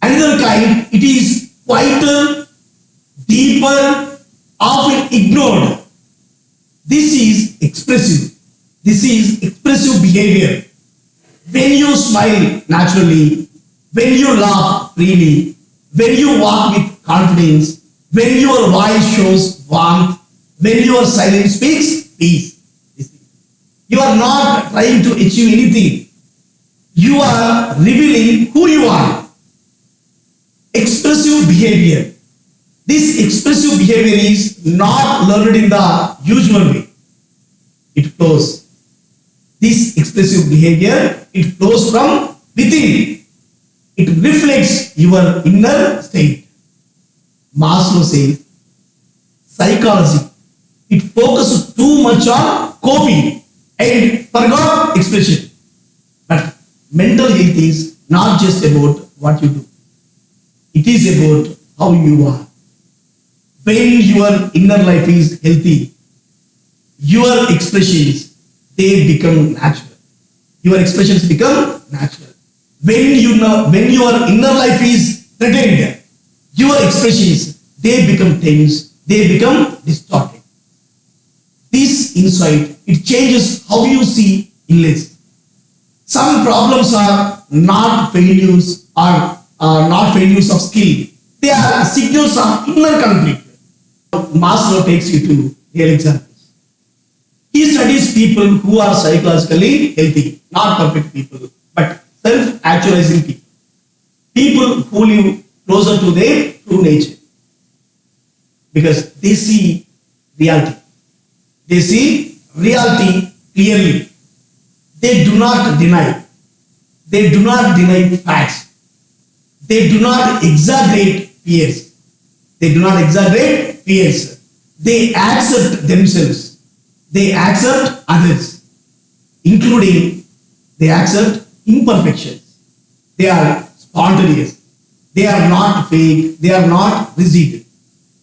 Another kind, it is quieter, deeper, often ignored. This is expressive. This is expressive behavior. When you smile naturally, when you laugh freely, when you walk with confidence, when your voice shows warmth, when your silence speaks peace. You are not trying to achieve anything. You are revealing who you are. Expressive behavior. This expressive behavior is not learned in the usual way. It flows. This expressive behavior, it flows from within. It reflects your inner state. Maslow says, psychology, it focuses too much on coping and forgot expression. But mental health is not just about what you do. It is about how you are. When your inner life is healthy, your expressions, they become natural. Your expressions become natural. When your inner life is threatened, your expressions, they become tense, they become distorted. This insight, it changes how you see illness. Some problems are not failures or not failures of skill. They are signals of inner conflict. Maslow takes you to real examples. He studies people who are psychologically healthy, not perfect people, but self-actualizing people. People who live closer to their true nature. Because they see reality. They see reality clearly. They do not deny. They do not deny facts. They do not exaggerate fears. They do not exaggerate fears. They accept themselves. They accept others, including they accept imperfections. They are spontaneous. They are not fake. They are not rigid.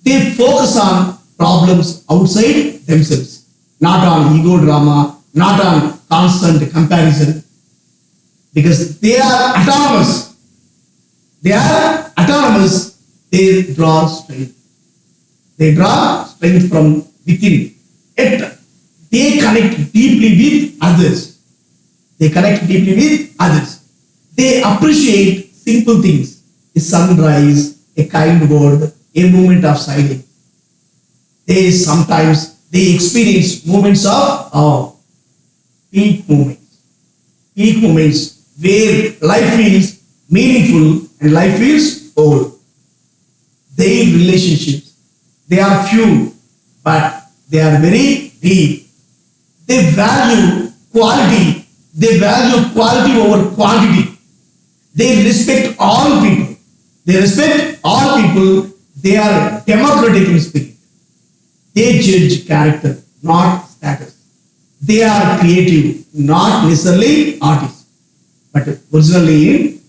They focus on problems outside themselves, not on ego drama, not on constant comparison, because they are autonomous. They are autonomous. They draw strength. They draw strength from within. Yet they connect deeply with others. They connect deeply with others. They appreciate simple things. A sunrise, a kind word, a moment of silence. They experience moments of awe. Peak moments where life feels meaningful and life feels whole. Their relationships, they are few, but they are very deep. They value quality. They value quality over quantity. They respect all people. They respect all people. They are democratic in spirit. They judge character, not status. They are creative, not necessarily artists, but originally in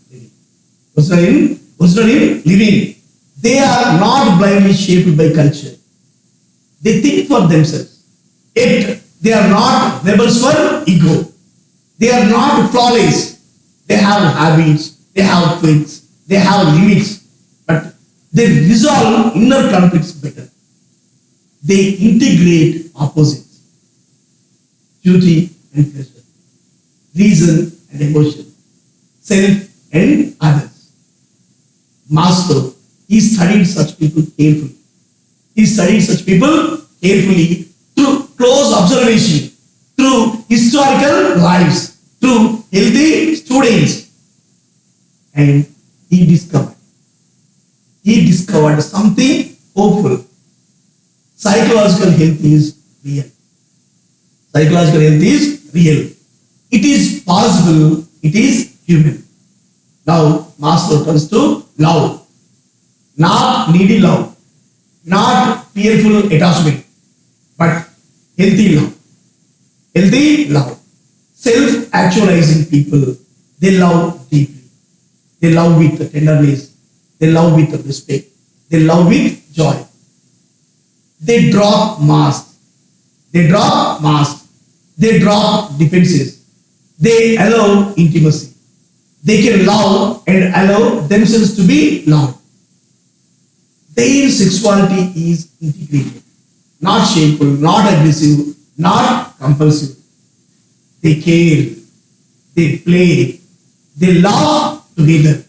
living. They are not blindly shaped by culture. They think for themselves. Yet they are not rebels for ego. They are not flawless. They have habits. They have quirks. They have limits. But they resolve inner conflicts better. They integrate opposites, duty and pleasure, reason and emotion, self and others. Maslow, he studied such people carefully. He studied such people carefully through close observation, through historical lives, through healthy students. And he discovered something hopeful. Psychological health is real. Psychological health is real. It is possible. It is human. Now, Maslow turns to love. Not needy love, not fearful attachment, but healthy love. Healthy love. Self-actualizing people, they love deeply. They love with tenderness. They love with respect. They love with joy. They drop masks. They drop masks. They drop defenses. They allow intimacy. They can love and allow themselves to be loved. Their sexuality is integrated, not shameful, not aggressive, not compulsive. They care, they play, they laugh together.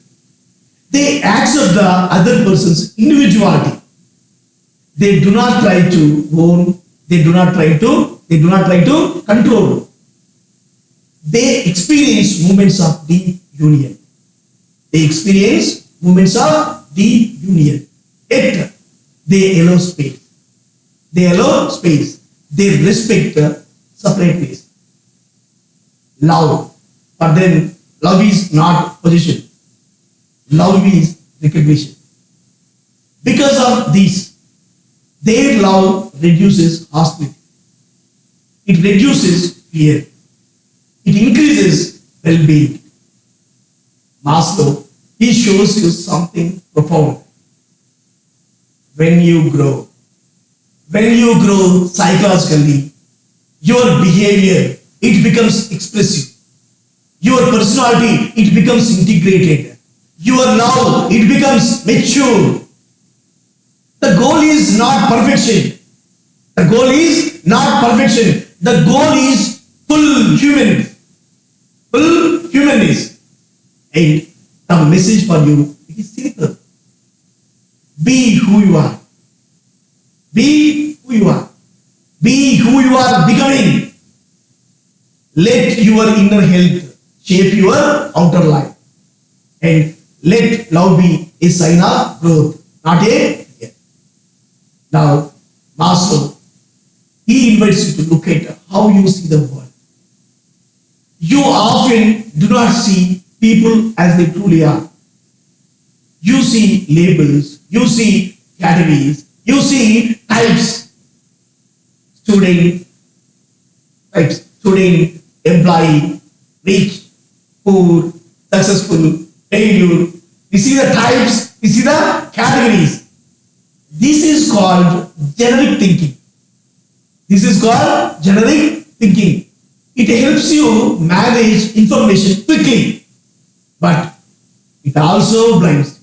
They accept the other person's individuality. They do not try to own, they do not try to control. They experience moments of deep union. They experience moments of deep union. Yet they allow space. They allow space. They respect separateness. Love. For them, love is not possession. Love is recognition. Because of this, their love reduces hostility. It reduces fear. It increases well-being. Maslow, he shows you something profound. When you grow psychologically, your behavior, it becomes expressive. Your personality, it becomes integrated. Your love, it becomes mature. The goal is not perfection. The goal is not perfection. The goal is full human. Full humanness. And the message for you, it is simple. Be who you are. Be who you are. Be who you are becoming. Let your inner health shape your outer life. And let love be a sign of growth, not a fear. Now, Maslow, he invites you to look at how you see the world. You often do not see people as they truly are. You see labels, you see categories, you see types. Student, employee, rich, poor, successful, failure. We see the types, we see the categories. This is called generic thinking. This is called generic thinking. It helps you manage information quickly, but it also blinds you.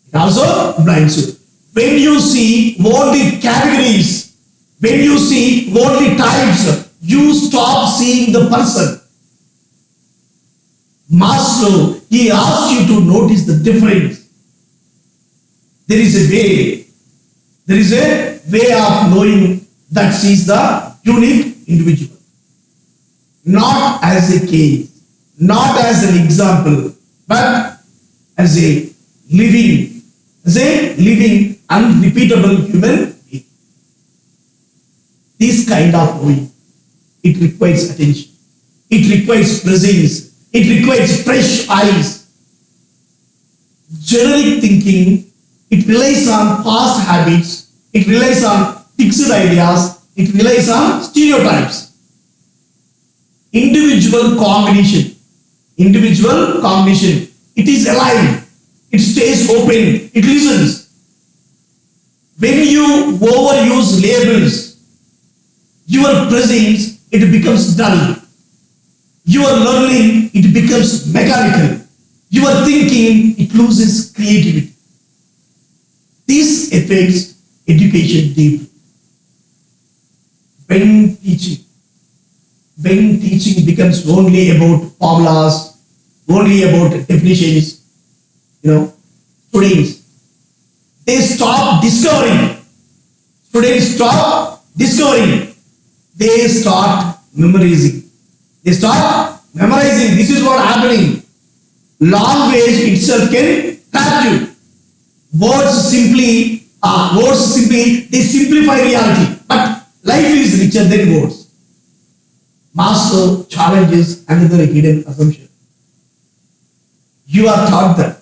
It also blinds you. When you see only categories, when you see only types, you stop seeing the person. Maslow, he asks you to notice the difference. There is a way of knowing that she is the unique individual. Not as a case, not as an example, but as a living, unrepeatable human being. This kind of knowing, it requires attention. It requires presence. It requires fresh eyes. Generic thinking, it relies on past habits. It relies on fixed ideas. It relies on stereotypes. Individual cognition, it is alive. It stays open. It listens. When you overuse labels, your presence, it becomes dull. Your learning, it becomes mechanical. Your thinking, it loses creativity. This affects education deeply. When teaching becomes only about formulas, only about definitions, students, they stop discovering. Students stop discovering. They start memorizing. This is what happening. Language itself can trap you. Words simply, they simplify reality. But life is richer than words. Maslow challenges another hidden assumption. You are taught that.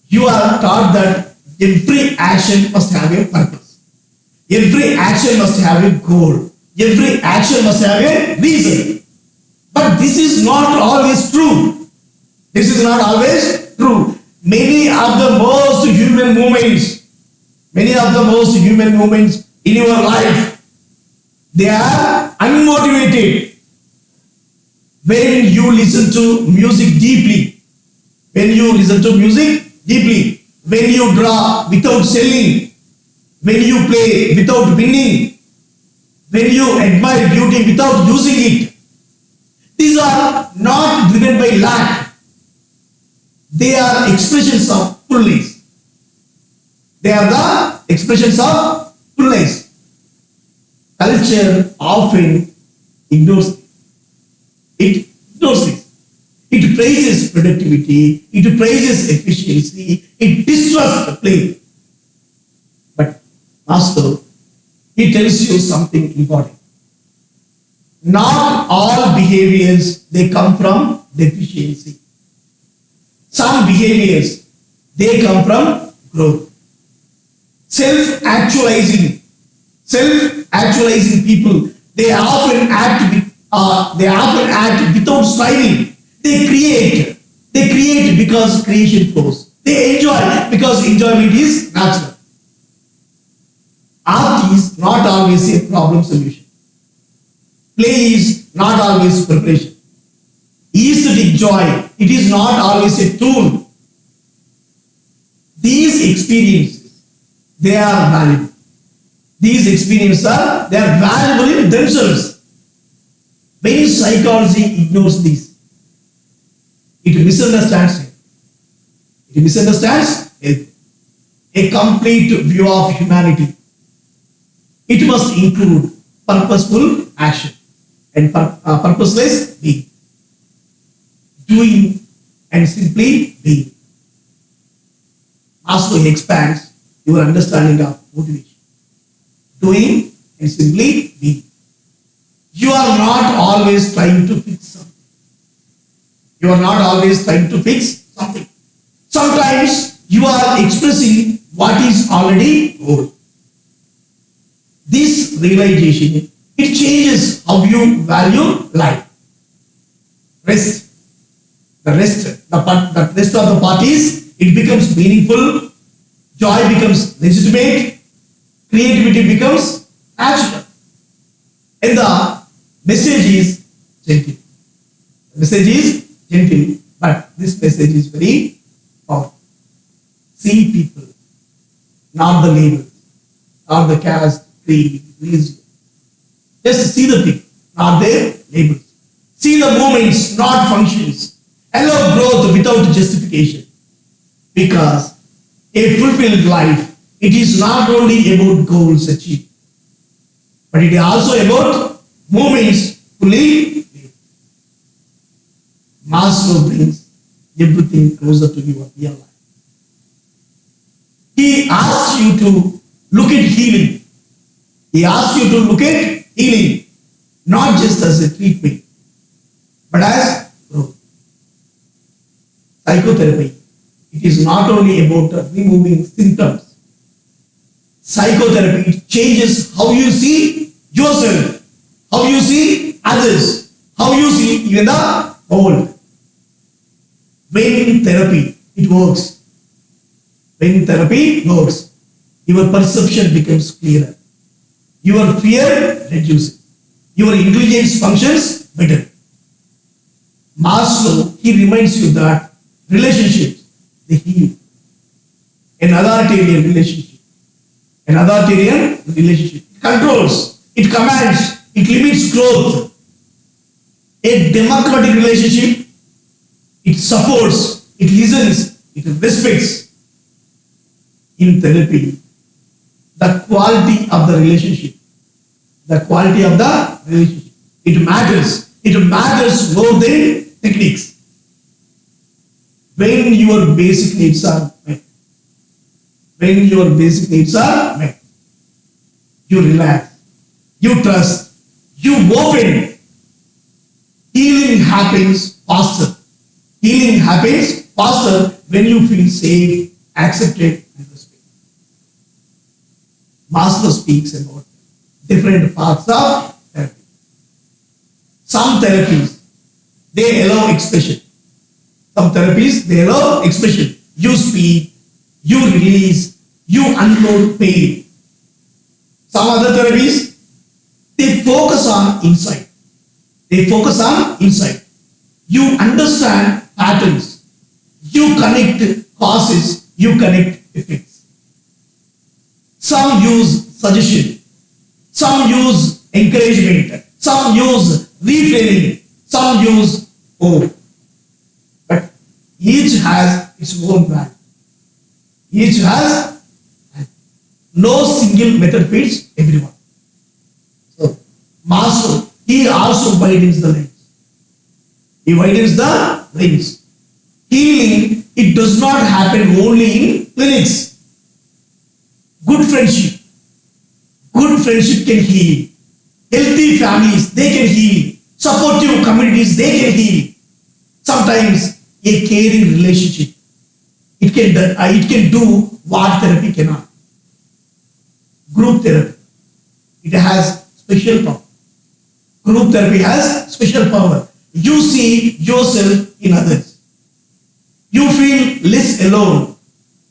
You are taught that every action must have a purpose. Every action must have a goal. Every action must have a reason. But this is not always true. This is not always true. Many of the most human moments in your life, they are unmotivated. When you listen to music deeply, when you draw without selling, when you play without winning, when you admire beauty without using it, these are not driven by lack. They are expressions of fullness. They are the expressions of fullness. Culture often ignores it. It praises productivity. It praises efficiency. It distrusts the play. But Master, he tells you something important. Not all behaviors, they come from deficiency. Some behaviors, they come from growth. Self-actualizing people, they often act without striving. They create because creation flows. They enjoy because enjoyment is natural. Art is not always a problem solution. Play is not always preparation. Aesthetic joy, it is not always a tool. These experiences, they are valuable. These experiences they are valuable in themselves. When psychology ignores this, it misunderstands it. It misunderstands it. A complete view of humanity. It must include purposeful action and purposeless being. Doing and simply being. Also expands your understanding of motivation. Doing and simply being. You are not always trying to fix something. Sometimes you are expressing what is already old. This realization, it changes how you value life. The rest of the parties, it becomes meaningful, joy becomes legitimate, creativity becomes natural. And the message is gentle. But this message is very powerful. See people, not the labels, not the caste, creed, religion. Just see the people, not their labels. See the movements, not functions. Allow growth without justification. Because a fulfilled life, it is not only about goals achieved, but it is also about moments fully lived. Maslow brings everything closer to your real life. He asks you to look at healing. Not just as a treatment, but as growth. Psychotherapy, it is not only about removing symptoms. Psychotherapy, it changes how you see yourself, how you see others, how you see even the world. When therapy works, your perception becomes clearer. Your fear reduces. Your intelligence functions better. Maslow, he reminds you that relationships, they heal. An authoritarian relationship, it controls, it commands, it limits growth. A democratic relationship, it supports, it listens, it respects. In therapy, the quality of the relationship, it matters. It matters more than techniques. When your basic needs are met, you relax, you trust, you open. Healing happens faster. faster when you feel safe, accepted, and respected. Maslow speaks about different parts of therapy. Some therapies, they allow expression. Some therapies, they allow expression. You speak, you release, you unload pain. Some other therapies, they focus on insight. They focus on insight. You understand patterns. You connect causes. You connect effects. Some use suggestion. Some use encouragement. Some use reframing. Some use hope. But each has its own value. Each has no single method fits everyone. So Maslow, he also widens the lens. He widens the lens. Healing, it does not happen only in clinics. Good friendship can heal. Healthy families, they can heal. Supportive communities, they can heal. Sometimes a caring relationship, it can do what therapy cannot. Group therapy, it has special power. Group therapy has special power. You see yourself in others. You feel less alone.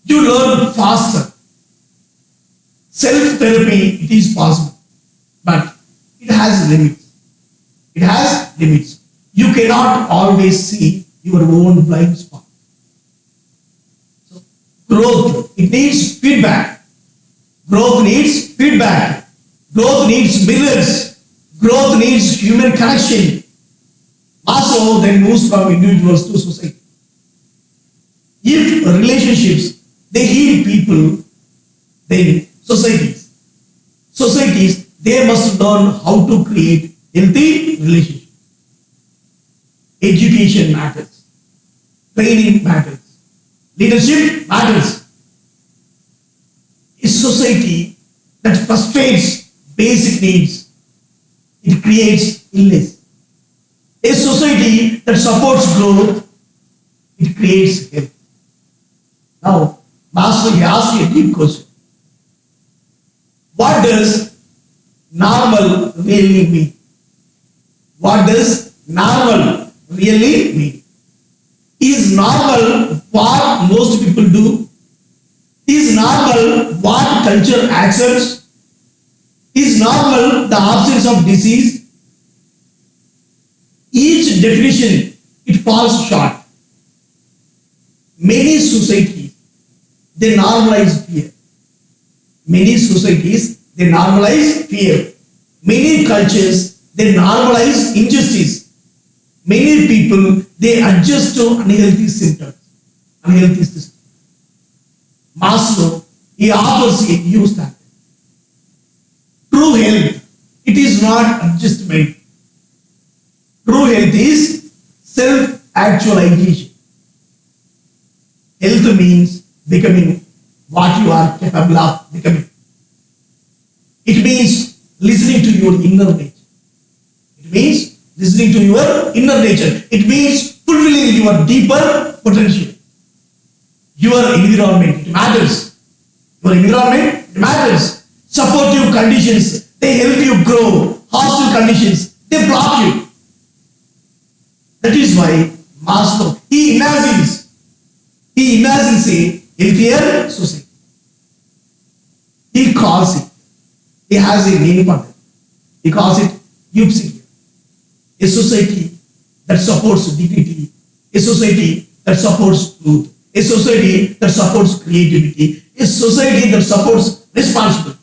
You learn faster. Self-therapy, it is possible, but it has limits. It has limits. You cannot always see your own blind spot. So, growth, it needs feedback. Growth needs feedback. Growth needs mirrors. Growth needs human connection. Maslow then moves from individuals to society. If relationships, they heal people, then societies, they must learn how to create healthy relationships. Education matters. Training matters. Leadership matters. A society that frustrates basic needs, it creates illness. A society that supports growth, it creates health. Now, Maslow, he asked a deep question. What does normal really mean? What does normal really mean? Is normal what most people do? Is normal what culture accepts? Is normal the absence of disease? Each definition, it falls short. Many societies, they normalize fear. Many societies, they normalize fear. Many cultures, they normalize injustice. Many people, they adjust to unhealthy symptoms, unhealthy systems. Maslow, he offers a new standard. True health, it is not adjustment. True health is self-actualization. Health means becoming what you are capable of becoming. It means listening to your inner nature. It means listening to your inner nature. It means fulfilling your deeper potential. Your environment, it matters. Your environment, it matters. Supportive conditions, they help you grow. Hostile conditions, they block you. That is why Maslow, he imagines a healthier society. He calls it, he has a name for it. He calls it eupsychia. A society that supports dignity, a society that supports truth, a society that supports creativity, a society that supports responsibility.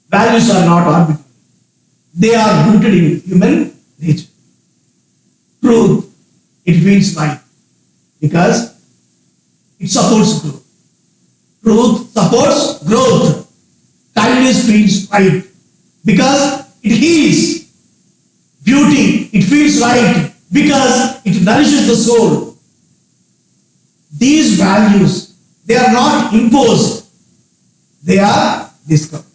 Values are not arbitrary. They are rooted in human nature. Truth, it feels right because it supports growth. Truth supports growth. Kindness feels right because it heals. Beauty, it feels right because it nourishes the soul. These values, they are not imposed. They are discovered.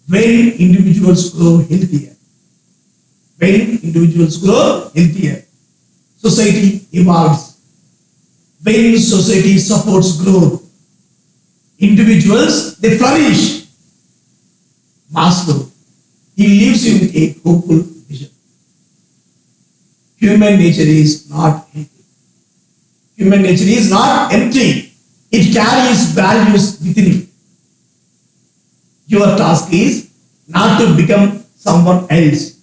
When individuals grow healthier, society, evolves. When society supports growth, individuals, they flourish. Maslow, he lives in a hopeful vision. Human nature is not empty. Human nature is not empty. It carries values within it. Your task is not to become someone else.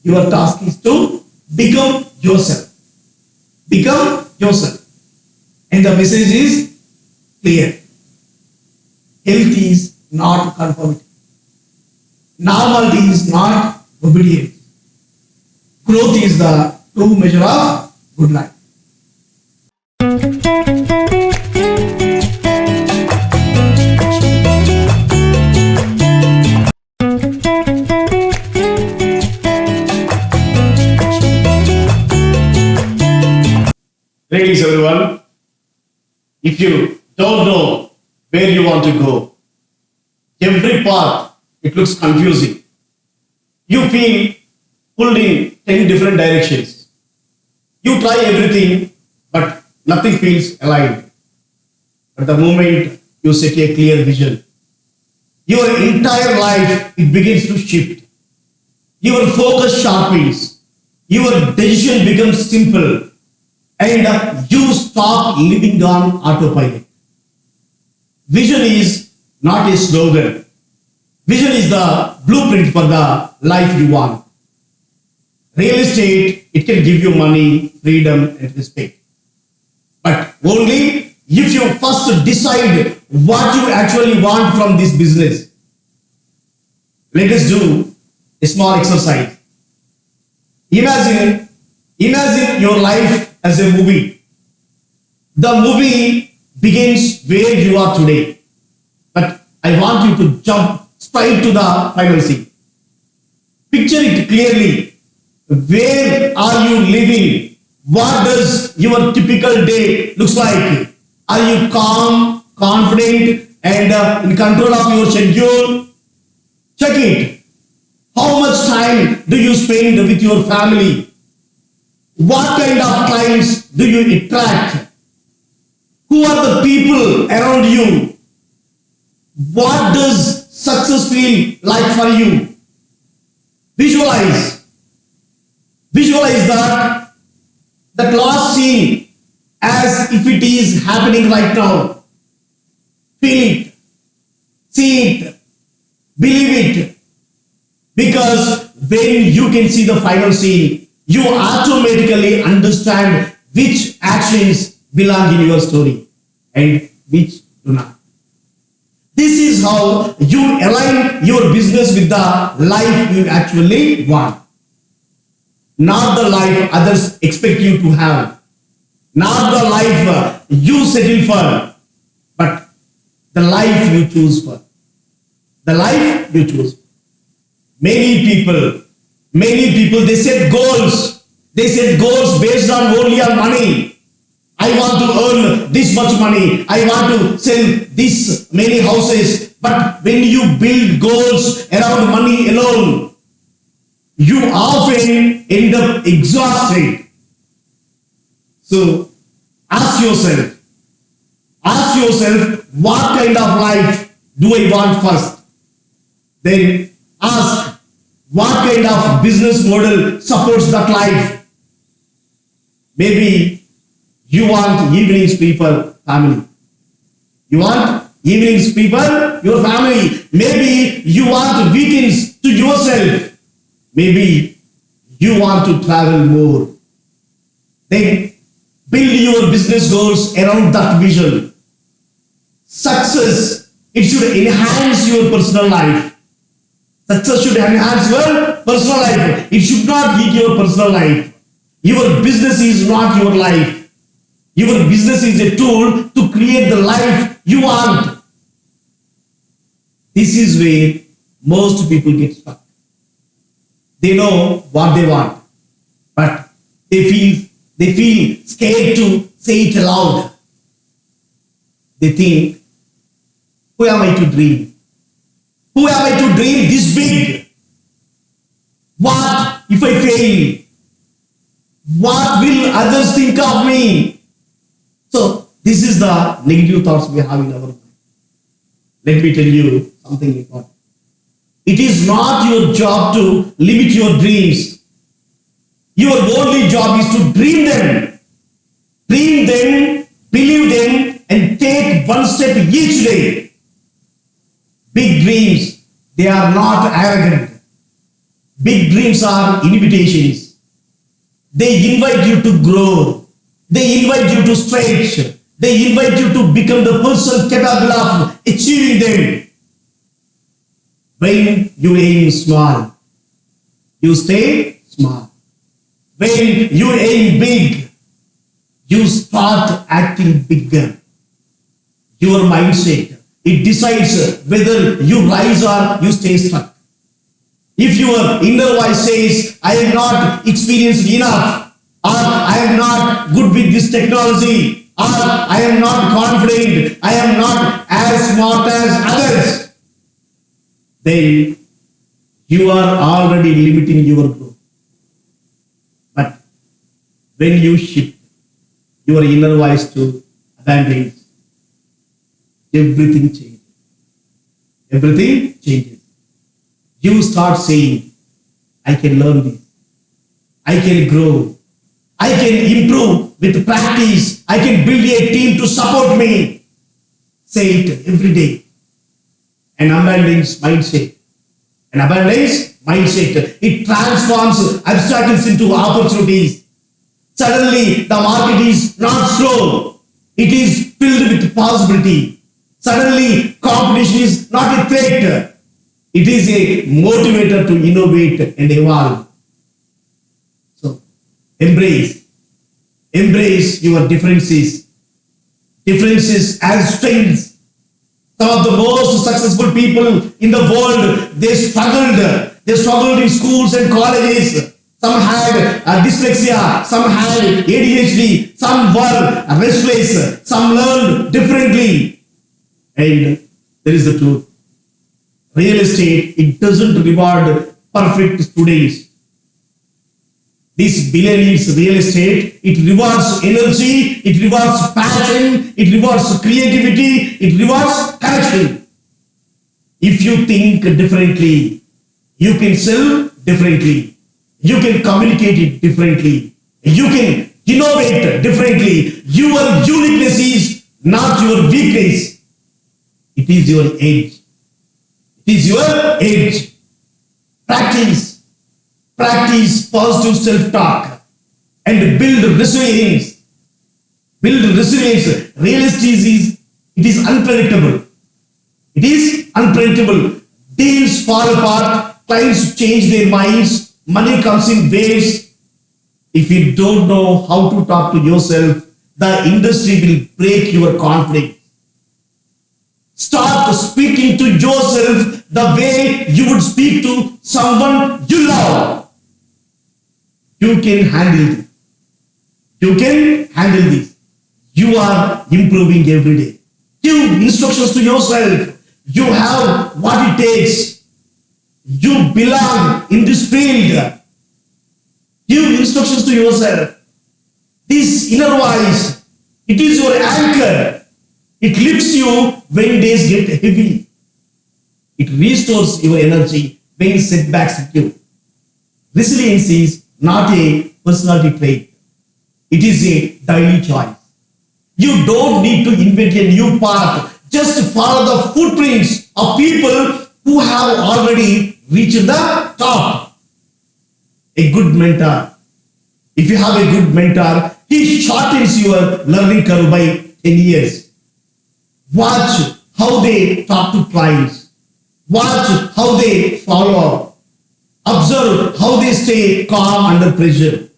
Your task is to become yourself. Become yourself. And the message is clear. Health is not conformity. Normality is not obedience. Growth is the true measure of good life. Ladies, everyone, if you don't know where you want to go, every path, it looks confusing. You feel pulled in 10 different directions. You try everything, but nothing feels aligned. But the moment you set a clear vision, your entire life, it begins to shift. Your focus sharpens. Your decision becomes simple. And you stop living on autopilot. Vision is not a slogan. Vision is the blueprint for the life you want. Real estate, it can give you money, freedom, and respect. But only if you first decide what you actually want from this business. Let us do a small exercise. Imagine your life as a movie. The movie begins where you are today. But I want you to jump straight to the final scene. Picture it clearly. Where are you living? What does your typical day looks like? Are you calm, confident, and in control of your schedule? Check it. How much time do you spend with your family? What kind of clients do you attract? Who are the people around you? What does success feel like for you? Visualize that last scene as if it is happening right now. Feel it, see it, believe it. Because when you can see the final scene, you automatically understand which actions belong in your story and which do not. This is how you align your business with the life you actually want. Not the life others expect you to have. Not the life you settle for, but the life you choose for. The life you choose. Many people, they set goals. They set goals based on only on money. I want to earn this much money. I want to sell this many houses. But when you build goals around money alone, you often end up exhausted. So ask yourself, what kind of life do I want first? Then ask, what kind of business model supports that life? Maybe you want evenings free for family. You want evenings free for your family. Maybe you want weekends to yourself. Maybe you want to travel more. Then build your business goals around that vision. Success, it should enhance your personal life. Success should enhance your personal life. It should not eat your personal life. Your business is not your life. Your business is a tool to create the life you want. This is where most people get stuck. They know what they want, but they feel scared to say it aloud. They think, who am I to dream? Who am I to dream this big? What if I fail? What will others think of me? So this is the negative thoughts we have in our mind. Let me tell you something important. It is not your job to limit your dreams. Your only job is to dream them. Dream them, believe them, and take one step each day. Big dreams, they are not arrogant. Big dreams are invitations. They invite you to grow. They invite you to stretch. They invite you to become the person capable of achieving them. When you aim small, you stay small. When you aim big, you start acting bigger. Your mindset, it decides whether you rise or you stay stuck. If your inner voice says, I am not experienced enough, or I am not good with this technology, or I am not confident, I am not as smart as others, then you are already limiting your growth. But when you shift your inner voice to abundance, everything changes. Everything changes. You start saying, I can learn this. I can grow. I can improve with practice. I can build a team to support me. Say it every day. An abundance mindset. An abundance mindset. It transforms obstacles into opportunities. Suddenly, the market is not slow. It is filled with possibility. Suddenly, competition is not a threat. It is a motivator to innovate and evolve. So, embrace your differences as strengths. Some of the most successful people in the world, they struggled in schools and colleges. Some had dyslexia, some had ADHD, some were restless, some learned differently. And there is the truth. Real estate, it doesn't reward perfect students. This billionaires real estate, it rewards energy, it rewards passion, it rewards creativity, it rewards connection. If you think differently, you can sell differently, you can communicate it differently, you can innovate differently. Your uniqueness is not your weakness, it is your edge. It is your edge. Practice positive self-talk and build resilience. Real estate is unpredictable. It is unpredictable. Deals fall apart. Clients change their minds. Money comes in waves. If you don't know how to talk to yourself, the industry will break your confidence. Start speaking to yourself the way you would speak to someone you love. You can handle this. You can handle this. You are improving every day. Give instructions to yourself. You have what it takes. You belong in this field. Give instructions to yourself. This inner voice, it is your anchor. It lifts you when days get heavy. It restores your energy when setbacks hit you. Resilience is not a personality trait. It is a daily choice. You don't need to invent a new path. Just follow the footprints of people who have already reached the top. A good mentor. If you have a good mentor, he shortens your learning curve by 10 years. Watch how they talk to clients. Watch how they follow up. Observe how they stay calm under pressure.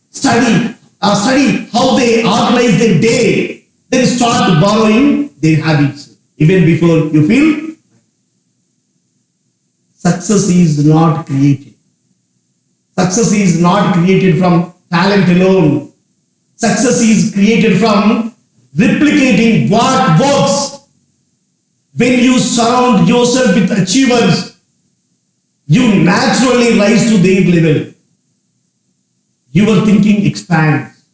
Study how they organize their day. Then start borrowing their habits even before you feel. Success is not created. Success is not created from talent alone. Success is created from replicating what works. When you surround yourself with achievers, you naturally rise to their level. your thinking expands,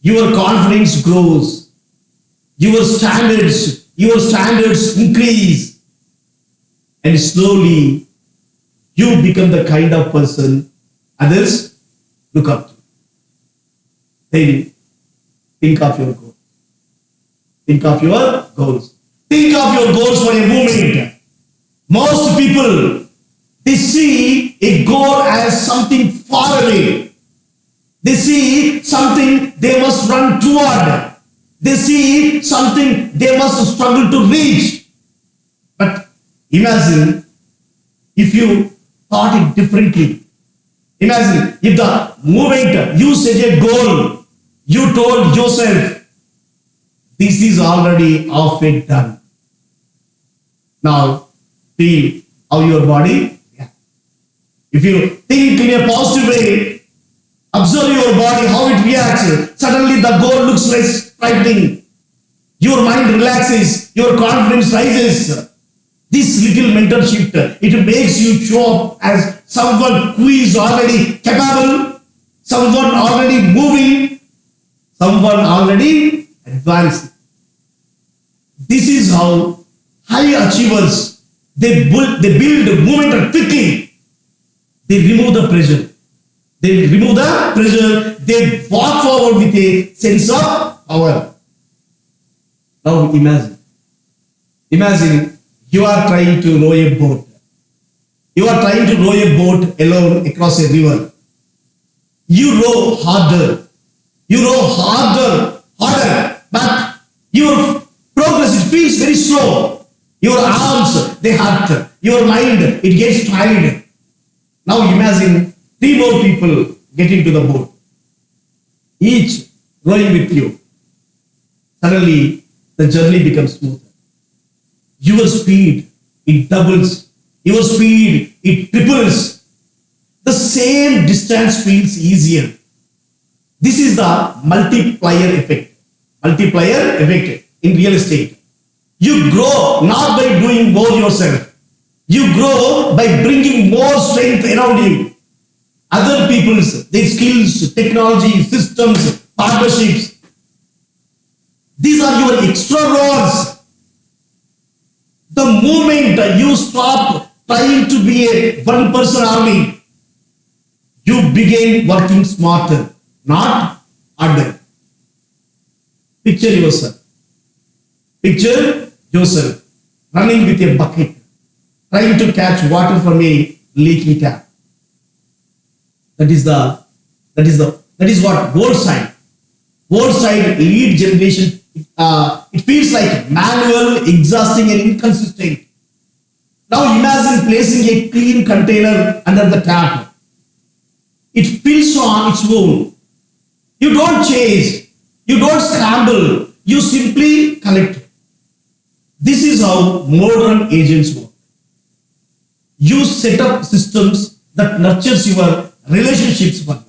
your confidence grows, your standards increase, and slowly you become the kind of person others look up to. Then think of your goals. Think of your goals. Think of your goals for a moment. Most people, they see a goal as something far away. They see something they must run toward. They see something they must struggle to reach. But imagine if you thought it differently. Imagine if the moment you set a goal, you told yourself, this is already halfway done. Now, feel how your body reacts. If you think in a positive way, observe your body, how it reacts. Suddenly the goal looks less frightening. Your mind relaxes, your confidence rises. This little mental shift, it makes you show up as someone who is already capable, someone already moving, someone already advancing. This is how high achievers, they build momentum quickly. They remove the pressure. They walk forward with a sense of power. Now imagine you are trying to row a boat. You are trying to row a boat alone across a river. You row harder, but your progress, it feels very slow. Your arms, they hurt. Your mind, it gets tired. Now imagine 3 more people get into the boat, each rowing with you. Suddenly, the journey becomes smoother. Your speed, it doubles. Your speed, it triples. The same distance feels easier. This is the multiplier effect. In real estate. You grow not by doing more yourself. You grow by bringing more strength around you. Other people's, their skills, technology, systems, partnerships. These are your extra roles. The moment you stop trying to be a one-person army, you begin working smarter, not harder. Picture yourself running with a bucket, trying to catch water from a leaky tap. That is what world side lead generation. It feels like manual, exhausting, and inconsistent. Now imagine placing a clean container under the tap. It fills on its own. You don't chase, you don't scramble, you simply collect. This is how modern agents work. You set up systems that nurtures your relationships for you.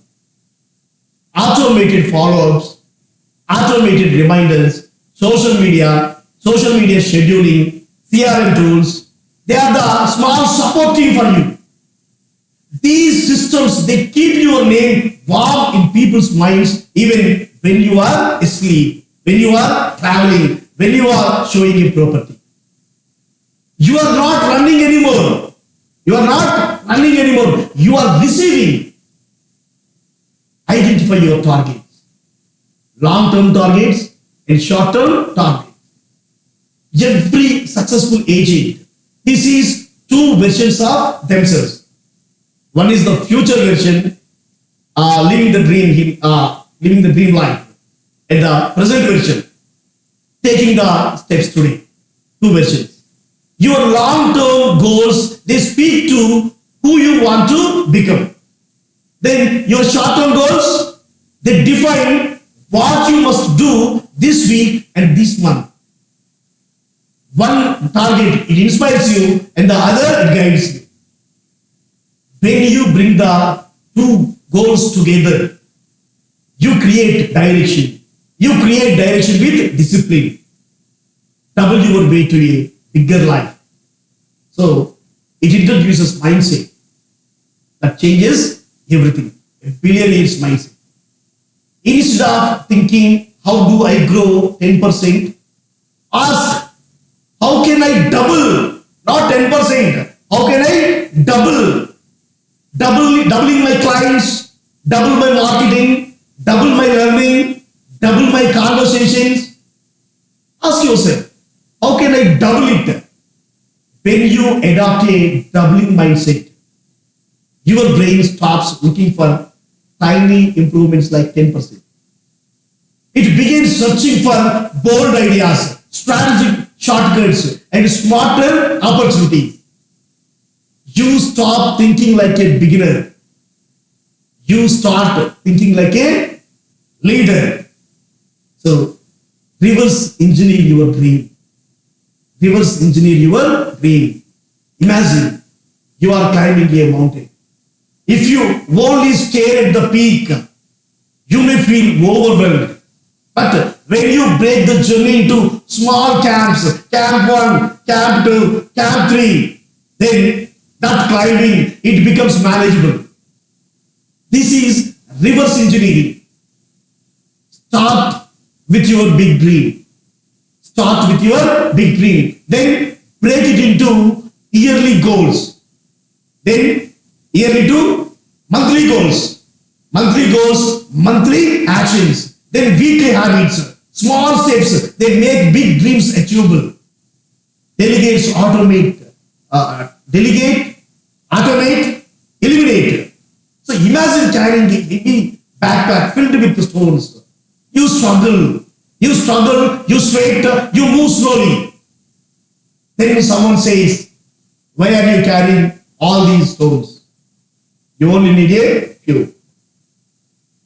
Automated follow-ups, automated reminders, social media scheduling, CRM tools, they are the small support team for you. These systems, they keep your name warm in people's minds even when you are asleep, when you are traveling, when you are showing a property. You are not running anymore. You are receiving. Identify your targets. Long-term targets and short-term targets. Every successful agent, he sees 2 versions of themselves. One is the future version, living the dream life. And the present version, taking the steps today. 2 versions. Your long-term goals, they speak to who you want to become. Then your short-term goals, they define what you must do this week and this month. One target, it inspires you, and the other, it guides you. When you bring the 2 goals together, you create direction. You create direction with discipline. Double your way to a bigger life. So, it introduces mindset that changes everything. a billionaire's mindset. Instead of thinking, how do I grow 10%? Ask, how can I double? Not 10%. How can I double? Doubling my clients, double my marketing, double my learning, double my conversations. Ask yourself, how can I double it? When you adopt a doubling mindset, your brain stops looking for tiny improvements like 10%. It begins searching for bold ideas, strategic shortcuts, and smarter opportunities. You stop thinking like a beginner. You start thinking like a leader. So, reverse engineer your dream. Reverse engineer your dream. Imagine you are climbing a mountain. If you only stare at the peak, you may feel overwhelmed. But when you break the journey into small camps, camp 1, camp 2, camp 3, then that climbing, it becomes manageable. This is reverse engineering. Start with your big dream. Start with your big dream. Then break it into yearly goals. Then yearly to monthly goals. Monthly goals, monthly actions. Then weekly habits. Small steps, they make big dreams achievable. Delegate, automate, eliminate. So imagine carrying a heavy backpack filled with stones. You struggle, you sweat, you move slowly. Then someone says, why are you carrying all these stones? You only need a few.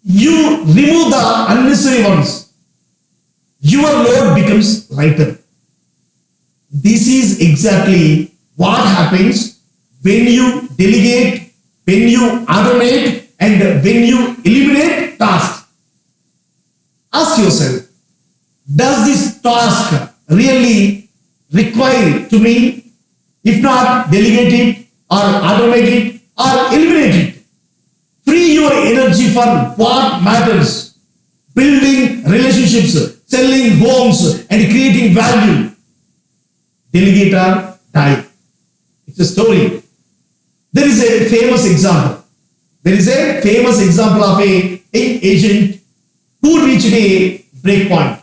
You remove the unnecessary ones. Your load becomes lighter. This is exactly what happens when you delegate, when you automate, and when you eliminate tasks. Ask yourself, does this task really require to me? If not, delegate it or automate it or eliminate it. Free your energy for what matters. Building relationships, selling homes, and creating value. Delegate or die. It's a story. There is a famous example. There is a famous example of a young agent who reached a break point.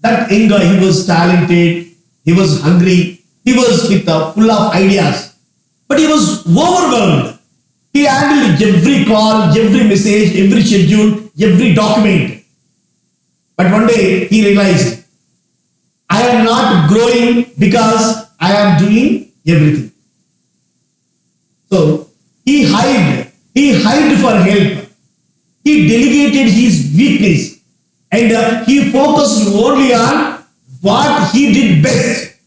That young guy, he was talented, he was hungry, he was full of ideas, but he was overwhelmed. He handled every call, every message, every schedule, every document. But one day he realized, I am not growing because I am doing everything. So he hid for help. He delegated his weakness and he focused only on what he did best.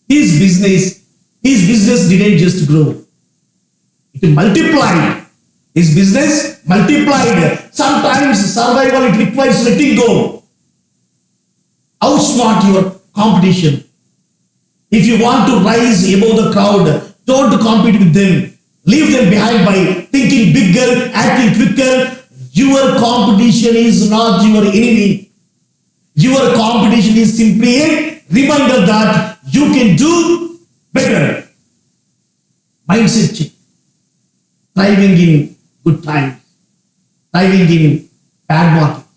His business didn't just grow. It multiplied. His business multiplied. Sometimes survival, it requires letting go. Outsmart your competition. If you want to rise above the crowd, don't compete with them. Leave them behind by thinking bigger, acting quicker. Your competition is not your enemy. Your competition is simply a reminder that you can do better. Mindset check. Thriving in good times. Thriving in bad markets.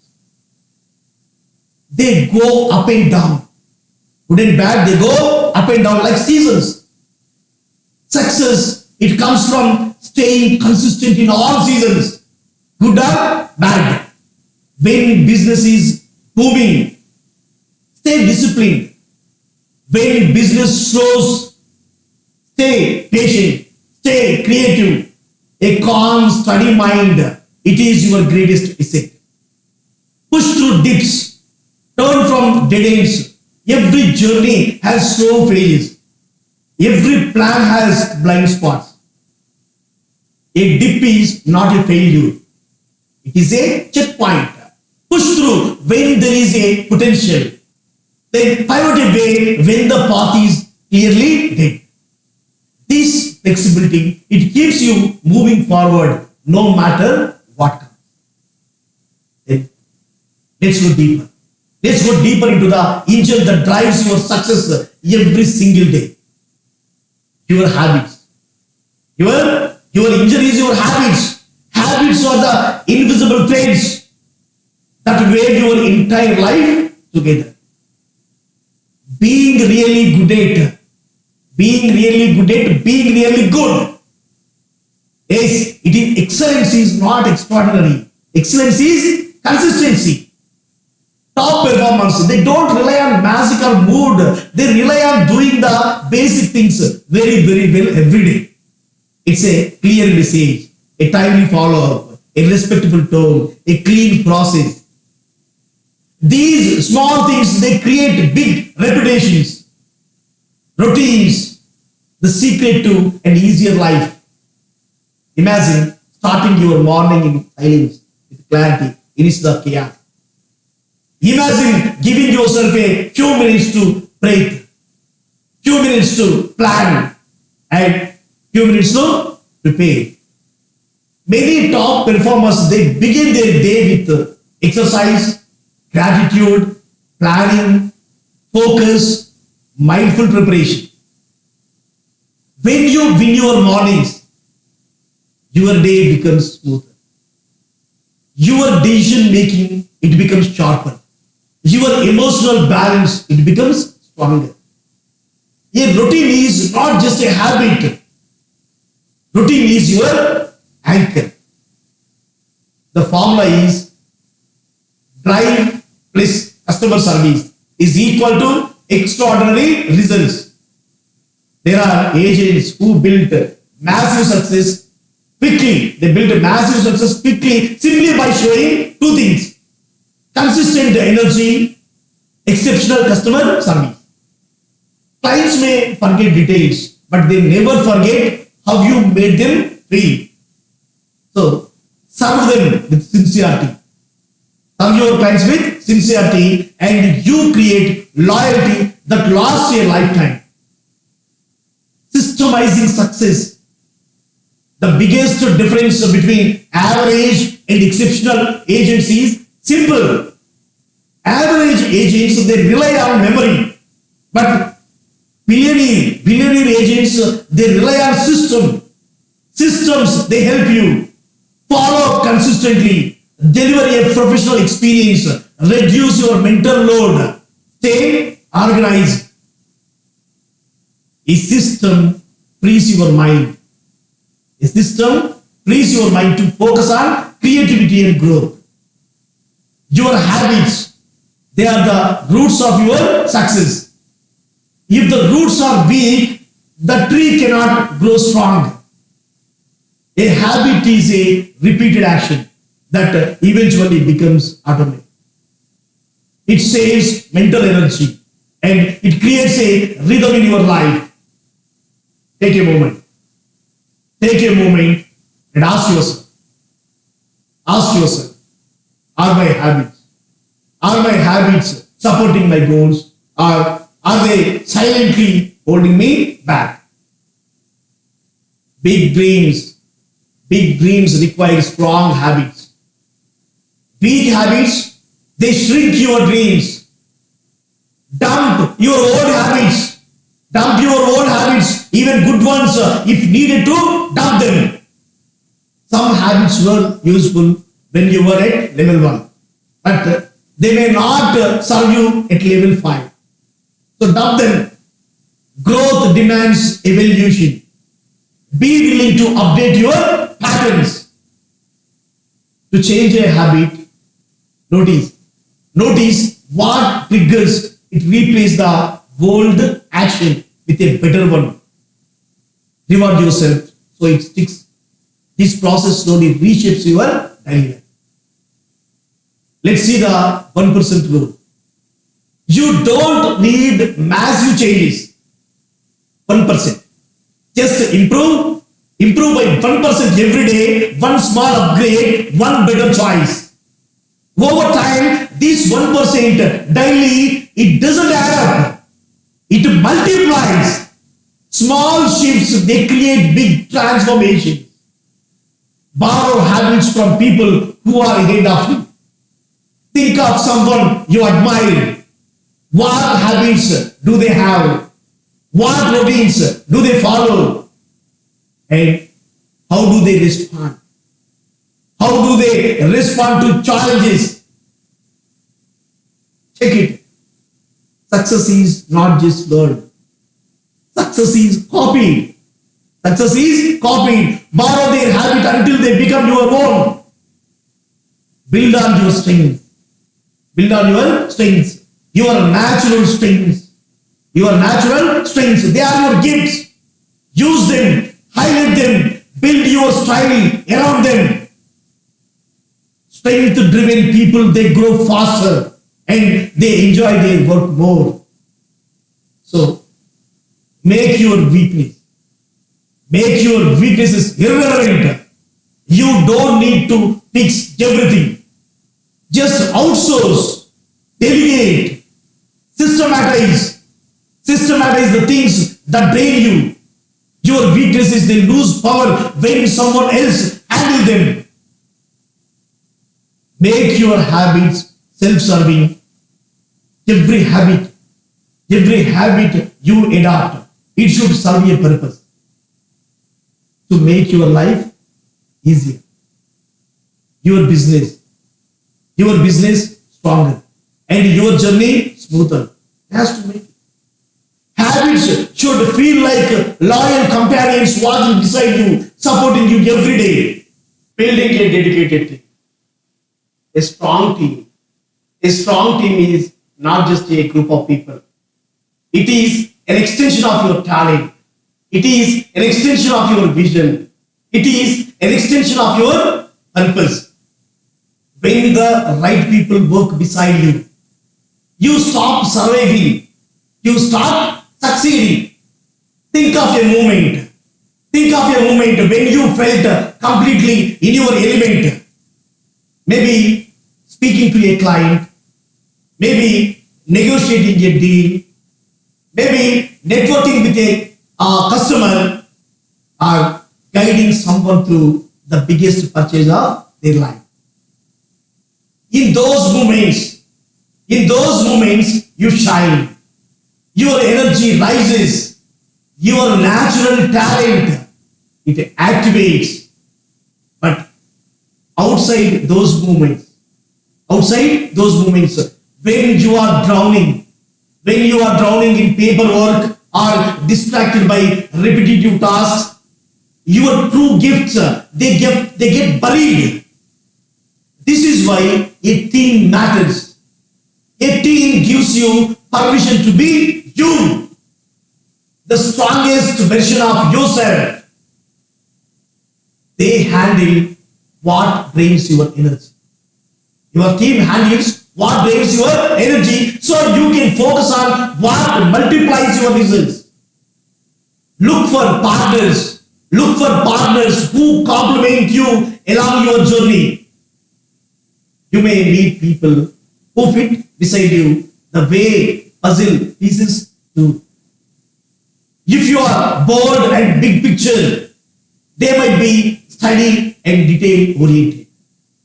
They go up and down. Good and bad, they go up and down like seasons. Success, it comes from staying consistent in all seasons. Good or bad. When business is booming, stay disciplined. When business slows, stay patient, stay creative. A calm, steady mind, it is your greatest asset. Push through dips, turn from dead ends. Every journey has slow phases. Every plan has blind spots. A dip is not a failure. It is a checkpoint. Push through when there is a potential. Then pivot away when the path is clearly dead. This flexibility. It keeps you moving forward no matter what comes. Then let's go deeper. Let's go deeper into the engine that drives your success every single day. Your habits. Your engine is your habits. Habits are the invisible threads that weave your entire life together. Being really good. Yes, it is excellence is not extraordinary. Excellence is consistency. Top performance, they don't rely on magic or mood. They rely on doing the basic things very, very well every day. It's a clear message, a timely follow-up, a respectful tone, a clean process. These small things, they create big reputations, routines, the secret to an easier life. Imagine starting your morning in silence with clarity instead of chaos. Imagine giving yourself a few minutes to breathe, few minutes to plan, and few minutes to prepare. Many top performers, they begin their day with exercise, gratitude, planning, focus, mindful preparation. When you win your mornings, your day becomes smoother. Your decision making, it becomes sharper. Your emotional balance, it becomes stronger. A routine is not just a habit. Routine is your anchor. The formula is drive plus customer service is equal to extraordinary results. There are agents who built massive success quickly. They built massive success quickly simply by showing two things: consistent energy, exceptional customer service. Clients may forget details, but they never forget how you made them feel. So, serve them with sincerity. Serve your clients with sincerity, and you create loyalty that lasts a lifetime. Systemizing success. The biggest difference between average and exceptional agents is simple. Average agents, they rely on memory, but billionaire agents, they rely on systems. They help you follow up consistently, deliver a professional experience, reduce your mental load, stay organized. A system frees your mind. A system frees your mind to focus on creativity and growth. Your habits, they are the roots of your success. If the roots are weak, the tree cannot grow strong. A habit is a repeated action that eventually becomes automatic. It saves mental energy and it creates a rhythm in your life. Take a moment. Take a moment and ask yourself, are my habits supporting my goals, or are they silently holding me back? Big dreams require strong habits. Weak habits, they shrink your dreams. Dump your old habits, even good ones, if needed to dump them. Some habits were useful when you were at level 1, but they may not serve you at level 5. So dump them. Growth demands evolution. Be willing to update your patterns. To change a habit, notice what triggers it. Replace the old action with a better one. Reward yourself so it sticks. This process slowly reshapes your daily life. Let's see the 1% rule. You don't need massive changes. 1%. Just improve by 1% every day, one small upgrade, one better choice. Over time, this 1% daily, it doesn't add up. It multiplies. Small shifts, they create big transformations. Borrow habits from people who are ahead of you. Think of someone you admire. What habits do they have? What routines do they follow? And how do they respond? How do they respond to challenges? Check it. Success is not just learned. Success is copied. Success is copied. Borrow their habit until they become your own. Build on your strengths. Build on your strengths. Your natural strengths. Your natural strengths. They are your gifts. Use them. Highlight them. Build your style around them. Strength-driven people, they grow faster and they enjoy their work more. So, make your weaknesses irrelevant. You don't need to fix everything. Just outsource, delegate, systematize the things that drain you. Your weaknesses, they lose power when someone else handles them. Make your habits self-serving. Every habit you adopt, it should serve a purpose to make your life easier. Your business stronger, and your journey smoother. It has to make it. Habits should feel like loyal companions walking beside you, supporting you every day. Building a dedicated team. A strong team is not just a group of people. It is an extension of your talent. It is an extension of your vision. It is an extension of your purpose. When the right people work beside you, you stop surviving. You start succeeding. Think of a moment when you felt completely in your element. Maybe speaking to a client, maybe negotiating a deal, maybe networking with a customer, or guiding someone through the biggest purchase of their life. In those moments, you shine. Your energy rises. Your natural talent, it activates. But outside those moments, when you are drowning in paperwork or distracted by repetitive tasks, your true gifts, they get buried. This is why a team matters. A team gives you permission to be you, the strongest version of yourself. They handle what drains your energy. Your team handles what drains your energy, so you can focus on what multiplies your results. Look for partners who complement you along your journey. You may meet people who fit beside you the way puzzle pieces do. If you are bold and big picture, they might be study and detail oriented.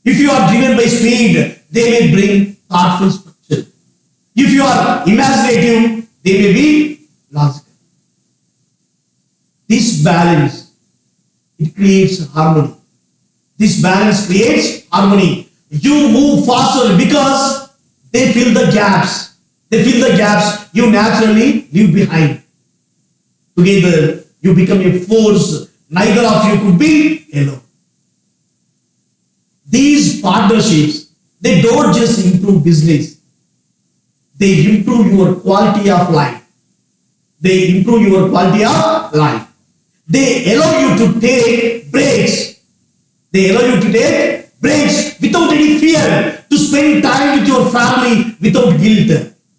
If you are driven by speed, they may bring thoughtful structure. If you are imaginative, they may be logical. This balance, it creates harmony. This balance creates harmony. You move faster because they fill the gaps. You naturally leave behind. Together, you become a force. Neither of you could be alone. These partnerships, they don't just improve business. They improve your quality of life. They allow you to take breaks. Without any fear, to spend time with your family without guilt,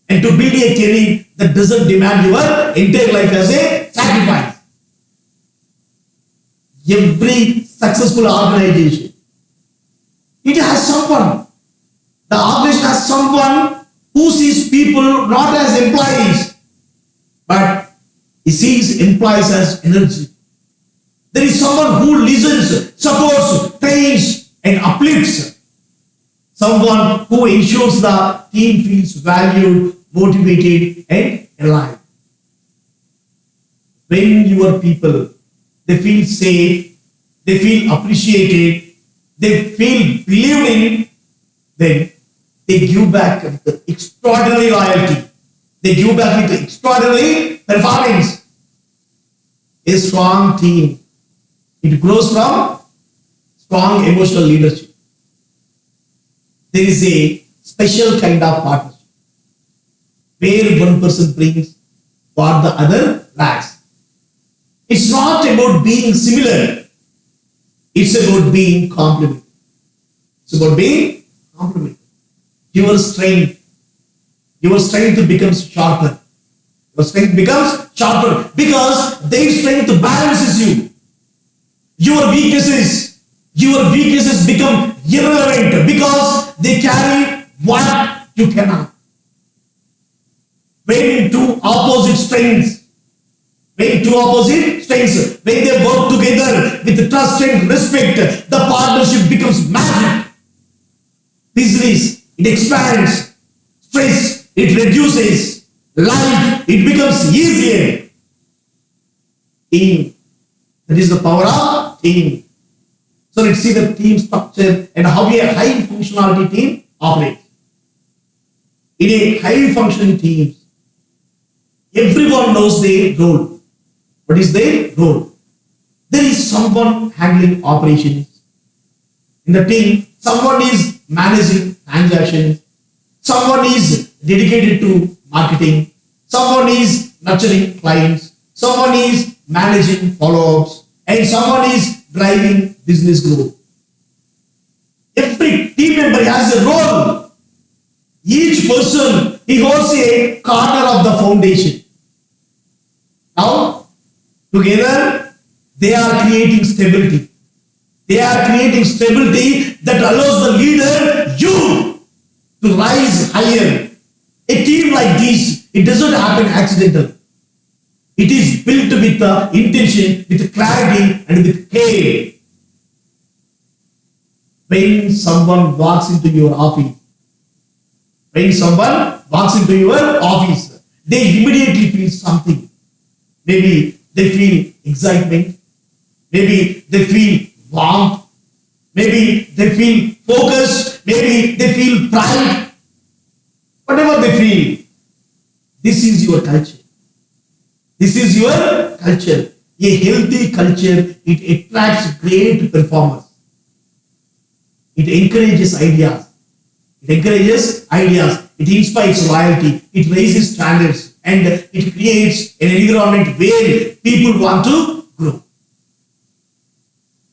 and to build a career that doesn't demand your entire life as a sacrifice. Every successful organization, it has someone. The organization has someone who sees people not as employees, but He sees employees as energy. There is someone who listens, supports, trains, and uplifts. Someone who ensures the team feels valued, motivated, and alive. When your people, they feel safe, they feel appreciated, they feel believed in, then they give back with extraordinary loyalty. They give back with extraordinary performance. A strong team, it grows from strong emotional leadership. There is a special kind of partnership where one person brings what the other lacks. It's not about being similar. It's about being complementary. It's about being complementary. Your strength becomes sharper. Your strength becomes sharper because their strength balances you. Your weaknesses become irrelevant because they carry what you cannot. When two opposite strengths, when they work together with trust and respect, the partnership becomes magic. Business, it expands. Stress, it reduces. Life, it becomes easier. Team. That is the power of team. So let's see the team structure and how a high functionality team operates. In a high functioning team, everyone knows their role. What is their role? There is someone handling operations. In the team, someone is managing transactions. Someone is dedicated to marketing. Someone is nurturing clients. Someone is managing follow-ups. And someone is driving business growth. Every team member has a role. Each person, he holds a corner of the foundation. Now, together, they are creating stability. They are creating stability that allows the leader, you, to rise higher. A team like this, it doesn't happen accidentally. It is built with the intention, with clarity, and with care. When someone walks into your office, they immediately feel something. Maybe they feel excitement. Maybe they feel warmth. Maybe they feel focused. Maybe they feel pride. Whatever they feel, this is your culture. This is your culture. A healthy culture, it attracts great performers. It encourages ideas. It inspires loyalty. It raises standards. And it creates an environment where people want to grow.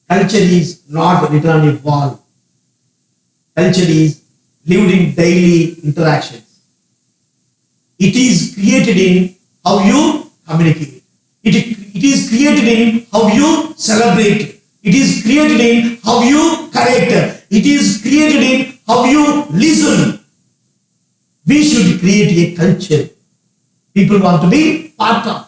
Culture is not written on a wall. Culture is lived in daily interactions. It is created in how you communicate. It is created in how you celebrate. It is created in how you correct. It is created in how you listen. We should create a culture people want to be part of.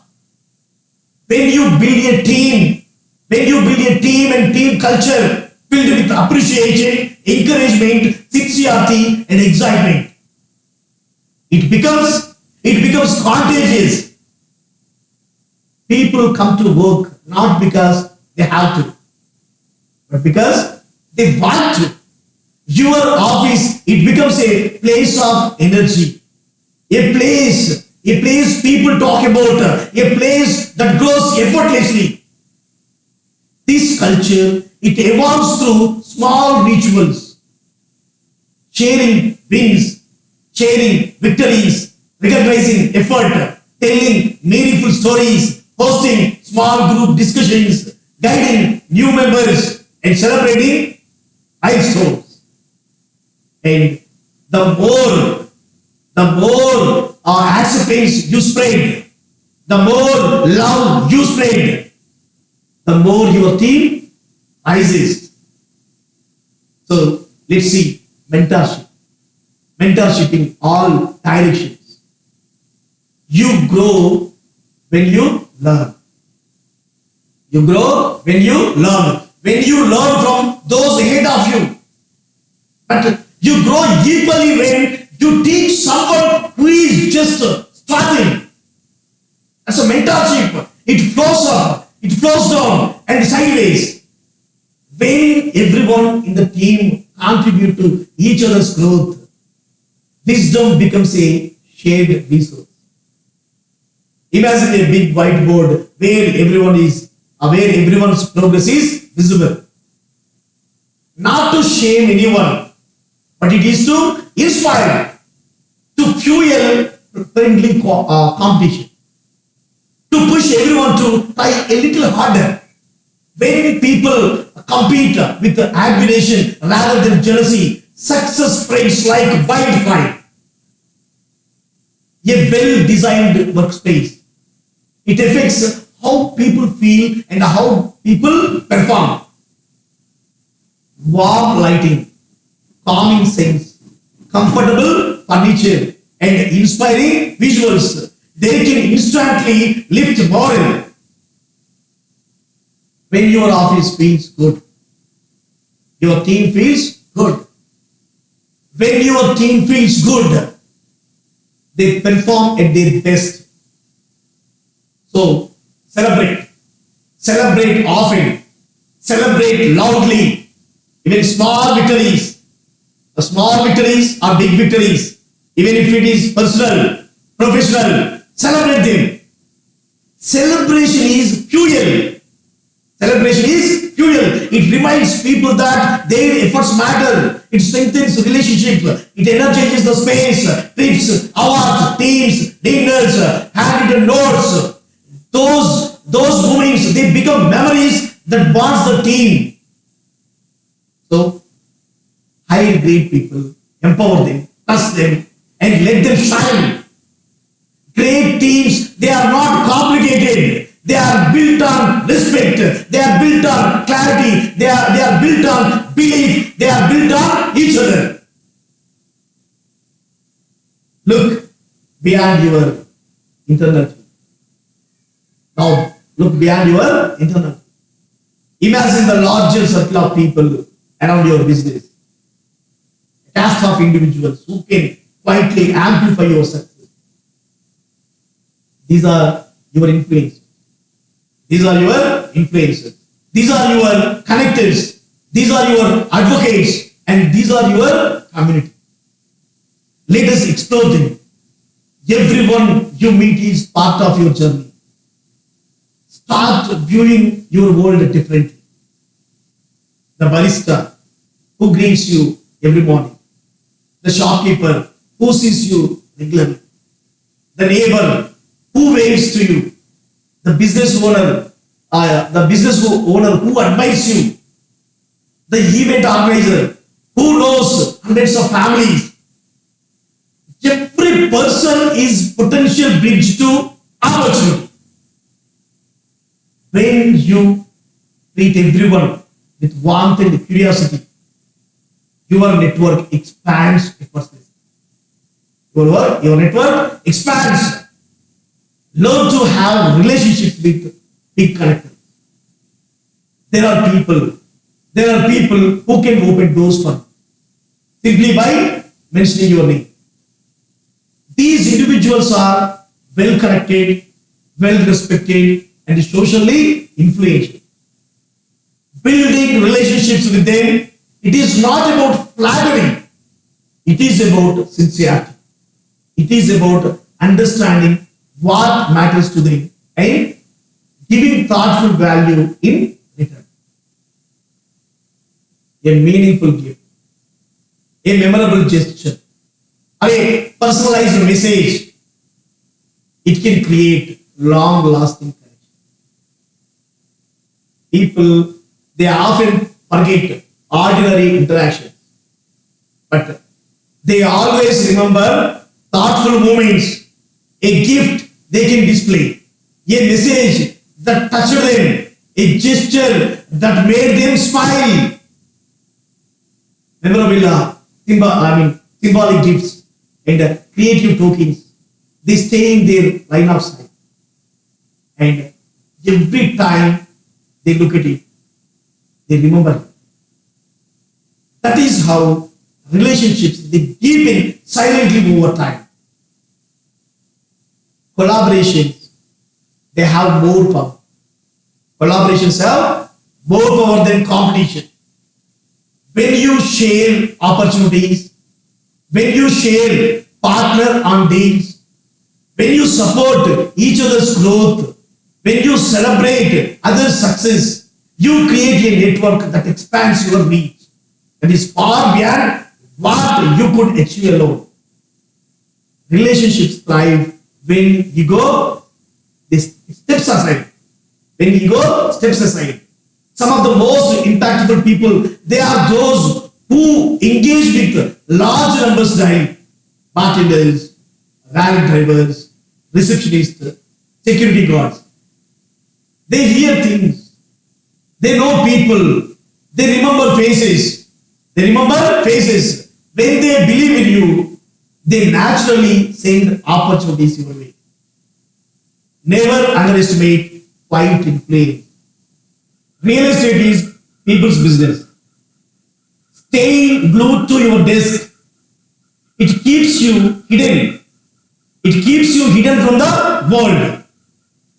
When you build a team and team culture filled with appreciation, encouragement, sincerity, and excitement, it becomes contagious. People come to work not because they have to, but because they want to. Your office, it becomes a place of energy, a place people talk about, a place that grows effortlessly. This culture, it evolves through small rituals, sharing wins, sharing victories, recognizing effort, telling meaningful stories, hosting small group discussions, guiding new members, and celebrating milestones. And the more acceptance you spread, the more love you spread, the more your team rises. So let's see mentorship. Mentorship in all directions. You grow when you learn. You grow when you learn. When you learn from those ahead of you. But you grow equally when you teach someone who is just starting. As a mentorship, it flows up, it flows down and sideways. When everyone in the team contribute to each other's growth, wisdom becomes a shared resource. Imagine a big whiteboard where everyone's progress is visible. Not to shame anyone, but it is to inspire, to fuel friendly competition, to push everyone to try a little harder. When people compete with admiration rather than jealousy, success spreads like wildfire. A well-designed workspace, it affects how people feel and how people perform. Warm lighting, calming scents, comfortable furniture, and inspiring visuals, they can instantly lift morale. When your office feels good, your team feels good. When your team feels good, they perform at their best. So, celebrate. Celebrate often. Celebrate loudly. Even small victories. The small victories are big victories. Even if it is personal, professional, celebrate them. Celebration is fuel. Celebration is fuel. It reminds people that their efforts matter. It strengthens relationship. It energizes the space. Trips, awards, teams, dinners, handwritten notes. Those moments, they become memories that bonds the team. So, hire great people, empower them, trust them, and let them shine. Great teams, they are not complicated. They are built on respect. They are built on clarity. They are built on belief. They are built on each other. Look beyond your internal team. Now, look beyond your internal team. Imagine the larger circle of people around your business. A cast of individuals who can quietly amplify your success. These are your influencers. These are your influencers. These are your connectors. These are your advocates. And these are your community. Let us explore them. Everyone you meet is part of your journey. Start viewing your world differently. The barista who greets you every morning. The shopkeeper who sees you regularly. The neighbor who waves to you. The business owner who admires you. The event organizer who knows hundreds of families. Every person is potential bridge to opportunity. When you treat everyone with warmth and curiosity, your network expands effortlessly. Your network expands. Learn to have relationships with big connectors. There are people who can open doors for you simply by mentioning your name. These individuals are well connected, well respected, and socially influential. Building relationships with them, it is not about flattery. It is about sincerity. It is about understanding what matters to them and giving thoughtful value in return. A meaningful gift, a memorable gesture, or a personalized message, it can create long-lasting connection. People, they often forget ordinary interactions, but they always remember thoughtful moments, a gift they can display, a message that touched them, a gesture that made them smile. Memorabilia, symbolic gifts and creative tokens, they stay in their line of sight And every time they look at it, they remember. That is how relationships, they deepen silently over time. Collaborations, they have more power. Collaborations have more power than competition. When you share opportunities, when you share partner on deals, when you support each other's growth, when you celebrate others' success, you create a network that expands your reach. That is far beyond what you could achieve alone. Relationships thrive when ego steps aside. When ego steps aside. Some of the most impactful people, they are those who engage with large numbers daily. Bartenders, rally drivers, receptionists, security guards. They hear things. They know people. They remember faces. They remember faces. When they believe in you, they naturally send opportunities your way. Never underestimate quiet influence. Real estate is people's business. Staying glued to your desk, it keeps you hidden. It keeps you hidden from the world.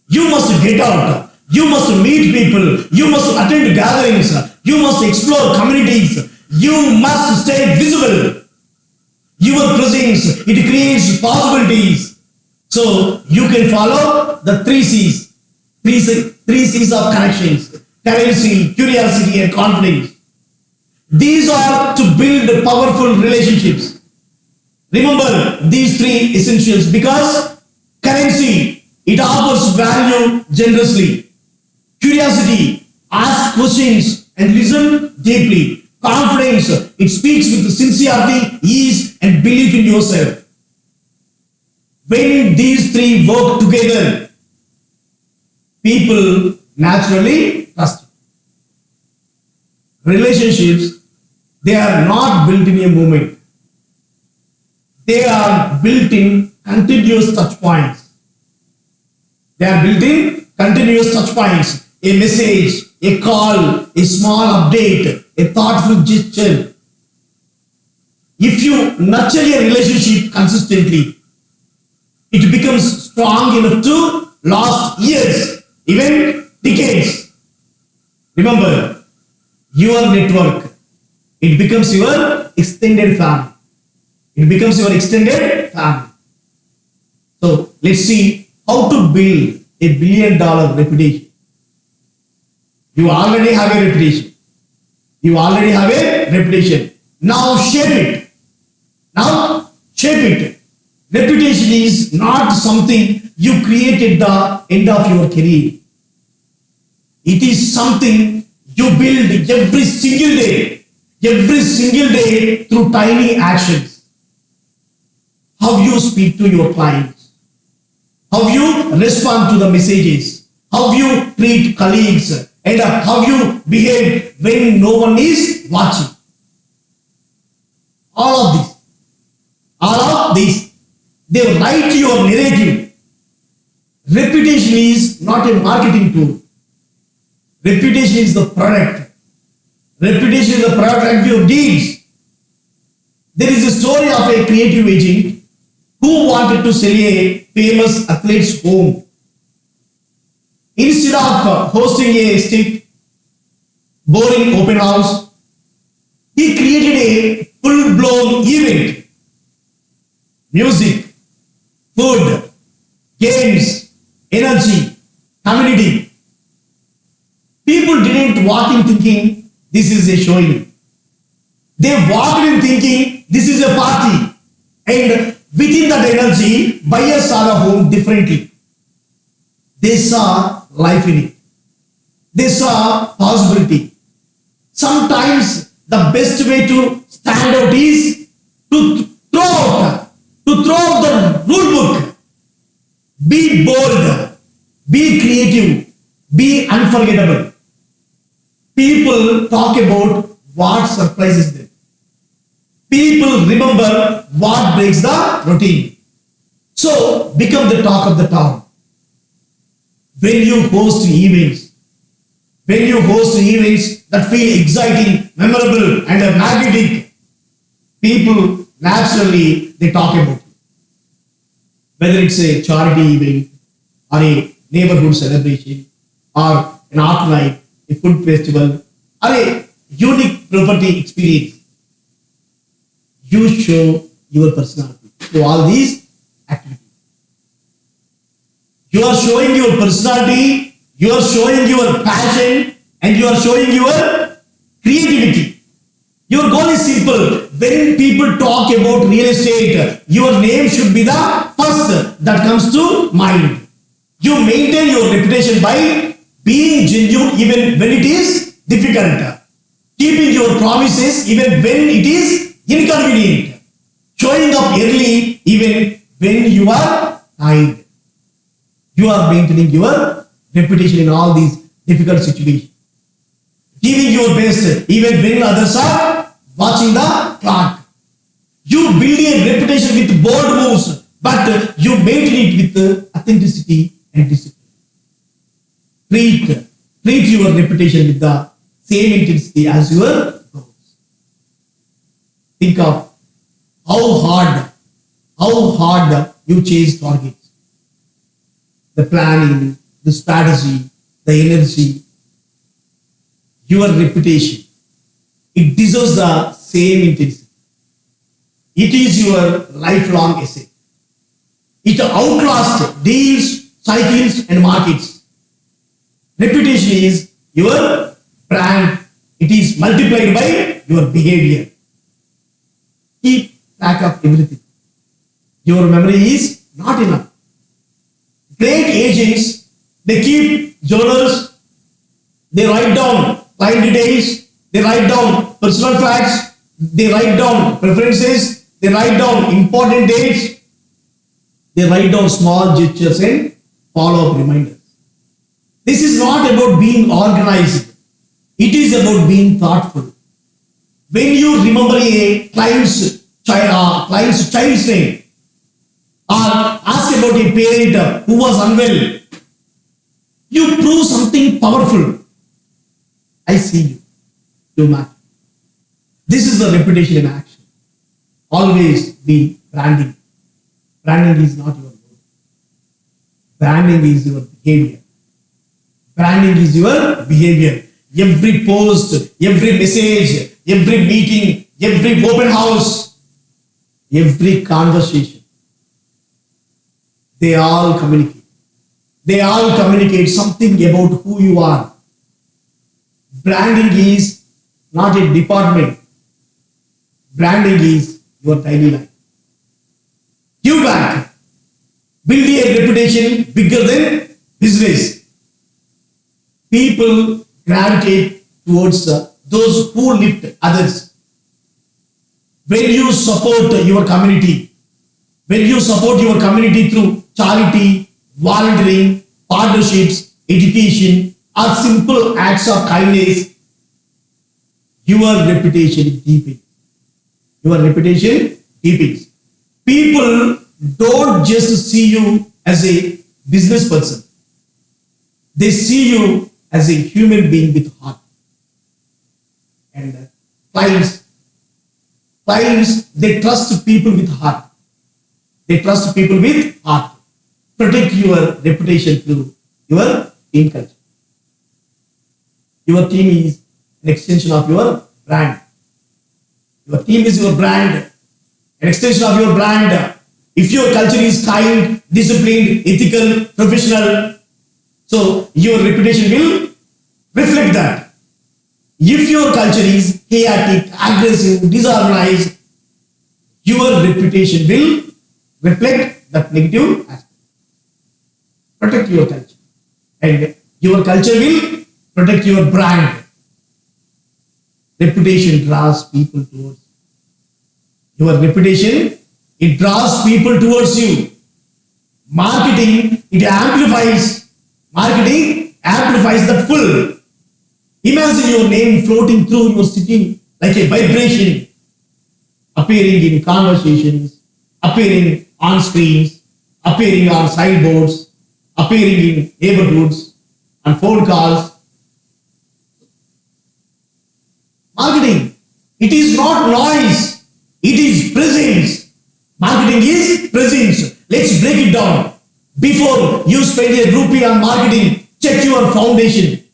You must get out. You must meet people. You must attend gatherings. You must explore communities. You must stay visible. Your presence, it creates possibilities. So you can follow the three C's. Three C's of connections. Currency, curiosity, and confidence. These are to build powerful relationships. Remember these three essentials because currency, it offers value generously. Curiosity, ask questions and listen deeply. Confidence, it speaks with sincerity, ease, and belief in yourself. When these three work together, people naturally trust you. Relationships, they are not built in a moment. They are built in continuous touch points. They are built in continuous touch points. A message, a call, a small update, a thoughtful gesture. If you nurture a relationship consistently, it becomes strong enough to last years, even decades. Remember, your network, it becomes your extended family. It becomes your extended family. So let's see how to build $1 billion reputation. You already have a reputation. You already have a reputation. Now shape it. Now shape it. Reputation is not something you create at the end of your career. It is something you build every single day. Every single day through tiny actions. How you speak to your clients. How you respond to the messages. How you treat colleagues. And how you behave when no one is watching. All of these, they write your narrative. Reputation is not a marketing tool. Reputation is the product. Reputation is the product of your deeds. There is a story of a creative agent who wanted to sell a famous athlete's home. Instead of hosting a stiff, boring open house, he created a full-blown event. Music, food, games, energy, community. People didn't walk in thinking this is a showing. They walked in thinking this is a party. And within that energy, buyers saw the home differently. They saw life in it. They saw possibility. Sometimes the best way to stand out is to throw out the rule book. Be bold, be creative, be unforgettable. People talk about what surprises them. People remember what breaks the routine. So become the talk of the town. when you host events, that feel exciting, memorable, and magnetic, people naturally they talk about it. Whether it's a charity event or a neighborhood celebration or an art night, a food festival, or a unique property experience, you show your personality to all these activities. You are showing your personality, you are showing your passion, and you are showing your creativity. Your goal is simple. When people talk about real estate, your name should be the first that comes to mind. You maintain your reputation by being genuine even when it is difficult, keeping your promises even when it is inconvenient, showing up early even when you are tired. You are maintaining your reputation in all these difficult situations, giving your best even when others are watching the clock. You build a reputation with bold moves, but you maintain it with authenticity and discipline. Treat your reputation with the same intensity as your goals. Think of how hard you chase targets. The planning, the strategy, the energy, your reputation. It deserves the same intensity. It is your lifelong asset. It outlasts deals, cycles, and markets. Reputation is your brand. It is multiplied by your behavior. Keep track of everything. Your memory is not enough. Great agents, they keep journals, they write down client details, they write down personal facts, they write down preferences, they write down important dates, they write down small gestures and follow-up reminders. This is not about being organized. It is about being thoughtful. When you remember a client's child's name, or ask about a parent who was unwell, you prove something powerful. I see you. You matter. This is the reputation in action. Always be branding. Branding is not your goal. Branding is your behavior. Branding is your behavior. Every post, every message, every meeting, every open house, every conversation, they all communicate. They all communicate something about who you are. Branding is not a department. Branding is your daily life. Give back. Build a reputation bigger than business. People gravitate towards those who lift others. When you support your community, through charity, volunteering, partnerships, education, or simple acts of kindness, your reputation deepens. Your reputation deepens. People don't just see you as a business person. They see you as a human being with heart. And clients, they trust people with heart. They trust people with heart. Protect your reputation through your team culture. Your team is an extension of your brand. Your team is your brand, an extension of your brand. If your culture is kind, disciplined, ethical, professional, so your reputation will reflect that. If your culture is chaotic, aggressive, disorganized, your reputation will reflect that negative aspect. Protect your culture. And your culture will protect your brand. Reputation draws people towards you. Your reputation, it draws people towards you. Marketing, it amplifies. Marketing amplifies the full. Imagine your name floating through your city like a vibration, appearing in conversations, appearing on screens, appearing on signboards, appearing in neighborhoods and phone calls. Marketing, it is not noise, it is presence. Marketing is presence. Let's break it down. Before you spend a rupee on marketing, check your foundation.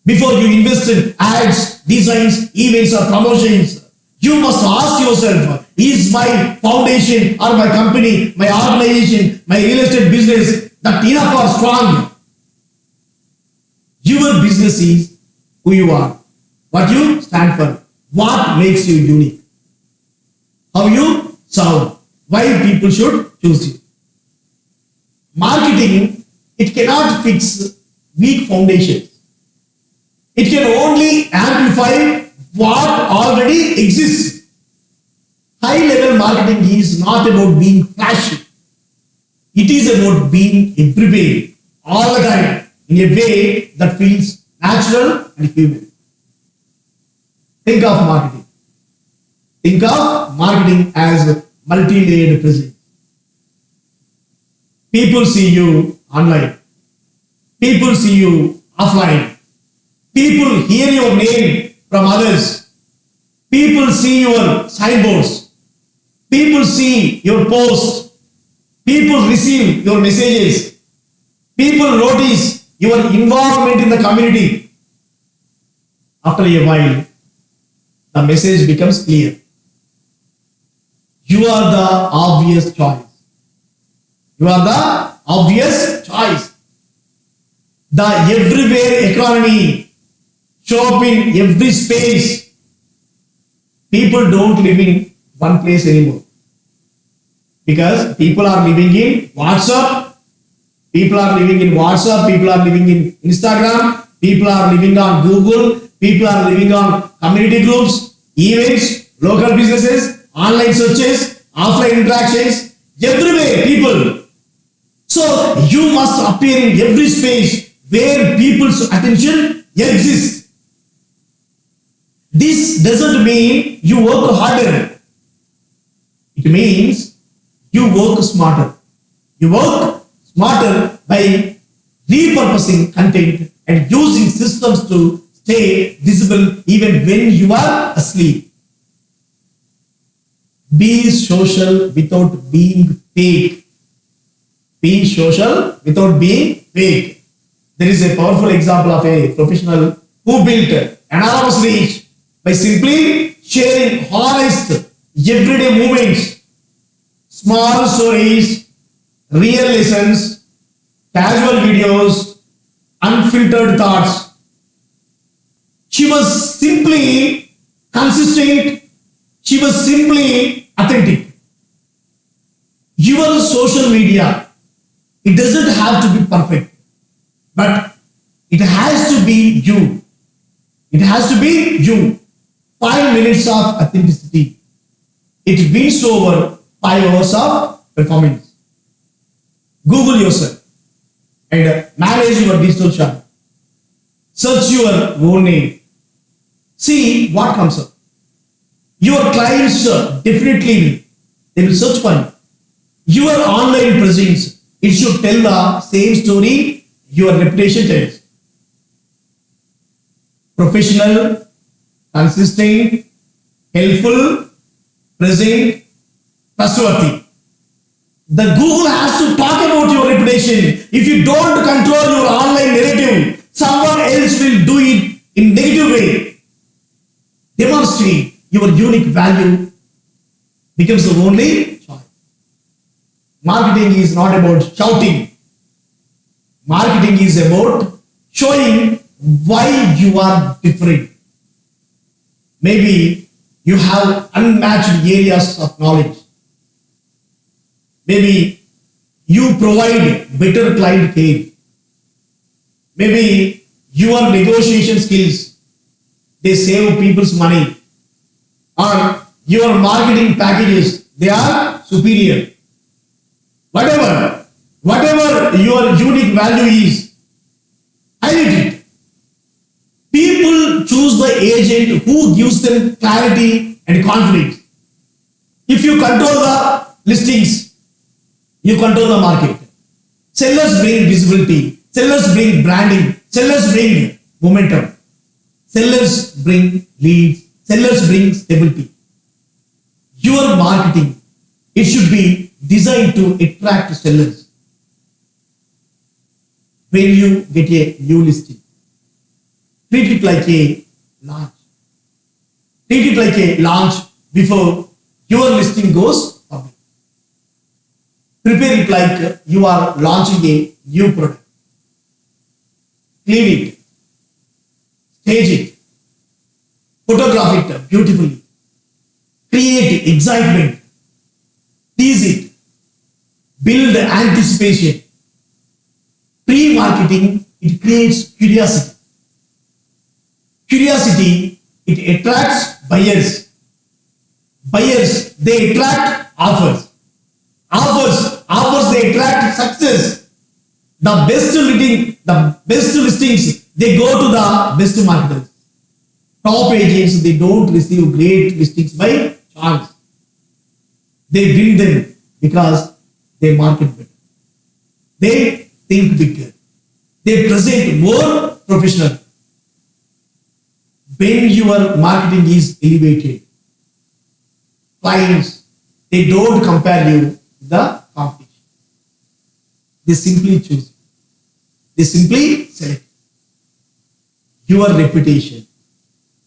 Before you invest in ads, designs, events or promotions, you must ask yourself, is my foundation or my company, my organization, my real estate business that enough or strong? Your business is who you are, what you stand for, what makes you unique, how you serve, why people should choose you. Marketing, it cannot fix weak foundations. It can only amplify what already exists. High level marketing is not about being flashy. It is about being everywhere, all the time, in a way that feels natural and human. Think of marketing. Think of marketing as multi-layered presence. People see you online. People see you offline. People hear your name from others. People see your signboards. People see your posts. People receive your messages. People notice your involvement in the community. After a while, the message becomes clear. You are the obvious choice. You are the obvious choice. The everywhere economy show up in every space. People don't live in one place anymore. Because people are living in WhatsApp, people are living in WhatsApp, people are living in Instagram, people are living on Google, people are living on community groups, events, local businesses, online searches, offline interactions, everywhere people. So you must appear in every space where people's attention exists. This doesn't mean you work harder. It means you work smarter. You work smarter by repurposing content and using systems to stay visible even when you are asleep. Be social without being fake. Be social without being fake. There is a powerful example of a professional who built enormous reach by simply sharing honest, everyday moments, small stories, real lessons, casual videos, unfiltered thoughts. She was simply consistent. She was simply authentic. Your social media, it doesn't have to be perfect, but it has to be you. It has to be you. 5 minutes of authenticity. It wins over 5 hours of performance. Google yourself and manage your digital channel. Search your own name. See what comes up. Your clients definitely will. They will search for you. Your online presence, it should tell the same story your reputation tells. Professional, consistent, helpful, present, trustworthy. The Google has to talk about your reputation. If you don't control your online narrative, someone else will do it in negative way. Demonstrate your unique value becomes the only choice. Marketing is not about shouting. Marketing is about showing why you are different. Maybe you have unmatched areas of knowledge. Maybe you provide better client care. Maybe your negotiation skills, they save people's money. Or your marketing packages, they are superior. Whatever your unique value is, highlight it. People choose the agent who gives them clarity and confidence. If you control the listings, you control the market. Sellers bring visibility. Sellers bring branding. Sellers bring momentum. Sellers bring leads. Sellers bring stability. Your marketing, it should be designed to attract sellers. When you get a new listing, treat it like a launch. Treat it like a launch before your listing goes public. Prepare it like you are launching a new product. Clean it, stage it, photograph it beautifully, create excitement, tease it, build anticipation. Pre-marketing, it creates curiosity. Curiosity, it attracts buyers. Buyers, they attract offers. Offers, they attract success. The best listings, they go to the best marketers. Top agents, they don't receive great listings by chance. They bring them because they market better. They think bigger. They present more professional. When your marketing is elevated, clients, they don't compare you with the competition. They simply choose. They simply select. Your reputation.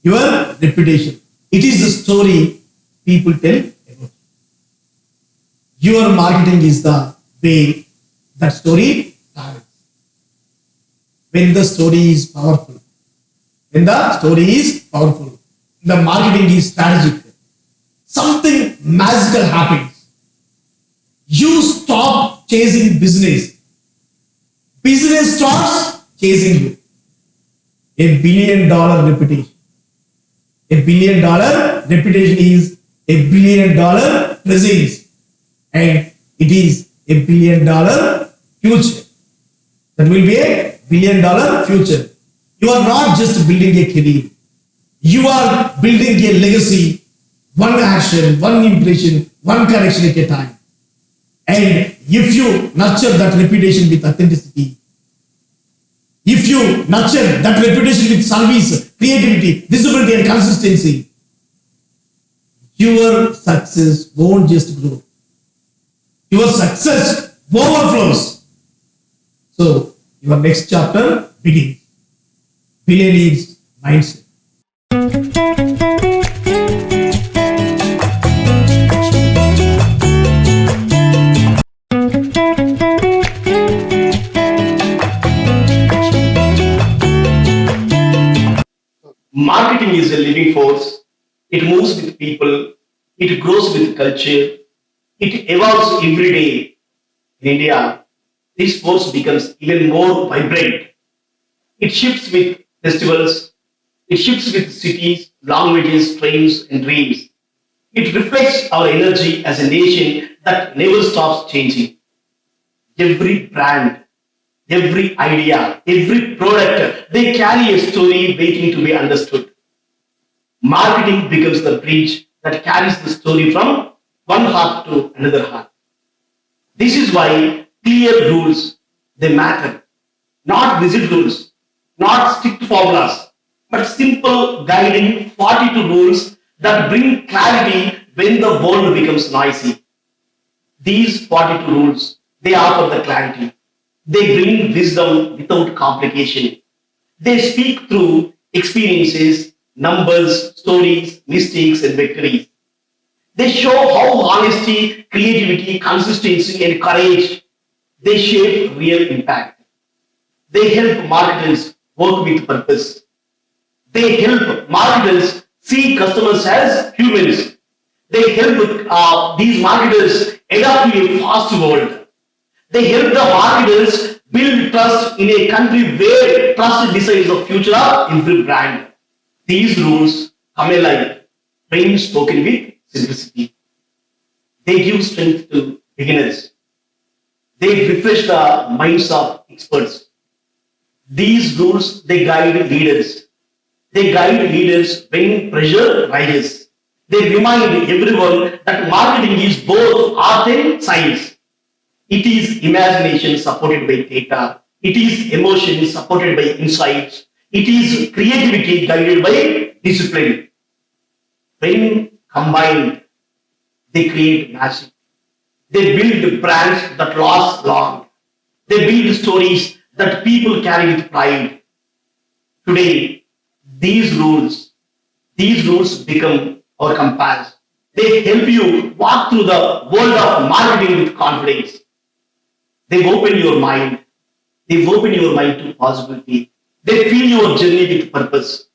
Your reputation. It is the story people tell about you. Your marketing is the way that story travels. When the story is powerful, the marketing is strategic, something magical happens. You stop chasing business. Business starts chasing you. $1 billion reputation. $1 billion reputation is $1 billion presence, and it is $1 billion future. That will be $1 billion future. You are not just building a career. You are building a legacy. One action, one impression, one connection at a time. And if you nurture that reputation with authenticity, if you nurture that reputation with service, creativity, visibility, and consistency, your success won't just grow. Your success overflows. So, your next chapter begins. Billionaire's mindset. Marketing is a living force. It moves with people. It grows with culture. It evolves every day. In India, this force becomes even more vibrant. It shifts with festivals. It shifts with cities, languages, trains, and dreams. It reflects our energy as a nation that never stops changing. Every brand, every idea, every product, they carry a story waiting to be understood. Marketing becomes the bridge that carries the story from one heart to another heart. This is why clear rules, they matter. Not rigid rules, not strict formulas, but simple guiding 42 rules that bring clarity when the world becomes noisy. These 42 rules, they offer the clarity. They bring wisdom without complication. They speak through experiences, numbers, stories, mistakes, and victories. They show how honesty, creativity, consistency, and courage, they shape real impact. They help marketers work with purpose. They help marketers see customers as humans. They help these marketers adapt to a fast world. They help the marketers build trust in a country where trust decides the future of every brand. These rules come alive when spoken with simplicity. They give strength to beginners. They refresh the minds of experts. These rules, they guide leaders. They guide leaders when pressure rises. They remind everyone that marketing is both art and science. It is imagination supported by data. It is emotion supported by insights. It is creativity guided by discipline. When combined, they create magic. They build brands that last long. They build stories that people carry with pride. Today, these rules, these rules become our compass. They help you walk through the world of marketing with confidence. They open your mind. They open your mind to possibility. They fill your journey with purpose.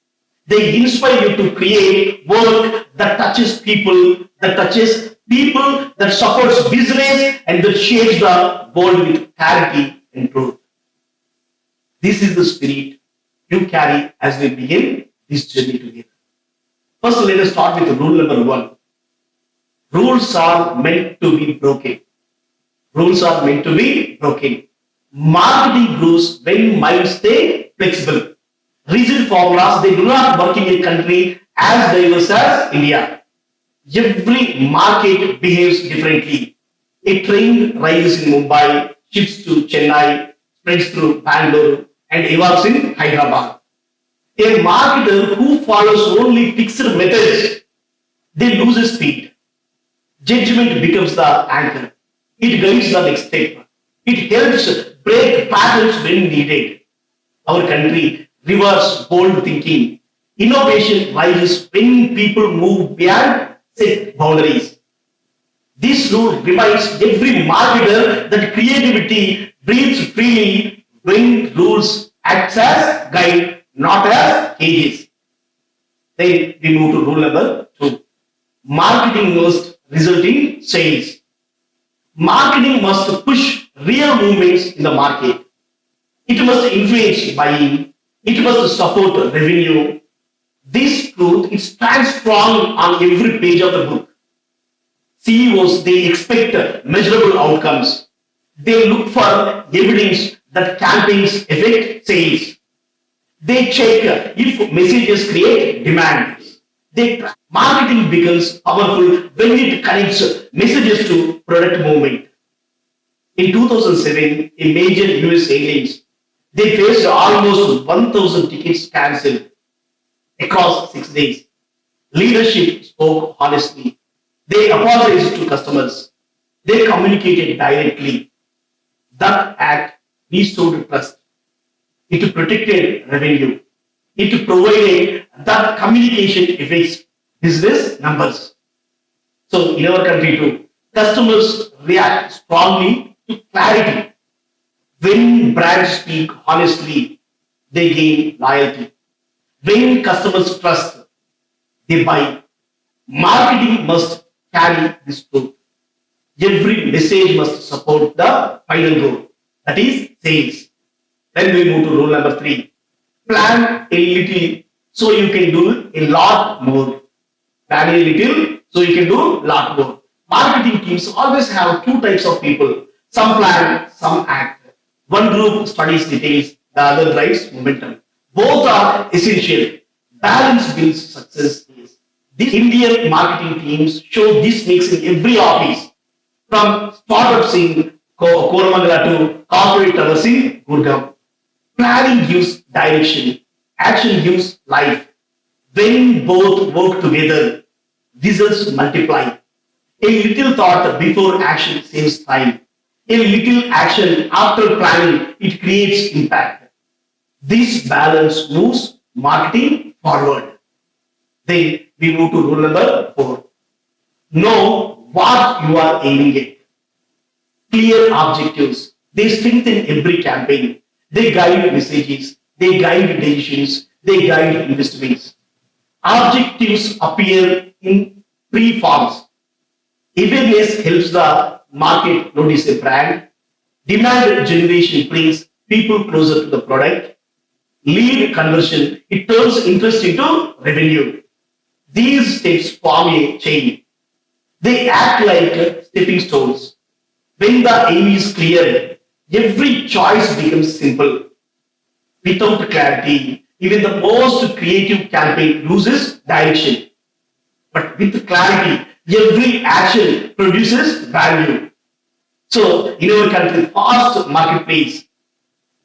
They inspire you to create work that touches people, that supports business, and that shapes the world with clarity and truth. This is the spirit you carry as we begin this journey together. First, let us start with rule number one. Rules are meant to be broken. Rules are meant to be broken. Marketing grows when minds stay flexible. Rigid formulas, they do not work in a country as diverse as India. Every market behaves differently. A train rises in Mumbai, shifts to Chennai, spreads through Bangalore, and evolves in Hyderabad. A marketer who follows only fixed methods, they lose speed. Judgment becomes the anchor. It guides the next step. It helps break patterns when needed. Our country reverses bold thinking. Innovation rises when people move beyond set boundaries. This rule reminds every marketer that creativity breathes freely when rules act as guide, not as cages. Then we move to rule number two. Marketing must result in sales. Marketing must push real movements in the market. It must influence buying. It must support revenue. This truth is stands strong on every page of the book. CEOs, they expect measurable outcomes. They look for evidence that campaigns affect sales. They check if messages create demand. Marketing becomes powerful when it connects messages to product movement. In 2007, a major US airlines, they faced almost 1,000 tickets cancelled across 6 days. Leadership spoke honestly. They apologized to customers. They communicated directly. That act restored trust. It protected revenue. It provided that communication affects business numbers. So in our country too, customers react strongly to clarity. When brands speak honestly, they gain loyalty. When customers trust, they buy. Marketing must carry this truth. Every message must support the final goal, that is sales. Then we move to rule number three. Plan a little so you can do a lot more. Plan a little so you can do a lot more. Marketing teams always have two types of people. Some plan, some act. One group studies details, the other drives momentum. Both are essential. Balance builds success. The Indian marketing teams show this mix in every office, from startups in Koramangala to corporate towers in Gurgaon. Planning gives direction, action gives life. When both work together, results multiply. A little thought before action saves time. A little action after planning, it creates impact. This balance moves marketing forward. Then we move to rule number four. Know what you are aiming at. Clear objectives. They strengthen every campaign. They guide messages. They guide decisions. They guide investments. Objectives appear in three forms. Awareness helps the market notice a brand. Demand generation brings people closer to the product. Lead conversion, it turns interest into revenue. These steps form a chain. They act like stepping stones. When the aim is clear, every choice becomes simple. Without clarity, even the most creative campaign loses direction. But with clarity, every action produces value. So, in our country, fast marketplace,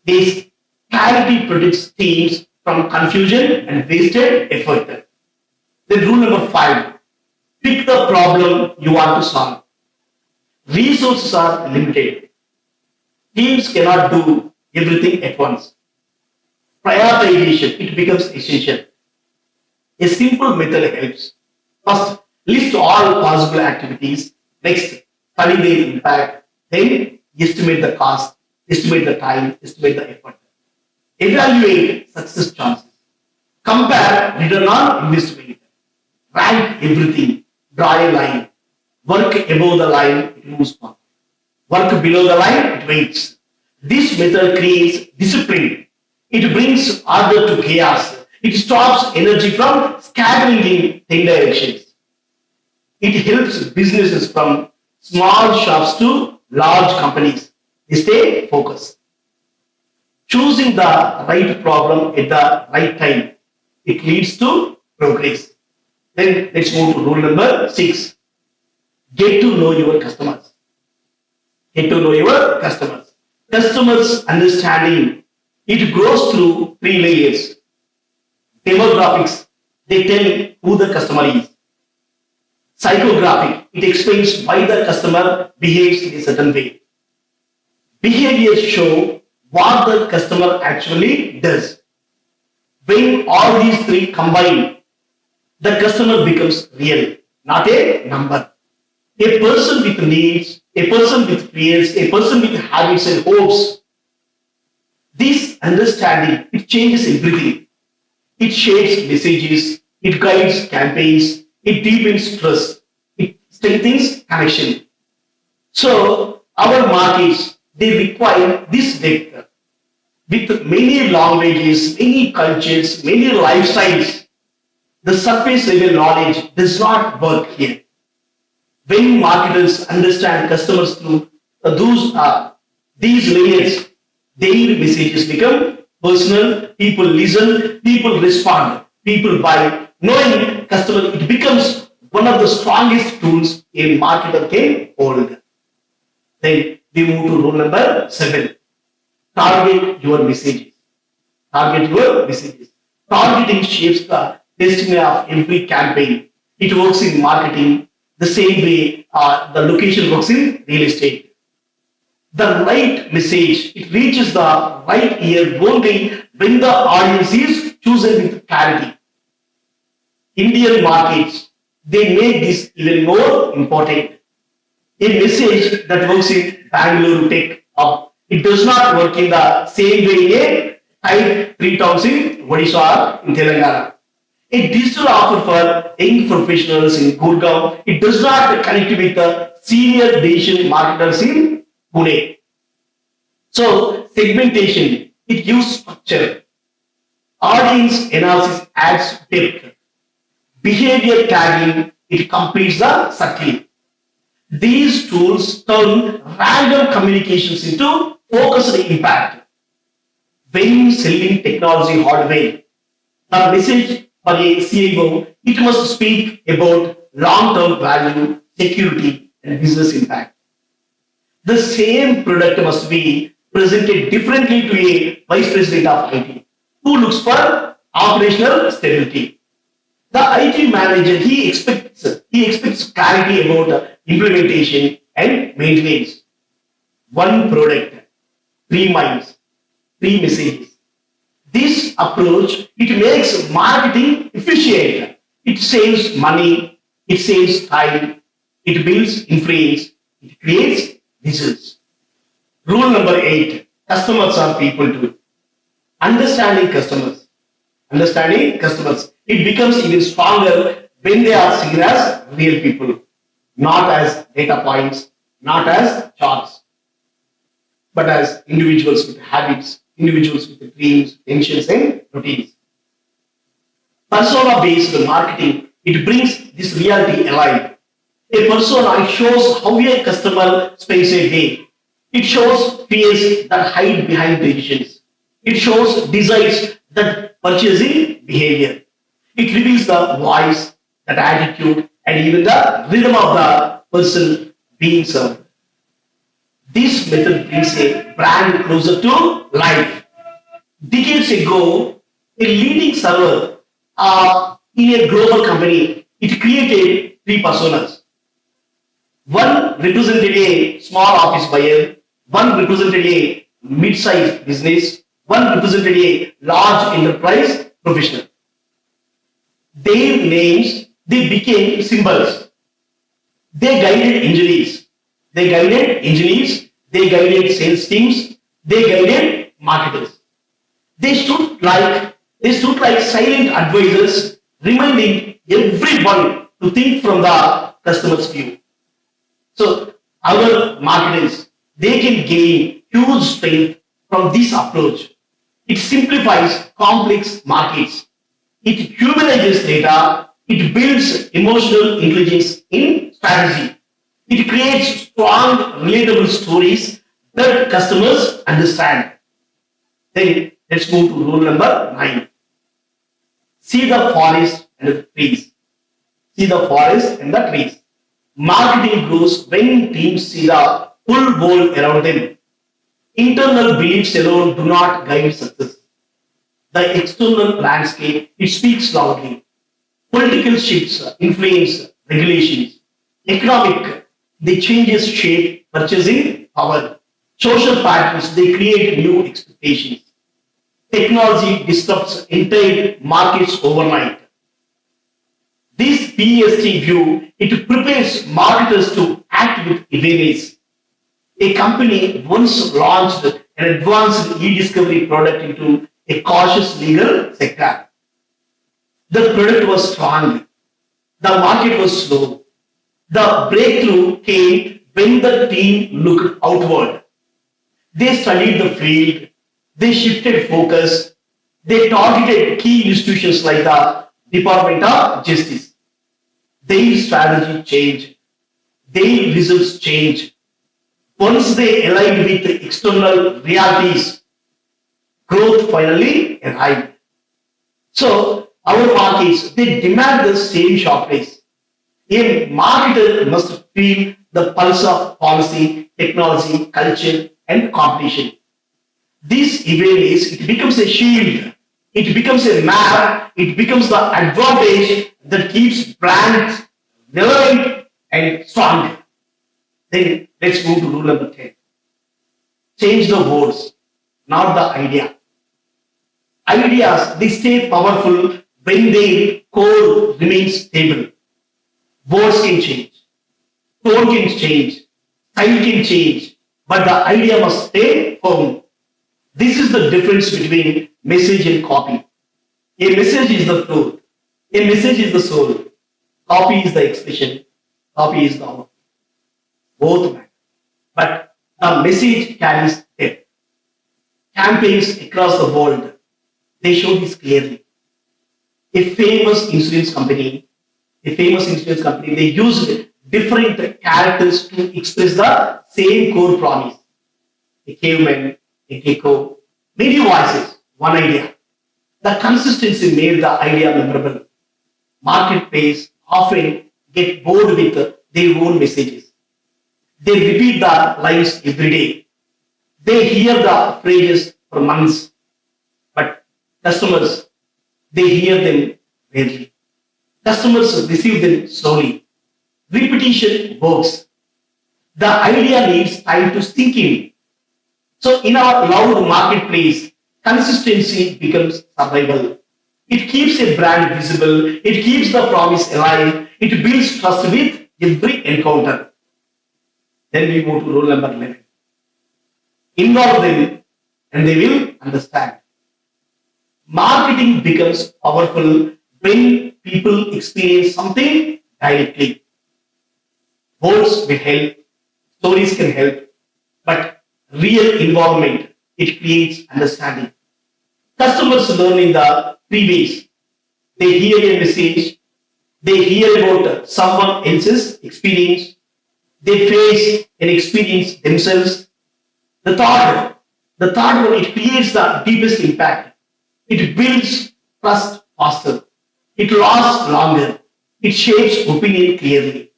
this clarity protects teams from confusion and wasted effort. Then rule number 5, pick the problem you want to solve. Resources are limited. Teams cannot do everything at once. Prioritization, it becomes essential. A simple method helps. First, list all possible activities. Next, study their impact. Then, estimate the cost, estimate the time, estimate the effort. Evaluate success chances. Compare return on investment. Rank everything. Draw a line. Work above the line, it moves on. Work below the line, it waits. This method creates discipline. It brings order to chaos. It stops energy from scattering in 10 directions. It helps businesses from small shops to large companies. They stay focused. Choosing the right problem at the right time, it leads to progress. Then let's move to rule number 6. Get to know your customers. Get to know your customers. Customers understanding, it goes through 3 layers. Demographics, they tell who the customer is. Psychographic, it explains why the customer behaves in a certain way. Behaviors show what the customer actually does. When all these 3 combine, the customer becomes real, not a number. A person with needs, a person with fears, a person with habits and hopes. This understanding, it changes everything. It shapes messages, it guides campaigns, it deepens trust, it strengthens connection. So, our markets, they require this depth. With many languages, many cultures, many lifestyles, the surface level knowledge does not work here. When marketers understand customers through these layers, their messages become personal, people listen, people respond, people buy. Knowing customer, it becomes one of the strongest tools a marketer can hold. Then we move to rule number 7. Target your messages. Target your messages. Targeting shapes the destiny of every campaign. It works in marketing the same way the location works in real estate. The right message, it reaches the right ear only when the audience is chosen with clarity. Indian markets, they make this even more important. A message that works in Bangalore Tech Hub, it does not work in the same way in a type 3 towns in Odisha or in Telangana. A digital offer for young professionals in Gurgaon, it does not connect with the senior digital marketers in Pune. So, segmentation, it gives structure. Audience analysis adds depth. Behavior tagging, it completes the circle. These tools turn random communications into focused impact. When selling technology hardware, the message for a CIO, it must speak about long-term value, security, and business impact. The same product must be presented differently to a vice president of IT who looks for operational stability. The IT manager, he expects clarity about implementation and maintenance. One product, 3 minds, 3 messages. This approach, it makes marketing efficient. It saves money, it saves time, it builds influence, it creates results. Rule number 8, customers are people too. Understanding customers. Understanding customers. It becomes even stronger when they are seen as real people, not as data points, not as charts, but as individuals with habits, individuals with dreams, tensions, and routines. Persona based marketing, it brings this reality alive. A persona, it shows how a customer spends a day. It shows fears that hide behind decisions. It shows desires that purchasing behavior. It reveals the voice, that attitude, and even the rhythm of the person being served. This method brings a brand closer to life. Decades ago, a leading server in a global company, it created three personas. One represented a small office buyer, one represented a mid-sized business, one represented a large enterprise professional. Their names, they became symbols. They guided engineers. They guided sales teams. They guided marketers. They stood like silent advisors, reminding everyone to think from the customer's view. So our marketers, they can gain huge strength from this approach. It simplifies complex markets. It humanizes data. It builds emotional intelligence in strategy. It creates strong, relatable stories that customers understand. Then let's move to rule number 9. See the forest and the trees. See the forest and the trees. Marketing grows when teams see the full world around them. Internal beliefs alone do not guide success. The external landscape, it speaks loudly. Political shifts influence regulations. Economic, they changes shape purchasing power. Social patterns, they create new expectations. Technology disrupts entire markets overnight. This PST view, it prepares marketers to act with awareness. A company once launched an advanced e-discovery product into a cautious legal sector. The product was strong. The market was slow. The breakthrough came when the team looked outward. They studied the field. They shifted focus. They targeted key institutions like the Department of Justice. Their strategy changed. Their results changed. Once they aligned with the external realities, growth finally arrived. So our markets, they demand the same sharpness. A marketer must feel the pulse of policy, technology, culture, and competition. This awareness, it becomes a shield. It becomes a map. It becomes the advantage that keeps brands relevant and strong. Then let's move to rule number 10. Change the words, not the idea. Ideas, they stay powerful when their core remains stable. Words can change, tone can change, style can change, but the idea must stay firm. This is the difference between message and copy. A message is the truth. A message is the soul. Copy is the expression. Copy is the output. Both matter. But the message carries depth. Campaigns across the world, they show this clearly. A famous insurance company, they used different characters to express the same core promise. A caveman, a gecko, many voices, one idea. The consistency made the idea memorable. Marketplace often get bored with their own messages. They repeat the lines every day. They hear the phrases for months, but customers, they hear them rarely. Customers receive them slowly. Repetition works. The idea needs time to sink in. So in our loud marketplace, consistency becomes survival. It keeps a brand visible. It keeps the promise alive. It builds trust with every encounter. Then we move to rule number 11. Involve them and they will understand. Marketing becomes powerful when people experience something directly. Words will help, stories can help, but real involvement, it creates understanding. Customers learn in the three ways. They hear a message, they hear about someone else's experience, they face an experience themselves. The third one, it creates the deepest impact. It builds trust faster. It lasts longer. It shapes opinion clearly.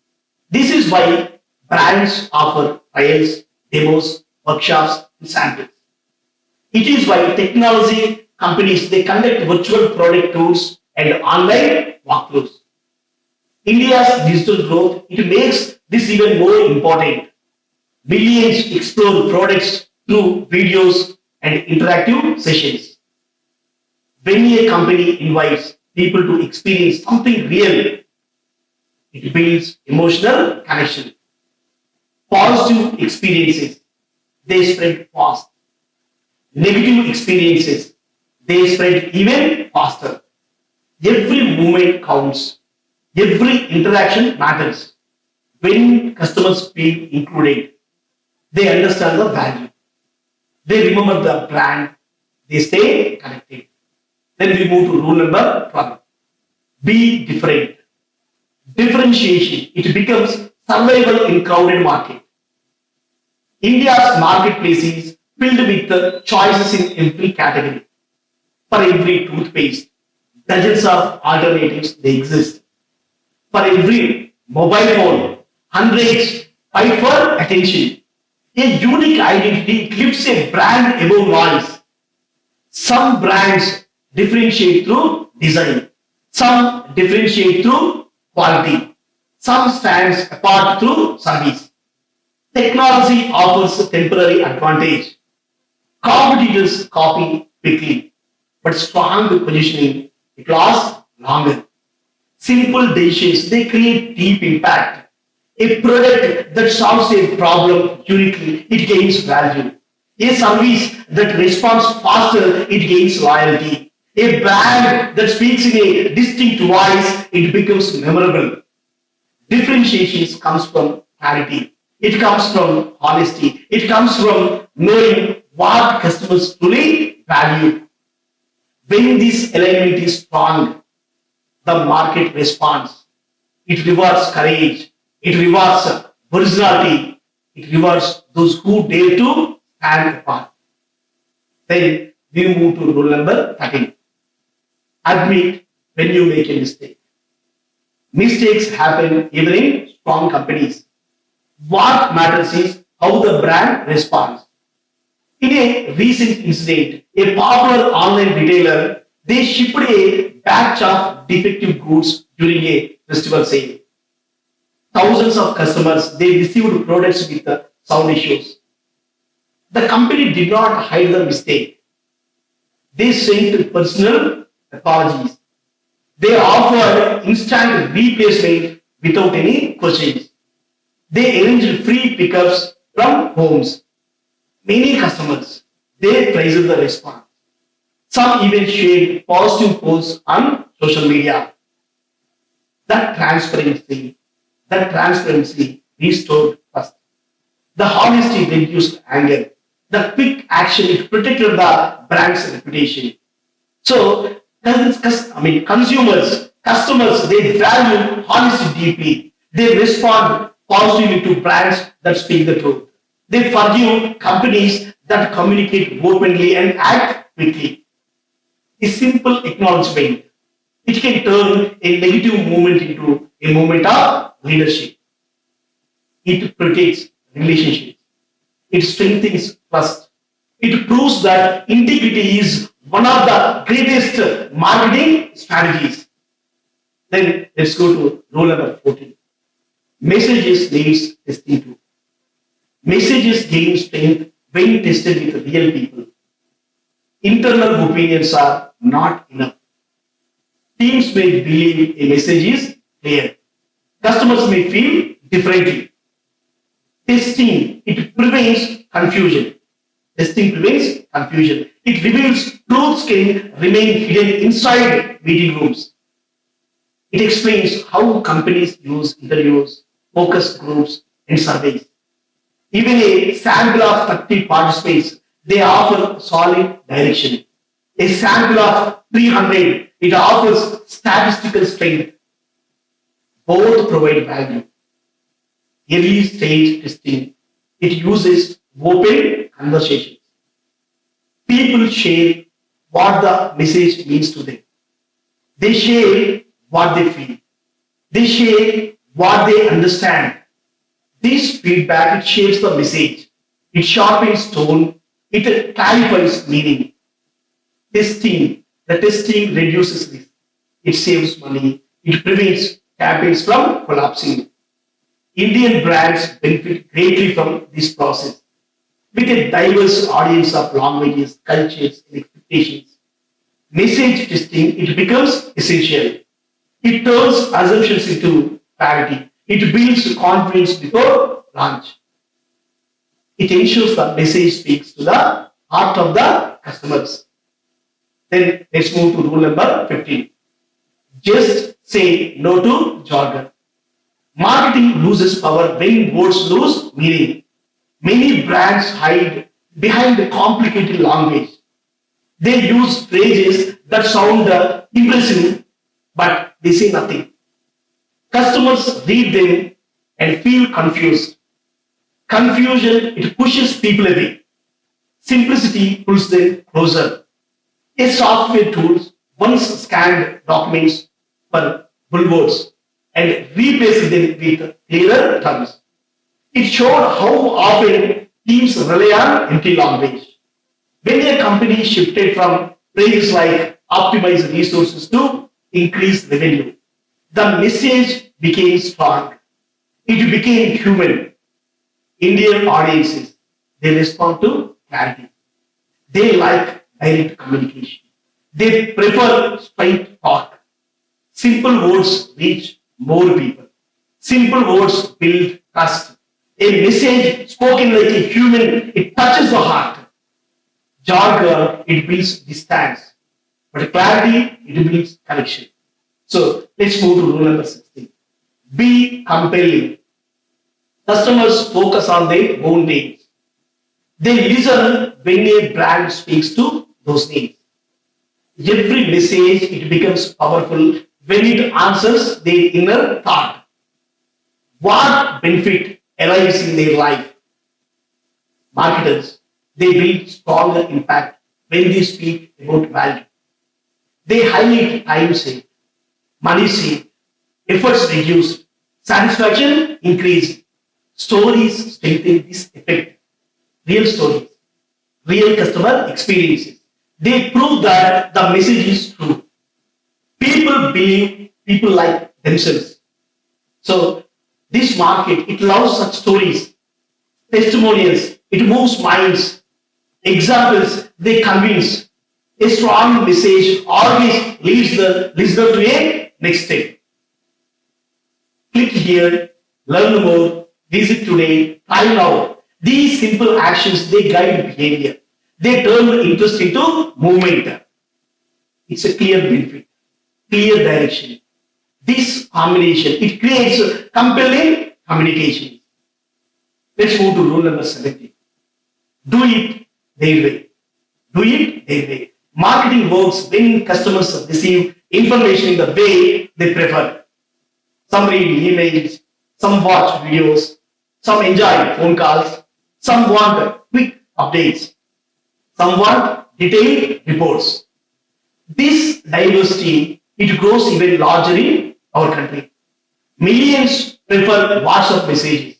This is why brands offer trials, demos, workshops, and samples. It is why technology companies they conduct virtual product tours and online walkthroughs. India's digital growth it makes this even more important. Millions explore products through videos and interactive sessions. When a company invites people to experience something real, it builds emotional connection. Positive experiences, they spread fast. Negative experiences, they spread even faster. Every moment counts. Every interaction matters. When customers feel included, they understand the value. They remember the brand. They stay connected. Then we move to rule number 12. Be different. Differentiation. It becomes survival in crowded market. India's marketplace is filled with choices in every category. For every toothpaste, dozens of alternatives they exist. For every mobile phone, hundreds fight for attention. A unique identity lifts a brand above noise. Some brands differentiate through design. Some differentiate through quality. Some stands apart through service. Technology offers temporary advantage. Competitors copy quickly, but strong positioning it lasts longer. Simple decisions they create deep impact. A product that solves a problem uniquely, it gains value. A service that responds faster, it gains loyalty. A brand that speaks in a distinct voice, it becomes memorable. Differentiation comes from clarity. It comes from honesty. It comes from knowing what customers truly value. When this alignment is strong, the market responds. It rewards courage. It rewards originality. It rewards those who dare to stand apart. Then we move to rule number 13. Admit when you make a mistake. Mistakes happen even in strong companies. What matters is how the brand responds. In a recent incident, a popular online retailer they shipped a batch of defective goods during a festival sale. Thousands of customers they received products with sound issues. The company did not hide the mistake. They sent personal apologies. They offered instant replacement without any questions. They arranged free pickups from homes. Many customers they praised the response. Some even shared positive posts on social media. That transparency, that transparency restored trust. The honesty reduced anger. The quick action it protected the brand's reputation. So, consumers, customers, they value honesty deeply. They respond positively to brands that speak the truth. They forgive companies that communicate openly and act quickly. A simple acknowledgement, it can turn a negative moment into a moment of leadership. It protects relationships. It strengthens trust. It proves that integrity is one of the greatest marketing strategies. Then let's go to rule number 14. Messages needs testing too. Messages gain strength when tested with real people. Internal opinions are not enough. Teams may believe a message is clear. Customers may feel differently. Testing, it prevents confusion. Testing prevents confusion. It reveals truths can remain hidden inside meeting rooms. It explains how companies use interviews, focus groups, and surveys. Even a sample of 30 participants, they offer solid direction. A sample of 300, it offers statistical strength. Both provide value. Early stage testing, it uses open conversations. People share what the message means to them. They share what they feel. They share what they understand. This feedback it shapes the message. It sharpens tone. It clarifies meaning. The testing reduces risk. It saves money. It prevents campaigns from collapsing. Indian brands benefit greatly from this process. With a diverse audience of languages, cultures, and expectations, message testing it becomes essential. It turns assumptions into clarity. It builds confidence before launch. It ensures the message speaks to the heart of the customers. Then let's move to rule number 15. Just say no to jargon. Marketing loses power when words lose meaning. Many brands hide behind a complicated language. They use phrases that sound impressive, but they say nothing. Customers read them and feel confused. Confusion, it pushes people away. Simplicity pulls them closer. A software tool once scanned documents for bullwords and replaced them with clearer terms. It showed how often teams rely on empty language. When a company shifted from phrases like optimize resources to increase revenue, the message became strong. It became human. Indian audiences, they respond to clarity. They like direct communication. They prefer straight talk. Simple words reach more people. Simple words build trust. A message spoken like a human, it touches the heart. Jargon, it builds distance. But clarity, it builds connection. So let's move to rule number 16. Be compelling. Customers focus on their own needs. They listen when a brand speaks to those needs. Every message it becomes powerful when it answers their inner thought. What benefit arrives in their life? Marketers, they build stronger impact when they speak about value. They highlight time saved, money saved, efforts reduced, satisfaction increased. Stories strengthen this effect. Real stories, real customer experiences. They prove that the message is true. People believe people like themselves. So this market, it loves such stories, testimonials, it moves minds, examples, they convince. A strong message always leads the listener to a next step. Click here, learn more, visit today, try now. These simple actions, they guide behavior. They turn interest into movement. It's a clear benefit, clear direction. This combination, it creates compelling communication. Let's move to rule number 17. Do it their way. Do it their way. Marketing works when customers receive information in the way they prefer. Some read emails, some watch videos, some enjoy phone calls, some want quick updates, some want detailed reports. This diversity, it grows even larger in our country. Millions prefer WhatsApp messages.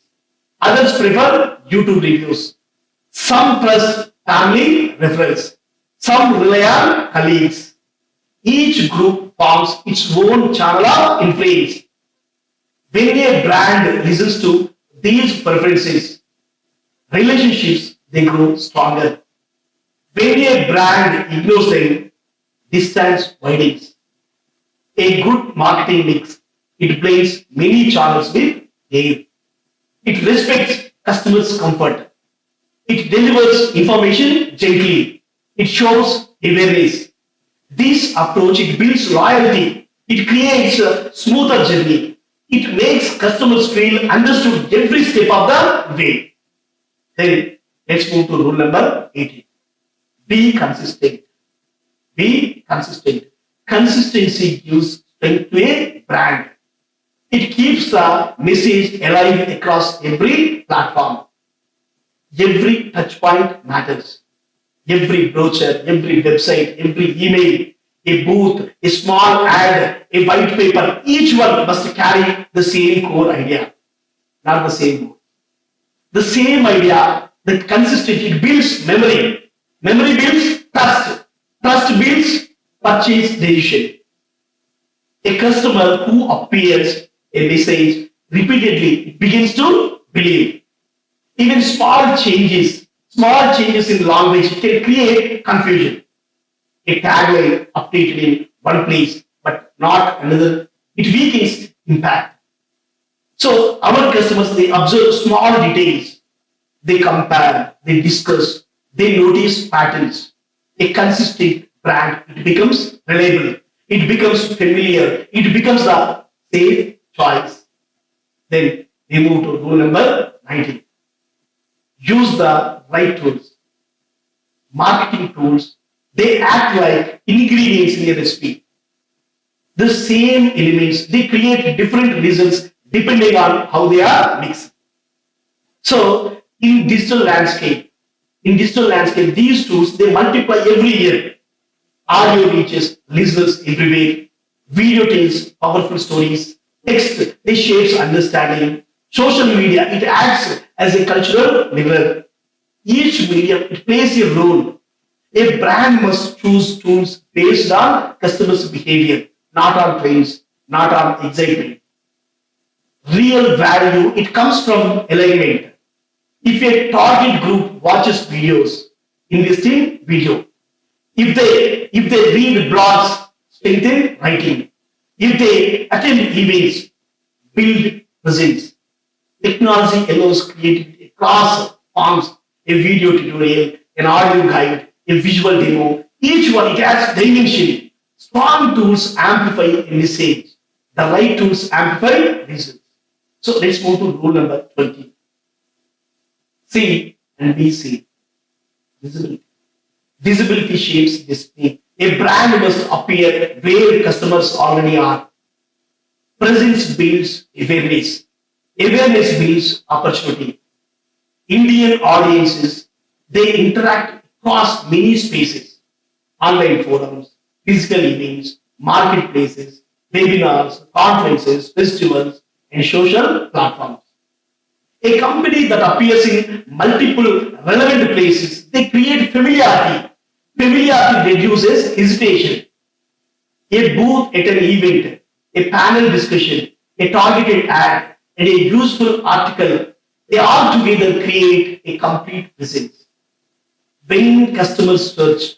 Others prefer YouTube reviews. Some trust family referrals. Some rely on colleagues. Each group forms its own channel of influence. When a brand listens to these preferences, relationships they grow stronger. When a brand ignores them, distance widens. A good marketing mix, it blends many channels with care. It respects customers' comfort. It delivers information gently. It shows awareness. This approach, it builds loyalty. It creates a smoother journey. It makes customers feel understood every step of the way. Then let's move to rule number 18. Be consistent. Be consistent. Consistency gives strength to a brand. It keeps the message alive across every platform. Every touch point matters. Every brochure, every website, every email, a booth, a small ad, a white paper, each one must carry the same core idea, not the same word. The same idea That consistent, it builds memory. Memory builds trust. Trust builds purchase decision. A customer who appears a message repeatedly begins to believe. Even small changes in language can create confusion. A tagline updated in one place but not another, it weakens impact. So our customers, they observe small details, they compare, they discuss, they notice patterns. A consistent brand, it becomes reliable, it becomes familiar, it becomes a safe choice. Then we move to rule number 19. Use the right tools. Marketing tools, they act like ingredients in a recipe. The same elements, they create different results depending on how they are mixed. So in digital landscape, these tools, they multiply every year. Audio reaches listeners everywhere. Video tells powerful stories. Text, they shapes understanding. Social media, it acts as a cultural mirror. Each medium, it plays a role. A brand must choose tools based on customers' behavior, not on trends, not on excitement. Real value, it comes from alignment. If a target group watches videos, invest in video. If they read blogs, strengthen writing. If they attend events, build presence. Technology allows creativity across forms, a video tutorial, an audio guide, a visual demo. Each one, it adds dimension. Strong tools amplify a message. The right tools amplify results. So let's move to rule number 20. See and be seen. Visibility. Visibility shapes destiny. A brand must appear where customers already are. Presence builds awareness. Awareness builds opportunity. Indian audiences, they interact across many spaces. Online forums, physical events, marketplaces, webinars, conferences, festivals, and social platforms. A company that appears in multiple relevant places, they create familiarity. Familiarity reduces hesitation. A booth at an event, a panel discussion, a targeted ad, and a useful article, they all together create a complete presence. When customers search,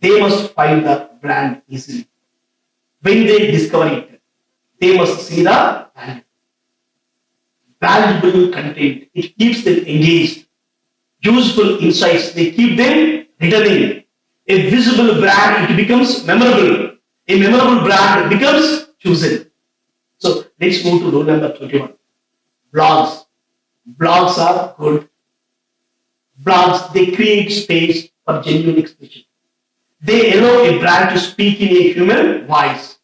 they must find the brand easily. When they discover it, they must see the value. Valuable content, it keeps them engaged. Useful insights, they keep them returning. A visible brand, it becomes memorable. A memorable brand becomes chosen. So let's move to rule number 21. Blogs. Blogs are good. Blogs, they create space for genuine expression. They allow a brand to speak in a human voice.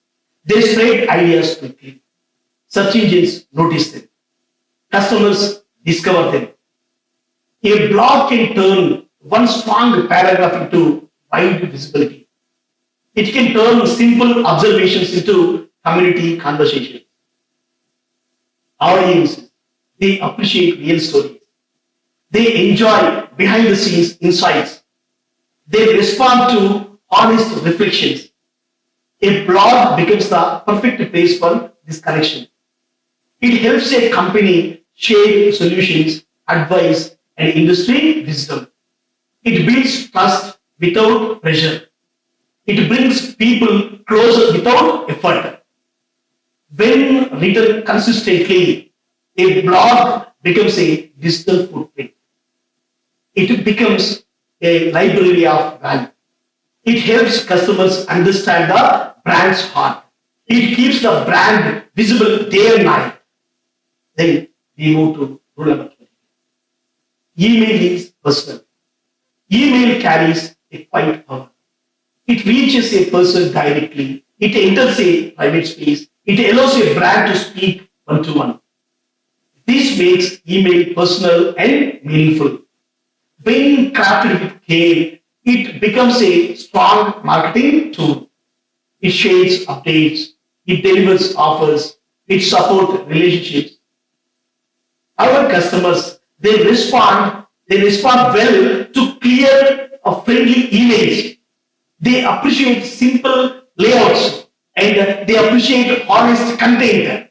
They spread ideas quickly. Search engines notice them. Customers discover them. A blog can turn one strong paragraph into wide visibility. It can turn simple observations into community conversations. Audiences, they appreciate real stories. They enjoy behind the scenes insights. They respond to honest reflections. A blog becomes the perfect place for this connection. It helps a company share solutions, advice, and industry wisdom. It builds trust without pressure. It brings people closer without effort. When written consistently, a blog becomes a digital footprint. It becomes a library of value. It helps customers understand the brand's heart. It keeps the brand visible day and night. Then we move to rule number 20. Email is personal. Email carries a quiet power. It reaches a person directly. It enters a private space. It allows a brand to speak one to one. This makes email personal and meaningful. When crafted with care, it becomes a strong marketing tool. It shares updates. It delivers offers. It supports relationships. Our customers, they respond They respond well to clear or friendly emails. They appreciate simple layouts and they appreciate honest content.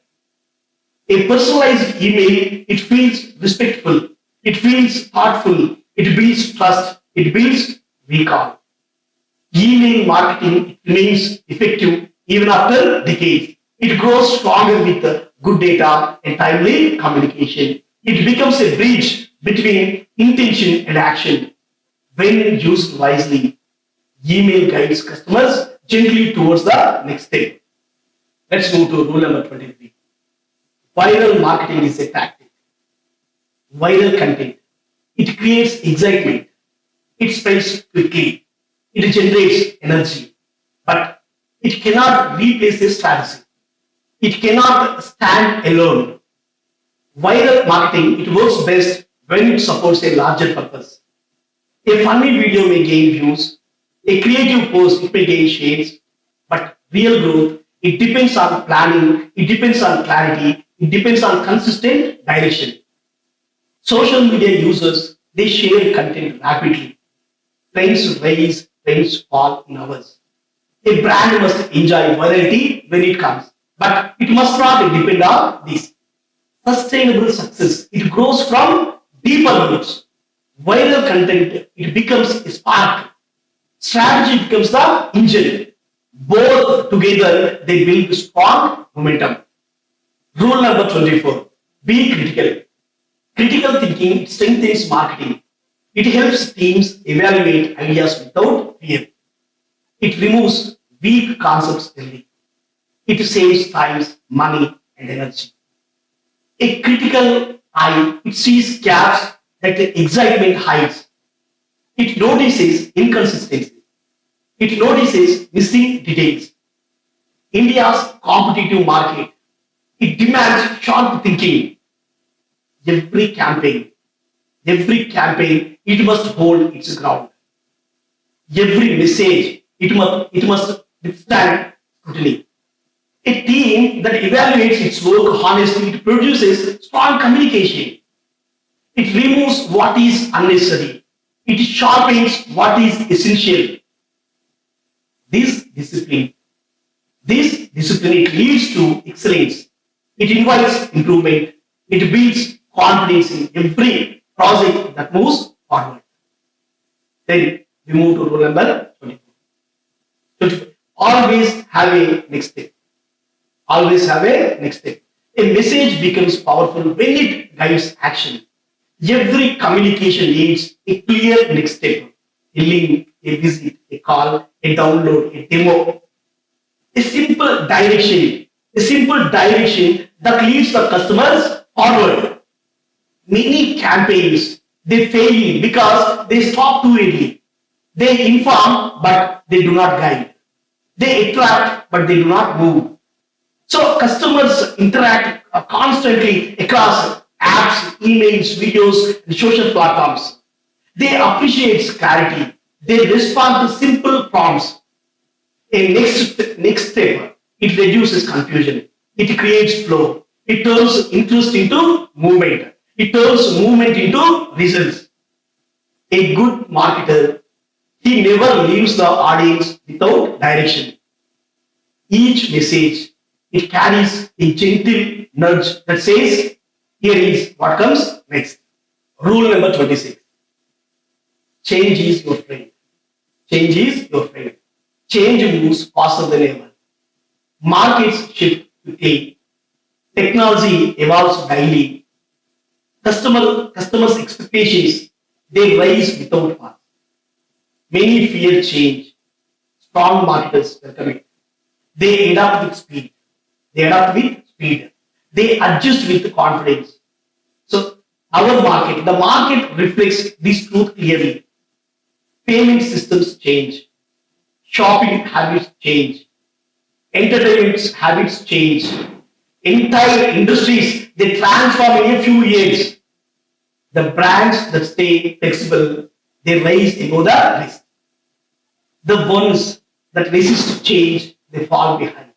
A personalized email, it feels respectful, it feels thoughtful, it builds trust, it builds recall. Email marketing remains effective even after decades. It grows stronger with good data and timely communication. It becomes a bridge between intention and action. When used wisely, email guides customers gently towards the next step. Let's move to rule number 23. Viral marketing is a tactic. Viral content. It creates excitement. It spreads quickly. It generates energy. But it cannot replace a strategy. It cannot stand alone. Viral marketing, it works best when it supports a larger purpose. A funny video may gain views, a creative post it may gain shares, but real growth, it depends on planning, it depends on clarity, it depends on consistent direction. Social media users, they share content rapidly. Trends rise, trends fall in hours. A brand must enjoy virality when it comes, but it must not depend on this. Sustainable success, it grows from deeper roots. Viral content, it becomes a spark. Strategy becomes the engine. Both together, they build strong momentum. Rule number 24. Be critical. Critical thinking strengthens marketing. It helps teams evaluate ideas without fear. It removes weak concepts early. It saves time, money, and energy. A critical eye, it sees gaps that the excitement hides. It notices inconsistency. It notices missing details. India's competitive market, it demands sharp thinking. Every campaign, it must hold its ground. Every message, it must withstand scrutiny. A team that evaluates its work honestly, it produces strong communication. It removes what is unnecessary. It sharpens what is essential. This discipline, this discipline, it leads to excellence. It invites improvement. It builds confidence in every project that moves forward. Then we move to rule number 24. 24. Always have a next step. Always have a next step. A message becomes powerful when it guides action. Every communication needs a clear next step. A link, a visit, a call, a download, a demo. A simple direction that leads the customers forward. Many campaigns, they fail because they stop too early. They inform, but they do not guide. They attract, but they do not move. So customers interact constantly across apps, emails, videos, and social platforms. They appreciate clarity. They respond to simple prompts. A next step, it reduces confusion. It creates flow. It turns interest into movement. It turns movement into results. A good marketer, he never leaves the audience without direction. Each message, it carries a gentle nudge that says, here is what comes next. Rule number 26. Change is your friend. Change is your friend. Change moves faster than ever. Markets shift quickly. Technology evolves daily. Customers' expectations, they rise without pause. Many fear change. Strong marketers welcome it. They adapt with speed. They adapt with speed. They adjust with confidence. So the market reflects this truth clearly. Payment systems change. Shopping habits change. Entertainment habits change. Entire industries, they transform in a few years. The brands that stay flexible, they rise above the rest. The ones that resist change, they fall behind.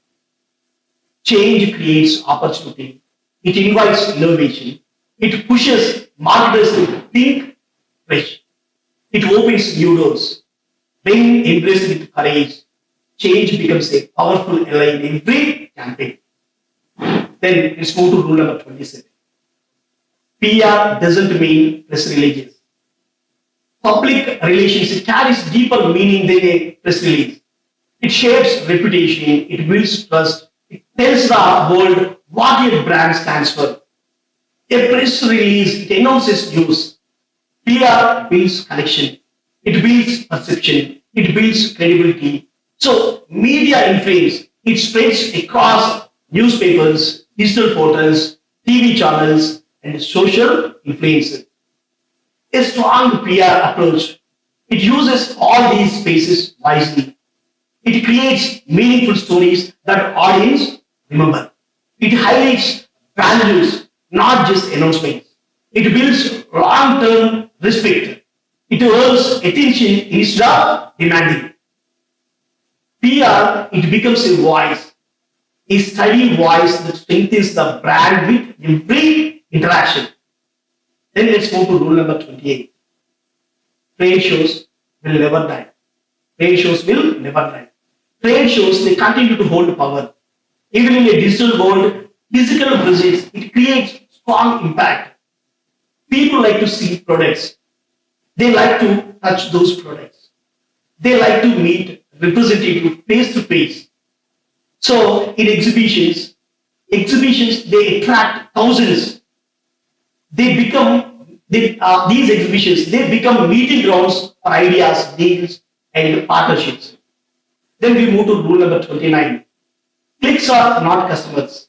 Change creates opportunity. It invites innovation. It pushes marketers to think fresh. It opens new doors. When embraced with courage, change becomes a powerful ally in every campaign. Then let's move to rule number 27. PR doesn't mean press releases. Public relations carries deeper meaning than a press release. It shapes reputation, it builds trust, it tells the world what your brand stands for. A press release, it announces news. PR builds connection, it builds perception, it builds credibility. So, media influence, it spreads across newspapers, digital portals, TV channels, and social influences. A strong PR approach, it uses all these spaces wisely. It creates meaningful stories that audience remember. It highlights values, not just announcements. It builds long-term respect. It earns attention instead of demanding. PR, it becomes a voice, a steady voice that strengthens the brand with every interaction. Then let's move to rule number 28. Trade shows will never die. Trade shows will never die. Trade shows, they continue to hold power. Even in a digital world, physical presence, it creates strong impact. People like to see products. They like to touch those products. They like to meet representatives face to face. So in exhibitions they attract thousands. These exhibitions, they become meeting grounds for ideas, deals, and partnerships. Then we move to rule number 29. Clicks are not customers.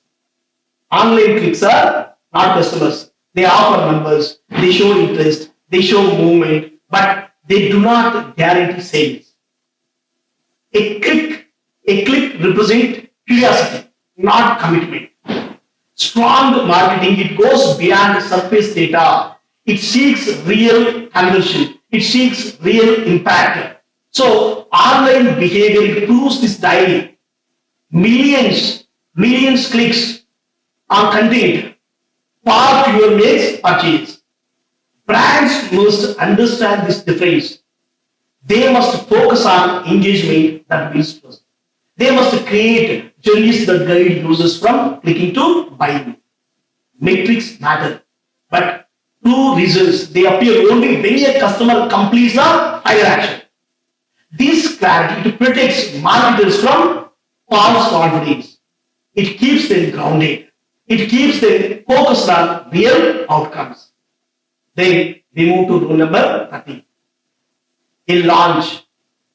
Online clicks are not customers. They offer numbers, they show interest, they show movement, but they do not guarantee sales. A click represents curiosity, not commitment. Strong marketing, it goes beyond surface data. It seeks real conversion. It seeks real impact. So online behavior proves this daily. Millions clicks on content. Far fewer makes purchase. Brands must understand this difference. They must focus on engagement that builds trust. They must create journeys that guide users from clicking to buying. Metrics matter, but true results, they appear only when a customer completes a higher action. This clarity, it protects marketers from false confidence. It keeps them grounded. It keeps them focused on real outcomes. Then we move to rule number 30. A launch.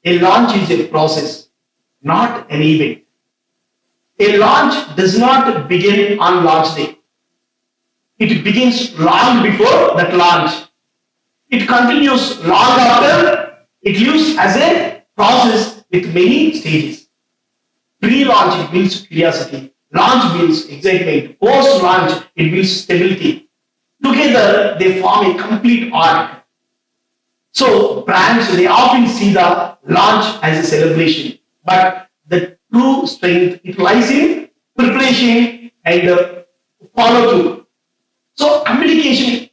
A launch is a process, not an event. A launch does not begin on launch day. It begins long before that launch. It continues long after. It lives as a process with many stages. Pre-launch, it builds curiosity. Launch builds excitement. Post-launch, it builds stability. Together, they form a complete arc. So, brands, they often see the launch as a celebration. But the true strength, it lies in preparation and follow through. So, communication,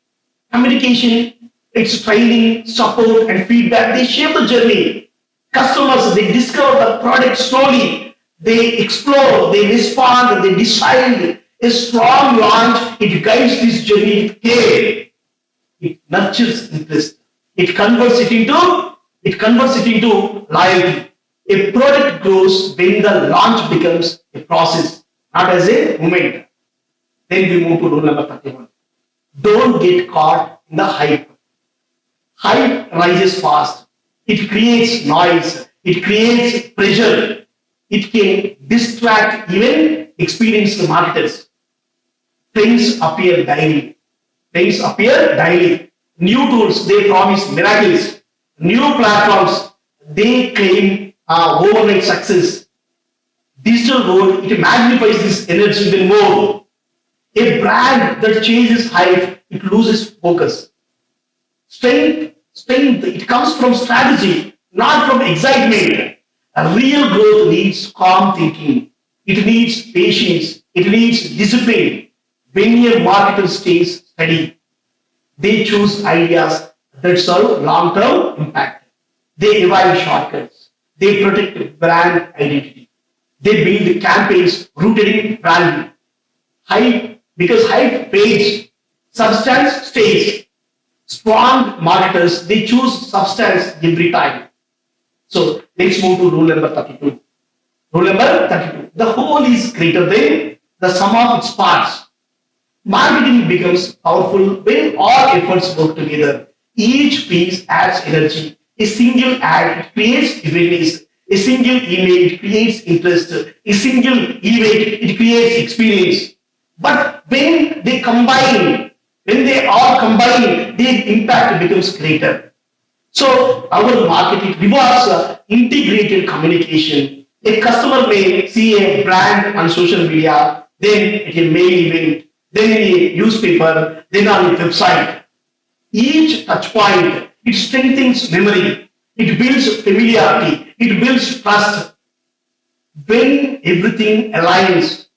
it's training, support, and feedback. They shape the journey. Customers, they discover the product slowly. They explore, they respond, they decide. A strong launch, it guides this journey with care. It nurtures interest. It converts it into loyalty. A product grows when the launch becomes a process, not as a moment. Then we move to rule number 31. Don't get caught in the hype. Hype rises fast. It creates noise. It creates pressure. It can distract even experienced marketers. Trends appear daily. New tools, they promise miracles. New platforms, they claim overnight success. Digital world, it magnifies this energy even more. A brand that chases hype, it loses focus. Strength, it comes from strategy, not from excitement. A real growth needs calm thinking. It needs patience. It needs discipline. When a marketer stays steady, they choose ideas that serve long-term impact. They avoid shortcuts. They protect brand identity. They build campaigns rooted in value. Because hype fades, substance stays. Strong marketers, they choose substance every time. So let's move to rule number 32. Rule number 32. The whole is greater than the sum of its parts. Marketing becomes powerful when all efforts work together. Each piece adds energy. A single ad it creates awareness. A single email it creates interest. A single event it creates experience. But when they all combine, their impact becomes greater. So our marketing rewards integrated communication. A customer may see a brand on social media, then at a mail event, then in a newspaper, then on a website. Each touch point, it strengthens memory, it builds familiarity, it builds trust. When everything aligns,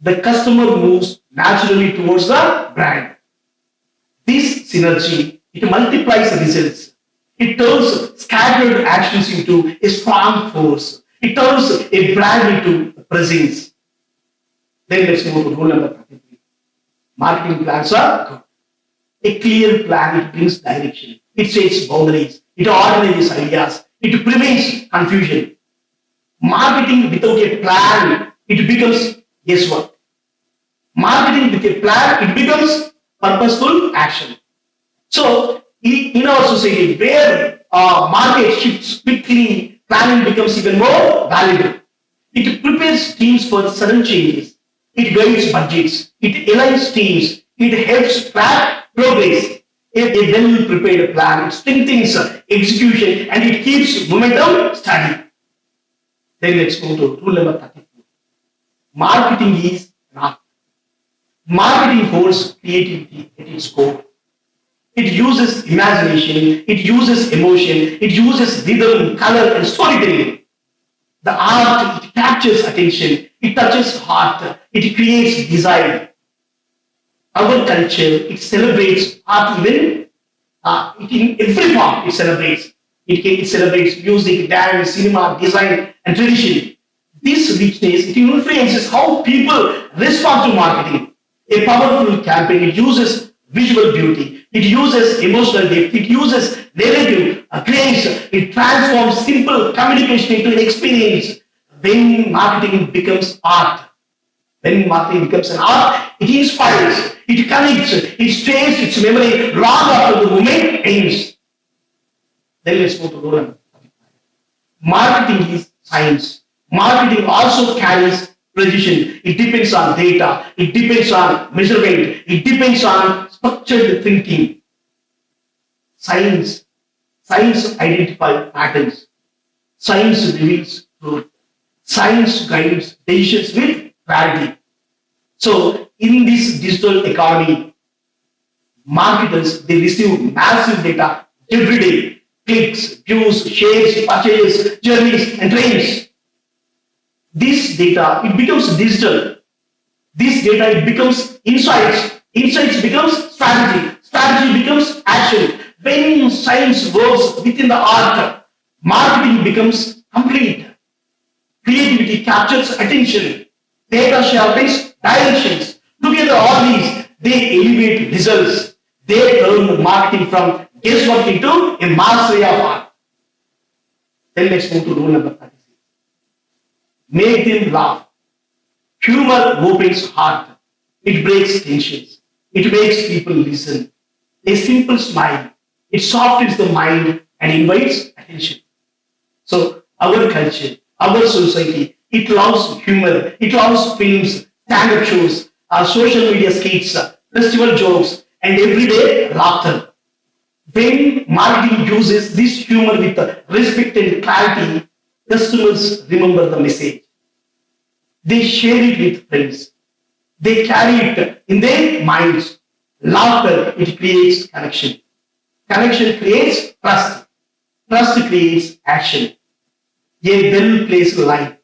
the customer moves naturally towards the brand. This synergy, it multiplies results. It turns scattered actions into a strong force. It turns a brand into a presence. Then let's move to rule number 33. Marketing plans are good. A clear plan, it brings direction. It sets boundaries. It organizes ideas. It prevents confusion. Marketing without a plan, it becomes guesswork. Marketing with a plan, it becomes purposeful action. So, in our society, where market shifts quickly, planning becomes even more valuable. It prepares teams for sudden changes. It guides budgets. It aligns teams. It helps track progress. A well-prepared plan strengthens execution and it keeps momentum steady. Then let's move to rule number 34. Marketing is an art. Marketing holds creativity at its core. It uses imagination, it uses emotion, it uses rhythm, color, and storytelling. The art, it captures attention, it touches heart, it creates desire. Our culture, it celebrates art even in every form, it celebrates. It celebrates music, dance, cinema, design, and tradition. This richness, it influences how people respond to marketing. A powerful campaign, it uses visual beauty, it uses emotional depth, it uses narrative, grace, it transforms simple communication into an experience. When marketing becomes art, when marketing becomes an art, it inspires, it connects, it stays its memory long after the moment ends. Then let's go to Roland. Marketing is science. Marketing also carries precision. It depends on data. It depends on measurement. It depends on structured thinking. Science. Science identifies patterns. Science reveals truth. Science guides decisions with clarity. So, in this digital economy, marketers they receive massive data every day. Clicks, views, shares, purchases, journeys, and trends. This data, it becomes digital. This data, it becomes insights. Insights becomes strategy. Strategy becomes action. When science works within the art, marketing becomes complete. Creativity captures attention. Data sharpens directions. Together, all these, they elevate results. They turn marketing from guesswork into a mastery of art. Then let's move to rule number 36. Make them laugh. Humor opens heart. It breaks tensions. It makes people listen. A simple smile. It softens the mind and invites attention. So our culture, our society, it loves humor. It loves films, stand-up shows, social media skits, festival jokes, and everyday laughter. When marketing uses this humor with respect and clarity, customers remember the message. They share it with friends. They carry it in their minds. Laughter, it creates connection. Connection creates trust. Trust creates action. A well-placed line,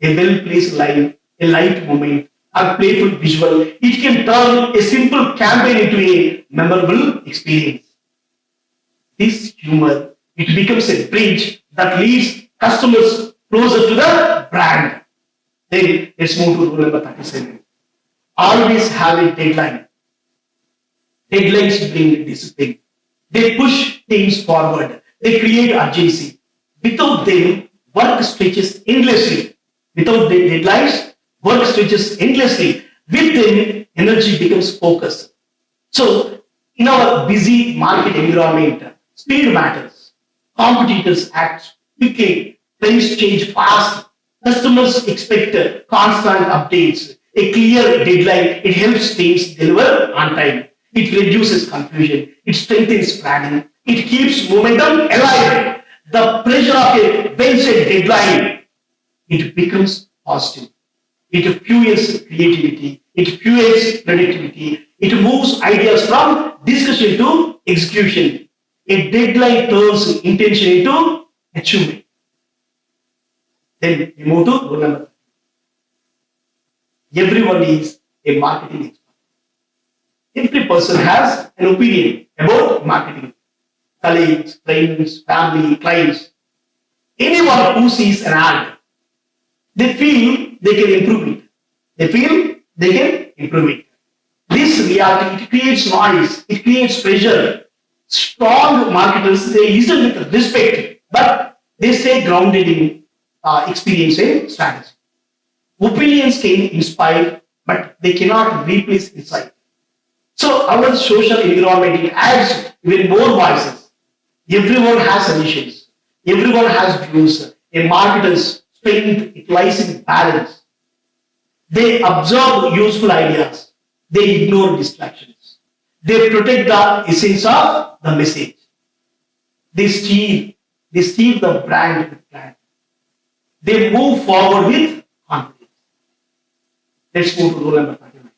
a light moment, a playful visual, it can turn a simple campaign into a memorable experience. This humor, it becomes a bridge that leads customers closer to the brand. Then let's move to rule number 37. Always have a deadline. Deadlines bring discipline. They push things forward. They create urgency. Without them, work stretches endlessly. Without the deadlines, work stretches endlessly. With them, energy becomes focused. So, in our busy market environment, speed matters. Competitors act quickly. Trends change fast. Customers expect constant updates. A clear deadline, it helps teams deliver on time. It reduces confusion. It strengthens planning. It keeps momentum alive. The pressure of a well-set deadline, it becomes positive. It fuels creativity. It fuels productivity. It moves ideas from discussion to execution. A deadline turns intention into achievement. Then we move to rule number 3. Everyone is a marketing expert. Every person has an opinion about marketing. Colleagues, friends, family, clients. Anyone who sees an ad, they feel they can improve it. They feel they can improve it. This reality, it creates noise, it creates pressure. Strong marketers, they listen with respect, but they stay grounded in experience and strategy. Opinions can inspire, but they cannot replace insight. So our social environment, it adds even more voices. Everyone has solutions. Everyone has views. A marketer's strength, it lies in balance. They absorb useful ideas. They ignore distractions. They protect the essence of the message. They steer the brand with plan. They move forward with confidence. Let's move to rule number 39.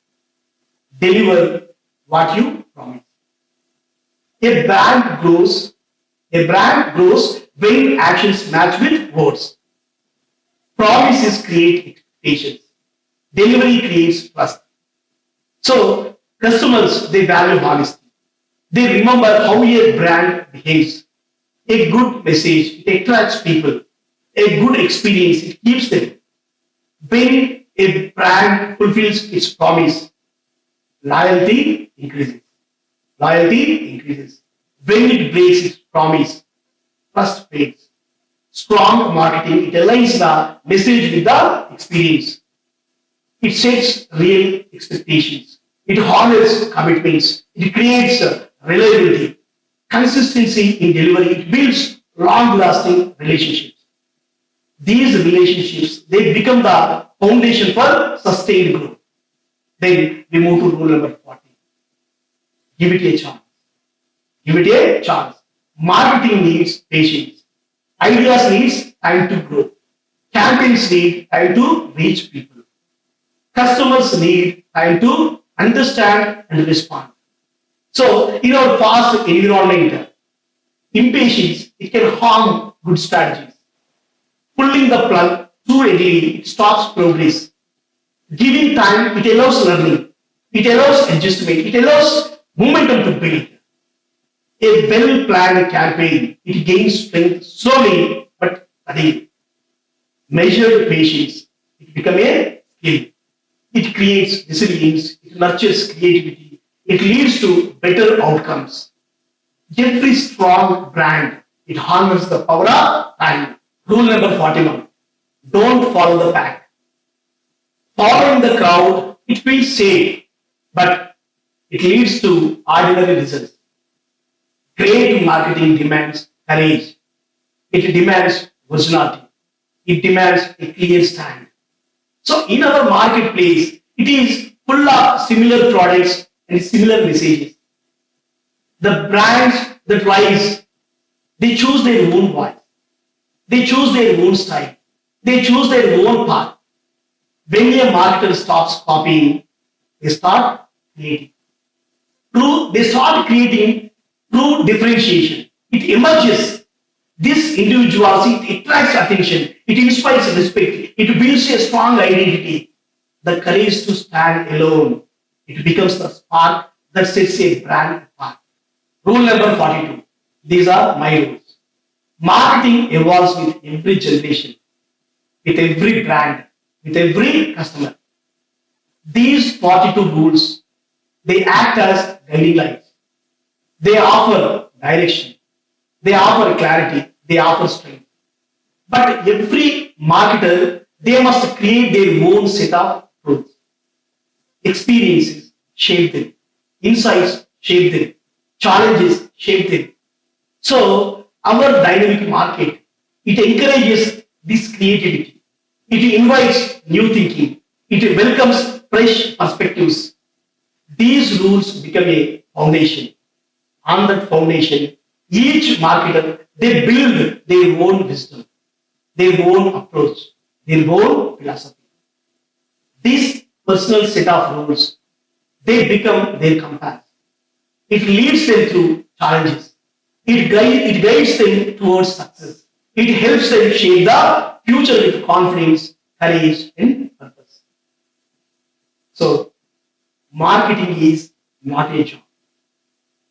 Deliver what you promise. A brand grows, a brand grows when actions match with words. Promises create expectations. Delivery creates trust. So customers, they value honesty. They remember how a brand behaves. A good message, it attracts people. A good experience, it keeps them. When a brand fulfills its promise, loyalty increases. Loyalty increases. When it breaks its promise, trust fades. Strong marketing, it aligns the message with the experience. It sets real expectations. It honors commitments. It creates reliability. Consistency in delivery, it builds long-lasting relationships. These relationships, they become the foundation for sustained growth. Then we move to rule number 40. Give it a chance. Give it a chance. Marketing needs patience. Ideas needs time to grow. Campaigns need time to reach people. Customers need time to understand and respond. So, in our fast environment, impatience, it can harm good strategies. Pulling the plug too early, it stops progress. Giving time, it allows learning. It allows adjustment. It allows momentum to build. A well-planned campaign, it gains strength slowly but steadily. Measured patience, it becomes a skill. It creates resilience. It nurtures creativity. It leads to better outcomes. Every strong brand, it harness the power of time. Rule number 41. Don't follow the pack. Following the crowd, it feels safe, but it leads to ordinary results. Great marketing demands courage. It demands originality. It demands a clear stand. So in our marketplace, it is full of similar products and similar messages. The brands that rise, they choose their own voice. They choose their own style. They choose their own path. When a marketer stops copying, they start creating. They start creating true differentiation. It emerges. This individuality, it attracts attention. It inspires respect. It builds a strong identity. The courage to stand alone. It becomes the spark that sets a brand apart. Rule number 42. These are my rules. Marketing evolves with every generation, with every brand, with every customer. These 42 rules, they act as guiding lights. They offer direction. They offer clarity. They offer strength. But every marketer, they must create their own set of rules. Experiences shape them. Insights shape them. Challenges shape them. So our dynamic market, it encourages this creativity. It invites new thinking. It welcomes fresh perspectives. These rules become a foundation. On that foundation, each marketer, they build their own wisdom, their own approach, their own philosophy. This personal set of rules, they become their compass. It leads them through challenges. It guides them towards success. It helps them shape the future with confidence, courage, and purpose. So, marketing is not a job.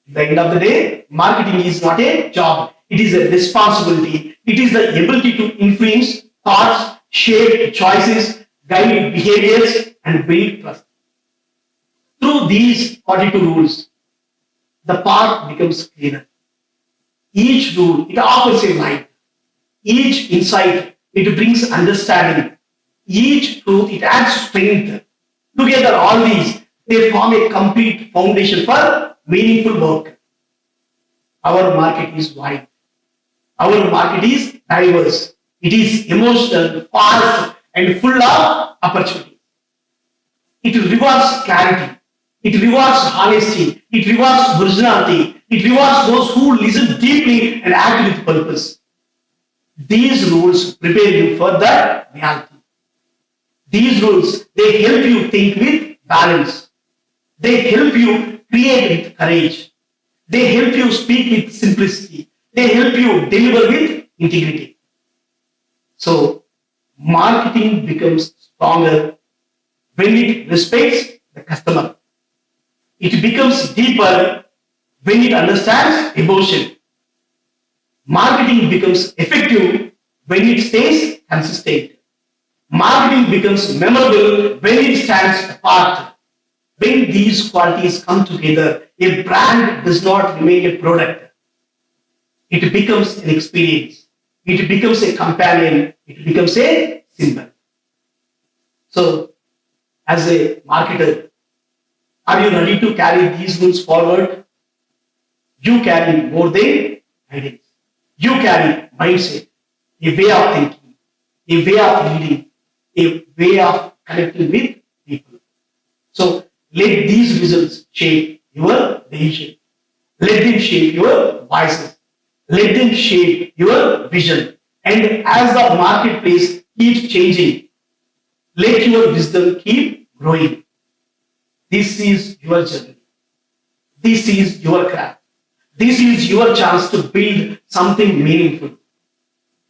At the end of the day, marketing is not a job. It is a responsibility. It is the ability to influence thoughts, shape choices, guide behaviors, and build trust. Through these 42 rules, the path becomes clearer. Each rule, it offers a light. Each insight, it brings understanding. Each truth, it adds strength. Together, all these, they form a complete foundation for meaningful work. Our market is wide. Our market is diverse. It is emotional, fast, and full of opportunity. It rewards clarity. It rewards honesty. It rewards originality. It rewards those who listen deeply and act with purpose. These rules prepare you for the reality. These rules, they help you think with balance. They help you create with courage. They help you speak with simplicity. They help you deliver with integrity. So, marketing becomes stronger when it respects the customer. It becomes deeper when it understands emotion. Marketing becomes effective when it stays consistent. Marketing becomes memorable when it stands apart. When these qualities come together, a brand does not remain a product. It becomes an experience. It becomes a companion. It becomes a symbol. So, as a marketer, are you ready to carry these rules forward? You carry more than guidance. You carry mindset, a way of thinking, a way of leading, a way of connecting with people. So let these results shape your decision. Let them shape your voices. Let them shape your vision. And as the marketplace keeps changing, let your wisdom keep growing. This is your journey. This is your craft. This is your chance to build something meaningful.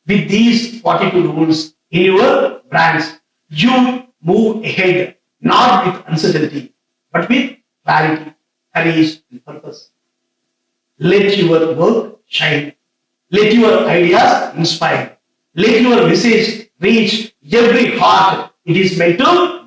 With these 42 rules in your brands, you move ahead not with uncertainty, but with clarity, courage, and purpose. Let your work shine. Let your ideas inspire. Let your message reach every heart it is meant to